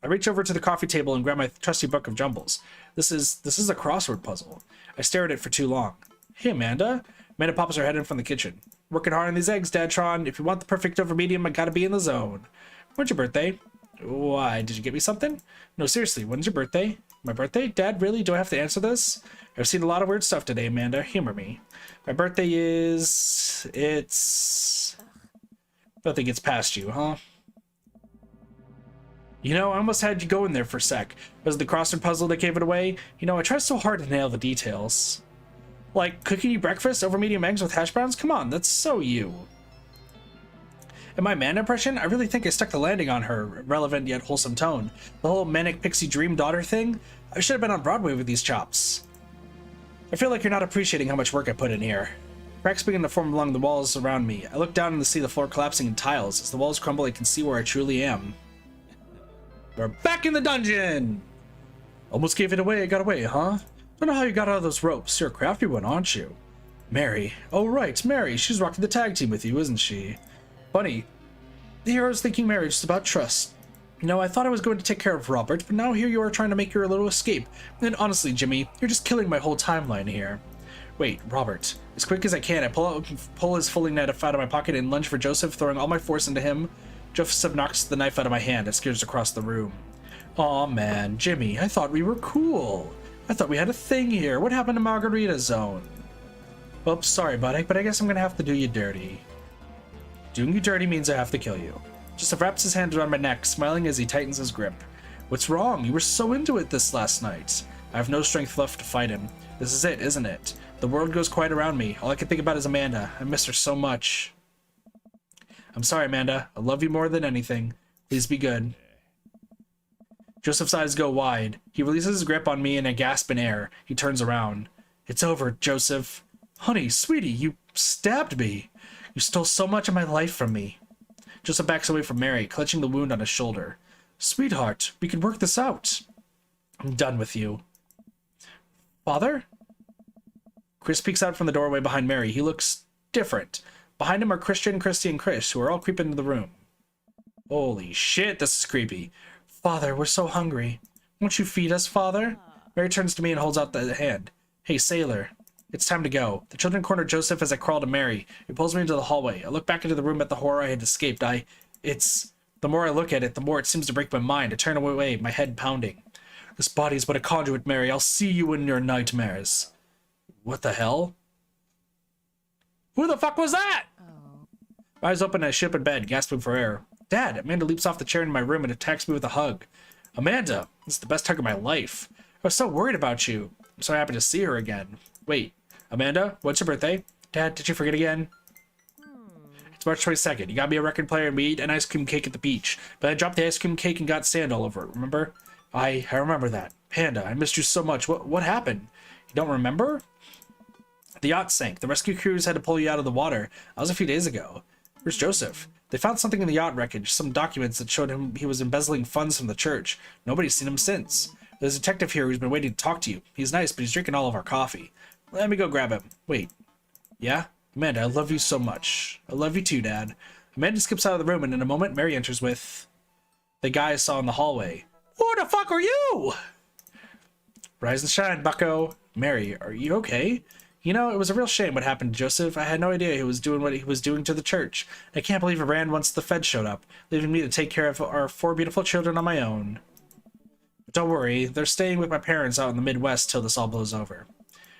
I reach over to the coffee table and grab my trusty book of jumbles. This is a crossword puzzle. I stare at it for too long. Hey, Amanda. Amanda pops her head in from the kitchen. Working hard on these eggs, Dadtron. If you want the perfect over medium, I gotta be in the zone. When's your birthday? Why, did you get me something? No, seriously, when's your birthday? My birthday? Dad, really? Do I have to answer this? I've seen a lot of weird stuff today, Amanda. Humor me. My birthday is... Nothing gets past you, huh? You know, I almost had you go in there for a sec. Was it the crossword puzzle that gave it away? You know, I tried so hard to nail the details. Like, cooking you breakfast over medium eggs with hash browns? Come on, that's so you. In my man impression, I really think I stuck the landing on her relevant yet wholesome tone. The whole manic pixie dream daughter thing? I should have been on Broadway with these chops. I feel like you're not appreciating how much work I put in here. Cracks begin to form along the walls around me. I look down and see the floor collapsing in tiles. As the walls crumble, I can see where I truly am. We're back in the dungeon! Almost gave it away, I got away, huh? Don't know how you got out of those ropes. You're a crafty one, aren't you? Mary. Oh, right, Mary. She's rocking the tag team with you, isn't she? Funny. Here I was thinking marriage is about trust. You know, I thought I was going to take care of Robert, but now here you are trying to make your little escape. And honestly, Jimmy, you're just killing my whole timeline here. Wait, Robert. As quick as I can, I pull his folding knife out of my pocket and lunge for Joseph, throwing all my force into him. Joseph knocks the knife out of my hand and skitters across the room. Aw, man, Jimmy, I thought we were cool. I thought we had a thing here. What happened to Margarita Zone? Well, sorry, buddy, but I guess I'm gonna have to do you dirty. Doing you dirty means I have to kill you. Joseph wraps his hand around my neck, smiling as he tightens his grip. What's wrong? You were so into it this last night. I have no strength left to fight him. This is it, isn't it? The world goes quiet around me. All I can think about is Amanda. I miss her so much. I'm sorry, Amanda. I love you more than anything. Please be good. Joseph's eyes go wide. He releases his grip on me and I gasp in air. He turns around. It's over, Joseph. Honey, sweetie, you stabbed me. You stole so much of my life from me. Joseph backs away from Mary, clutching the wound on his shoulder. Sweetheart, we can work this out. I'm done with you. Father? Chris peeks out from the doorway behind Mary. He looks different. Behind him are Christian, Christy, and Chris, who are all creeping into the room. Holy shit, this is creepy. Father, we're so hungry. Won't you feed us, Father? Mary turns to me and holds out the hand. Hey, sailor. It's time to go. The children corner Joseph as I crawl to Mary. He pulls me into the hallway. I look back into the room at the horror I had escaped. The more I look at it, the more it seems to break my mind. I turn away, my head pounding. This body is but a conduit, Mary. I'll see you in your nightmares. What the hell? Who the fuck was that? My eyes open and I sit up in bed, gasping for air. Dad! Amanda leaps off the chair in my room and attacks me with a hug. Amanda! This is the best hug of my life. I was so worried about you. I'm so happy to see her again. Wait, Amanda, what's your birthday? Dad, did you forget again? It's March 22nd. You got me a record player and we ate an ice cream cake at the beach. But I dropped the ice cream cake and got sand all over it, remember? I remember that. Panda, I missed you so much. What happened? You don't remember? The yacht sank. The rescue crews had to pull you out of the water. That was a few days ago. Where's Joseph? They found something in the yacht wreckage, some documents that showed him he was embezzling funds from the church. Nobody's seen him since. There's a detective here who's been waiting to talk to you. He's nice, but he's drinking all of our coffee. Let me go grab him. Wait. Yeah? Amanda, I love you so much. I love you too, Dad. Amanda skips out of the room, and in a moment, Mary enters with the guy I saw in the hallway. Who the fuck are you? Rise and shine, bucko. Mary, are you okay? You know, it was a real shame what happened to Joseph. I had no idea he was doing what he was doing to the church. I can't believe it ran once the feds showed up, leaving me to take care of our 4 beautiful children on my own. But don't worry, they're staying with my parents out in the Midwest till this all blows over.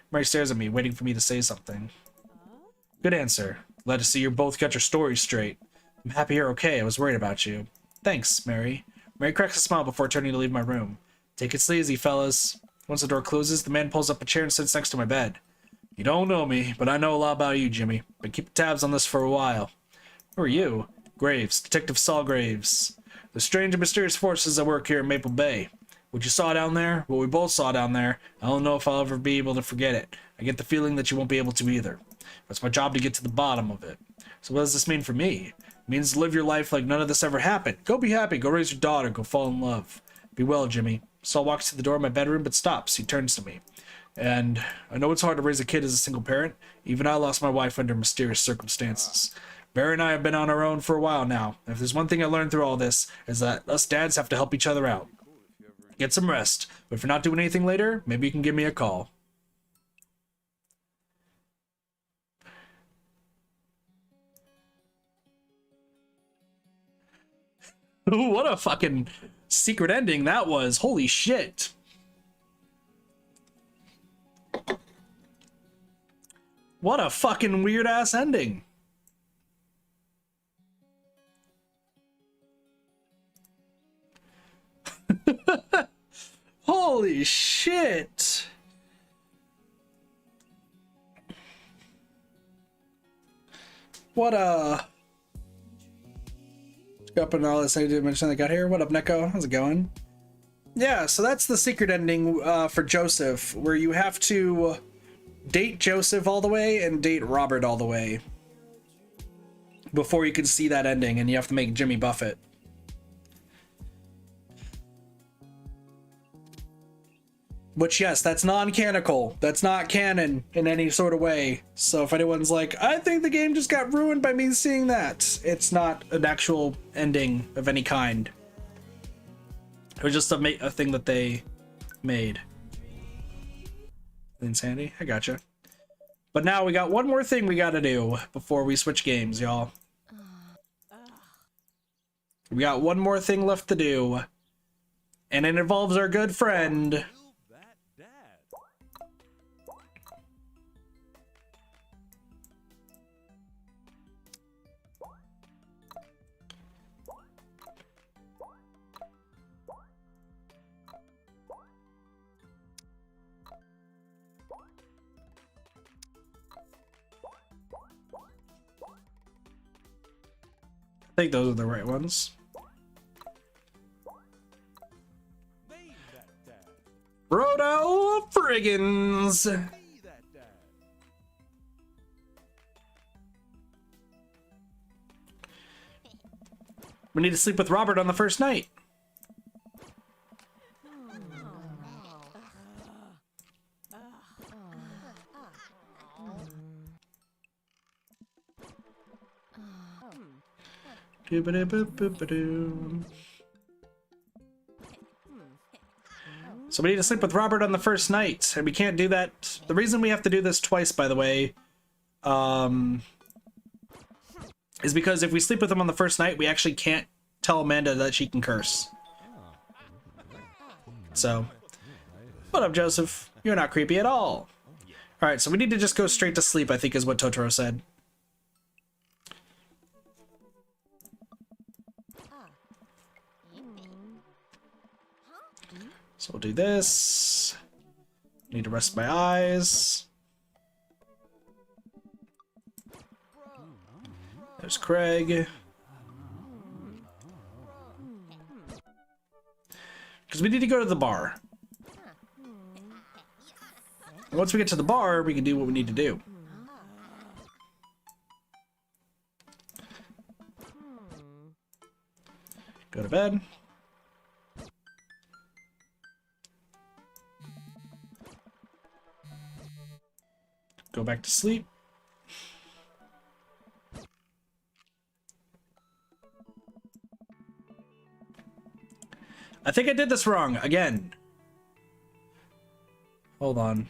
Mary stares at me, waiting for me to say something. Good answer. Glad to see you both got your stories straight. I'm happy you're okay. I was worried about you. Thanks, Mary. Mary cracks a smile before turning to leave my room. Take it sleazy, fellas. Once the door closes, the man pulls up a chair and sits next to my bed. You don't know me, but I know a lot about you, Jimmy. Been keeping tabs on this for a while. Who are you? Graves, Detective Saul Graves. The strange and mysterious forces that work here in Maple Bay. What you saw down there, what we both saw down there, I don't know if I'll ever be able to forget it. I get the feeling that you won't be able to either. It's my job to get to the bottom of it. So what does this mean for me? It means live your life like none of this ever happened. Go be happy, go raise your daughter, go fall in love. Be well, Jimmy. Saul walks to the door of my bedroom but stops. He turns to me. And I know it's hard to raise a kid as a single parent. Even I lost my wife under mysterious circumstances. Barry and I have been on our own for a while now. If there's one thing I learned through all this, is that us dads have to help each other out. Get some rest. But if you're not doing anything later, maybe you can give me a call. What a fucking secret ending that was. Holy shit. What a fucking weird ass ending. Holy shit. What a... Up and all this I did mention I got here. What up, Neko? How's it going? Yeah, so that's the secret ending for Joseph, where you have to date Joseph all the way and date Robert all the way before you can see that ending, and you have to make Jimmy Buffett. Which, yes, that's non-canonical. That's not canon in any sort of way. So if anyone's like, I think the game just got ruined by me seeing that, it's not an actual ending of any kind. It was just a thing that they made. Insanity? I gotcha. But now we got one more thing we gotta do before we switch games, y'all. We got one more thing left to do. And it involves our good friend... Kill that dad. I think those are the right ones. Name that dad. Roto Friggins! Be that dad. We need to sleep with Robert on the first night. Doo-ba-doo-boo-boo-ba-doo. So we need to sleep with Robert on the first night, and we can't do that. The reason we have to do this twice, by the way, is because if we sleep with him on the first night, we actually can't tell Amanda that she can curse. So, what up, Joseph? You're not creepy at all. Alright, so we need to just go straight to sleep, I think is what Totoro said. So we'll do this. Need to rest my eyes. There's Craig. Because we need to go to the bar. And once we get to the bar, we can do what we need to do. Go to bed. Go back to sleep. I think I did this wrong again. Hold on.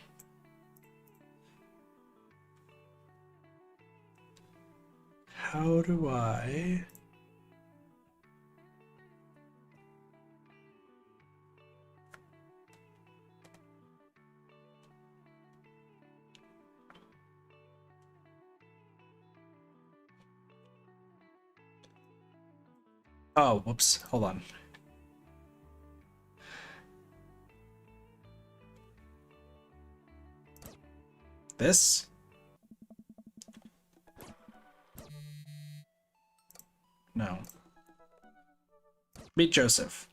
How do I... Oh, whoops. Hold on. This? No. Meet Joseph.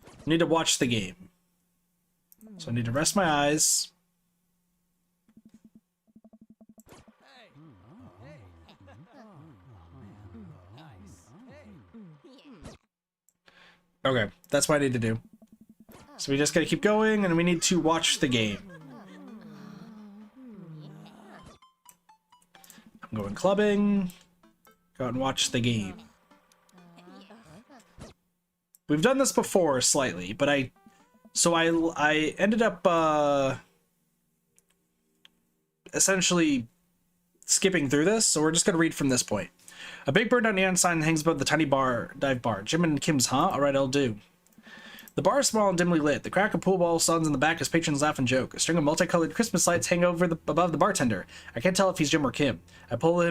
I need to watch the game. So I need to rest my eyes. Okay, that's what I need to do. So we just gotta keep going, and we need to watch the game. I'm going clubbing. Go out and watch the game. We've done this before slightly, but I ended up essentially skipping through this, so we're just gonna read from this point. A big burned out neon sign hangs above the tiny dive bar. Jim and Kim's, huh? Alright, I'll do. The bar is small and dimly lit. The crack of pool ball suns in the back as patrons laugh and joke. A string of multicolored Christmas lights hang above the bartender. I can't tell if he's Jim or Kim. I pull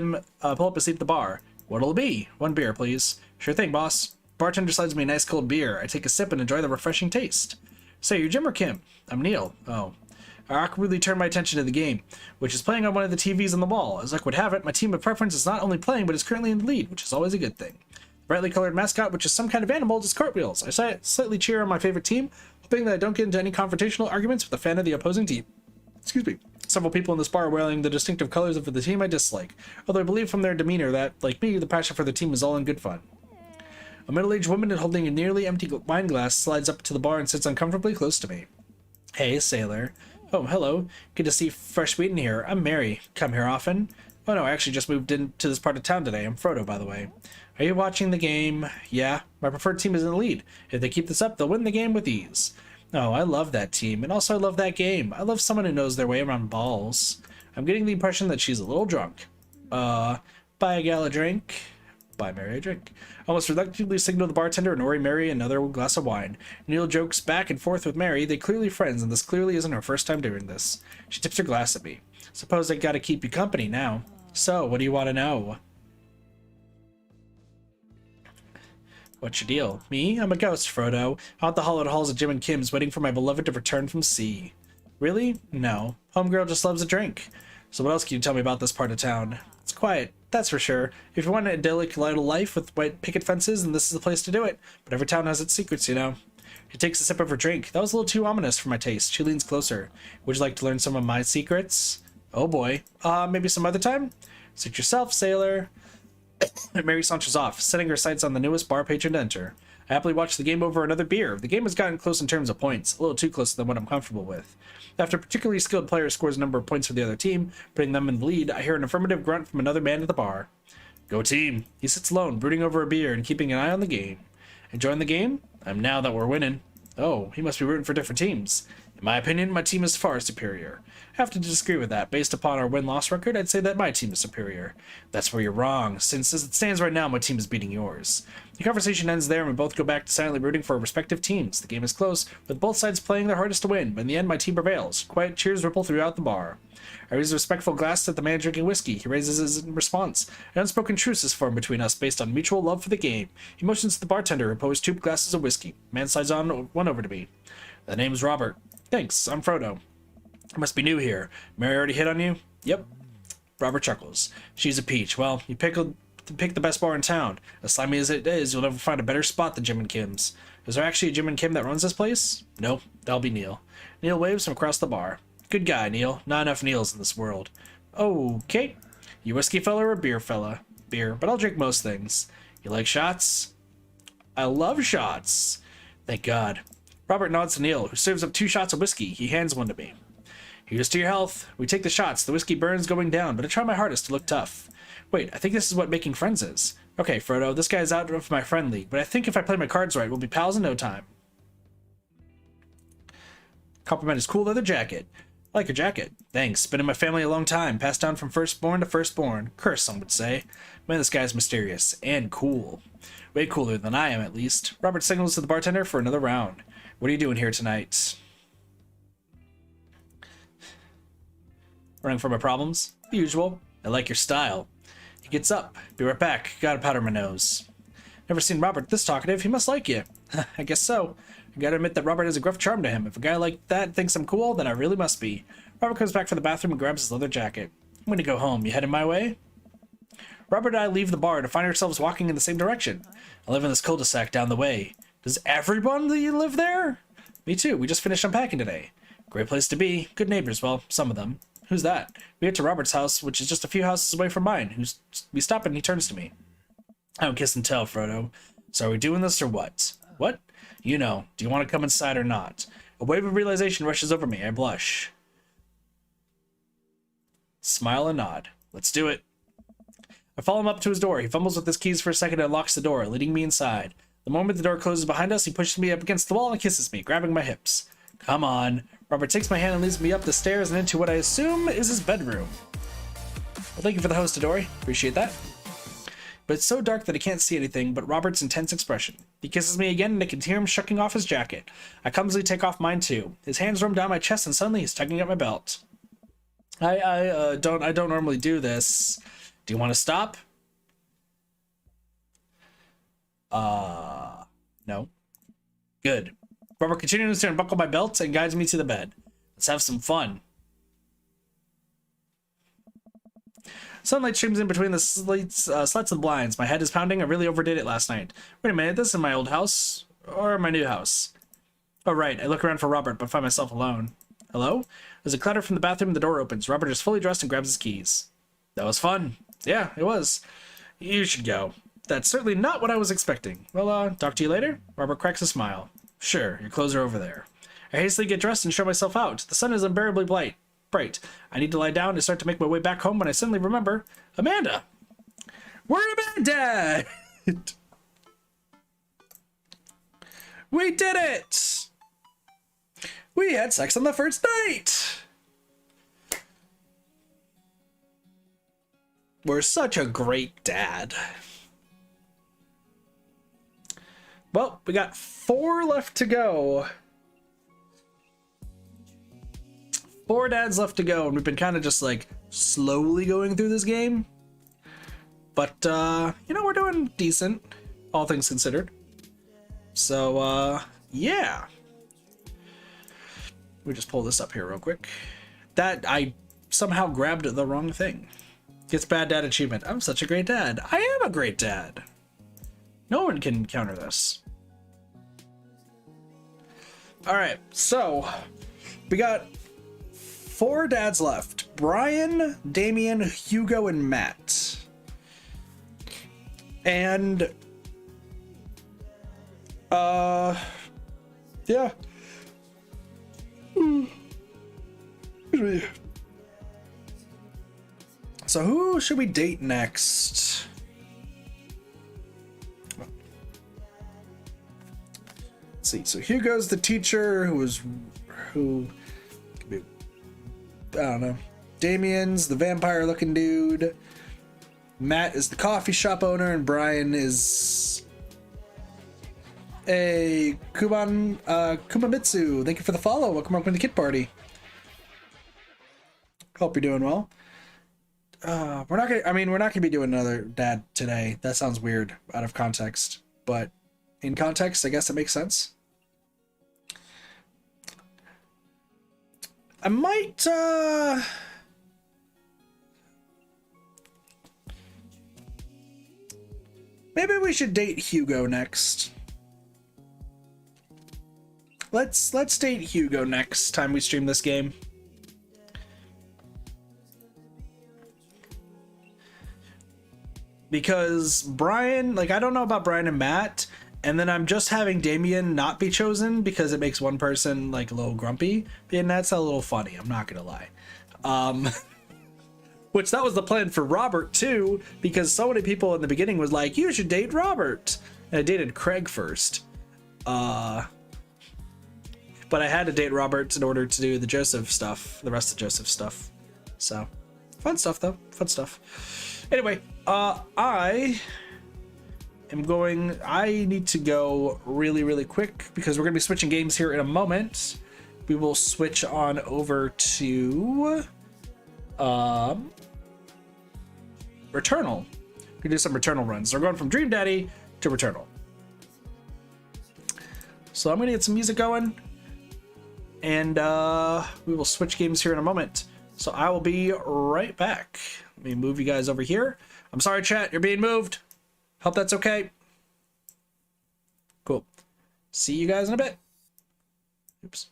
up a seat at the bar. What'll it be? One beer, please. Sure thing, boss. Bartender slides me a nice cold beer. I take a sip and enjoy the refreshing taste. Say, you're Jim or Kim? I'm Neil. Oh. I awkwardly turn my attention to the game, which is playing on one of the TVs on the wall. As luck would have it, my team of preference is not only playing, but is currently in the lead, which is always a good thing. The brightly colored mascot, which is some kind of animal, does cartwheels. I slightly cheer on my favorite team, hoping that I don't get into any confrontational arguments with a fan of the opposing team. Excuse me. Several people in this bar are wearing the distinctive colors of the team I dislike, although I believe from their demeanor that, like me, the passion for the team is all in good fun. A middle-aged woman holding a nearly empty wine glass slides up to the bar and sits uncomfortably close to me. Hey, sailor. Oh, hello. Good to see fresh meat in here. I'm Mary. Come here often? Oh no, I actually just moved into this part of town today. I'm Frodo, by the way. Are you watching the game? Yeah. My preferred team is in the lead. If they keep this up, they'll win the game with ease. Oh, I love that team, and also I love that game. I love someone who knows their way around balls. I'm getting the impression that she's a little drunk. Buy a gal a drink. Buy Mary a drink. Almost reluctantly signal the bartender and order Mary another glass of wine. Neil jokes back and forth with Mary. They clearly friends, and this clearly isn't her first time doing this. She tips her glass at me. Suppose I gotta keep you company now. So, what do you want to know? What's your deal? Me? I'm a ghost, Frodo. Out the hollowed halls of Jim and Kim's, waiting for my beloved to return from sea. Really? No. Homegirl just loves a drink. So what else can you tell me about this part of town? It's quiet, that's for sure. If you want an idyllic little life with white picket fences, then this is the place to do it. But every town has its secrets, you know. She takes a sip of her drink. That was a little too ominous for my taste. She leans closer. Would you like to learn some of my secrets? Oh boy. Maybe some other time? Suit yourself, sailor. Mary saunters off, setting her sights on the newest bar patron to enter. I happily watch the game over another beer. The game has gotten close in terms of points, a little too close than what I'm comfortable with. After a particularly skilled player scores a number of points for the other team, putting them in the lead, I hear an affirmative grunt from another man at the bar. Go team. He sits alone, brooding over a beer and keeping an eye on the game. Enjoying the game? I'm now that we're winning. Oh, he must be rooting for different teams. In my opinion, my team is far superior. I have to disagree with that. Based upon our win-loss record, I'd say that my team is superior. That's where you're wrong, since as it stands right now, my team is beating yours. The conversation ends there, and we both go back to silently rooting for our respective teams. The game is close, with both sides playing their hardest to win, but in the end, my team prevails. Quiet cheers ripple throughout the bar. I raise a respectful glass at the man drinking whiskey. He raises his in response. An unspoken truce is formed between us based on mutual love for the game. He motions to the bartender, who pours 2 glasses of whiskey. Man slides on one over to me. The name's Robert. Thanks, I'm Frodo. I must be new here. Mary already hit on you? Yep. Robert chuckles. She's a peach. Well, you pick the best bar in town. As slimy as it is, you'll never find a better spot than Jim and Kim's. Is there actually a Jim and Kim that runs this place? No, that'll be Neil. Neil waves from across the bar. Good guy, Neil. Not enough Neils in this world. Okay. You whiskey fella or beer fella? Beer, but I'll drink most things. You like shots? I love shots. Thank God. Robert nods to Neil, who serves up 2 shots of whiskey. He hands one to me. Here's to your health. We take the shots. The whiskey burns going down, but I try my hardest to look tough. Wait, I think this is what making friends is. Okay, Frodo, this guy's out of my friend league, but I think if I play my cards right, we'll be pals in no time. Compliment his cool leather jacket. I like your jacket. Thanks. Been in my family a long time. Passed down from firstborn to firstborn. Curse, some would say. Man, this guy's mysterious. And cool. Way cooler than I am, at least. Robert signals to the bartender for another round. What are you doing here tonight? Running from my problems? The usual. I like your style. He gets up. Be right back. Gotta powder my nose. Never seen Robert this talkative. He must like you. I guess so. I gotta admit that Robert has a gruff charm to him. If a guy like that thinks I'm cool, then I really must be. Robert comes back from the bathroom and grabs his leather jacket. I'm gonna go home. You headed my way? Robert and I leave the bar to find ourselves walking in the same direction. I live in this cul-de-sac down the way. Does everybody live there? Me too. We just finished unpacking today. Great place to be. Good neighbors. Well, some of them. Who's that? We get to Robert's house, which is just a few houses away from mine. We stop and he turns to me. I don't kiss and tell, Frodo. So are we doing this or what? What? You know. Do you want to come inside or not? A wave of realization rushes over me. I blush. Smile and nod. Let's do it. I follow him up to his door. He fumbles with his keys for a second and unlocks the door, leading me inside. The moment the door closes behind us, he pushes me up against the wall and kisses me, grabbing my hips. Come on. Robert takes my hand and leads me up the stairs and into what I assume is his bedroom. Well, thank you for the host, Adori. Appreciate that. But it's so dark that I can't see anything but Robert's intense expression. He kisses me again and I can hear him shucking off his jacket. I clumsily take off mine too. His hands roam down my chest and suddenly he's tugging at my belt. I don't normally do this. Do you want to stop? No. Good. Robert continues to unbuckle my belt and guides me to the bed. Let's have some fun. Sunlight streams in between the slats of the blinds. My head is pounding. I really overdid it last night. Wait a minute, this is my old house? Or my new house? Oh, right. I look around for Robert, but find myself alone. Hello? There's a clatter from the bathroom and the door opens. Robert is fully dressed and grabs his keys. That was fun. Yeah, it was. You should go. That's certainly not what I was expecting. Well, talk to you later. Robert cracks a smile. Sure, your clothes are over there. I hastily get dressed and show myself out. The sun is unbearably bright. I need to lie down and start to make my way back home when I suddenly remember Amanda. We're Amanda! We did it! We had sex on the first night! We're such a great dad. Well, we got 4 left to go. 4 dads left to go, and we've been kind of just like slowly going through this game. But, you know, we're doing decent, all things considered. So, yeah. We just pull this up here real quick. That, I somehow grabbed the wrong thing. Gets bad dad achievement. I'm such a great dad. I am a great dad. No one can counter this. All right, so we got 4 dads left. Brian, Damien, Hugo, and Matt. And yeah. So who should we date next? Let's see. So Hugo's the teacher who I don't know. Damien's the vampire looking dude. Matt is the coffee shop owner, and Brian is a Kumamitsu. Thank you for the follow. Welcome up to the kid party. Hope you're doing well. We're not gonna be doing another dad today. That sounds weird out of context, but in context, I guess it makes sense. I might maybe we should date Hugo next. Let's date Hugo next time we stream this game. Because Brian, like, I don't know about Brian and Matt, and then I'm just having Damien not be chosen because it makes one person like a little grumpy, and that's a little funny, I'm not gonna lie. Which that was the plan for Robert too, because so many people in the beginning was like, you should date Robert, and I dated Craig first. But I had to date Robert in order to do the Joseph stuff, the rest of Joseph stuff. So fun stuff though, fun stuff. Anyway, I need to go really quick because we're gonna be switching games here in a moment. We will switch on over to Returnal. We can do some Returnal runs. So we're going from Dream Daddy to Returnal. So I'm gonna get some music going, and we will switch games here in a moment. So I will be right back. Let me move you guys over here. I'm sorry, chat, you're being moved. Hope that's okay. Cool. See you guys in a bit. Oops.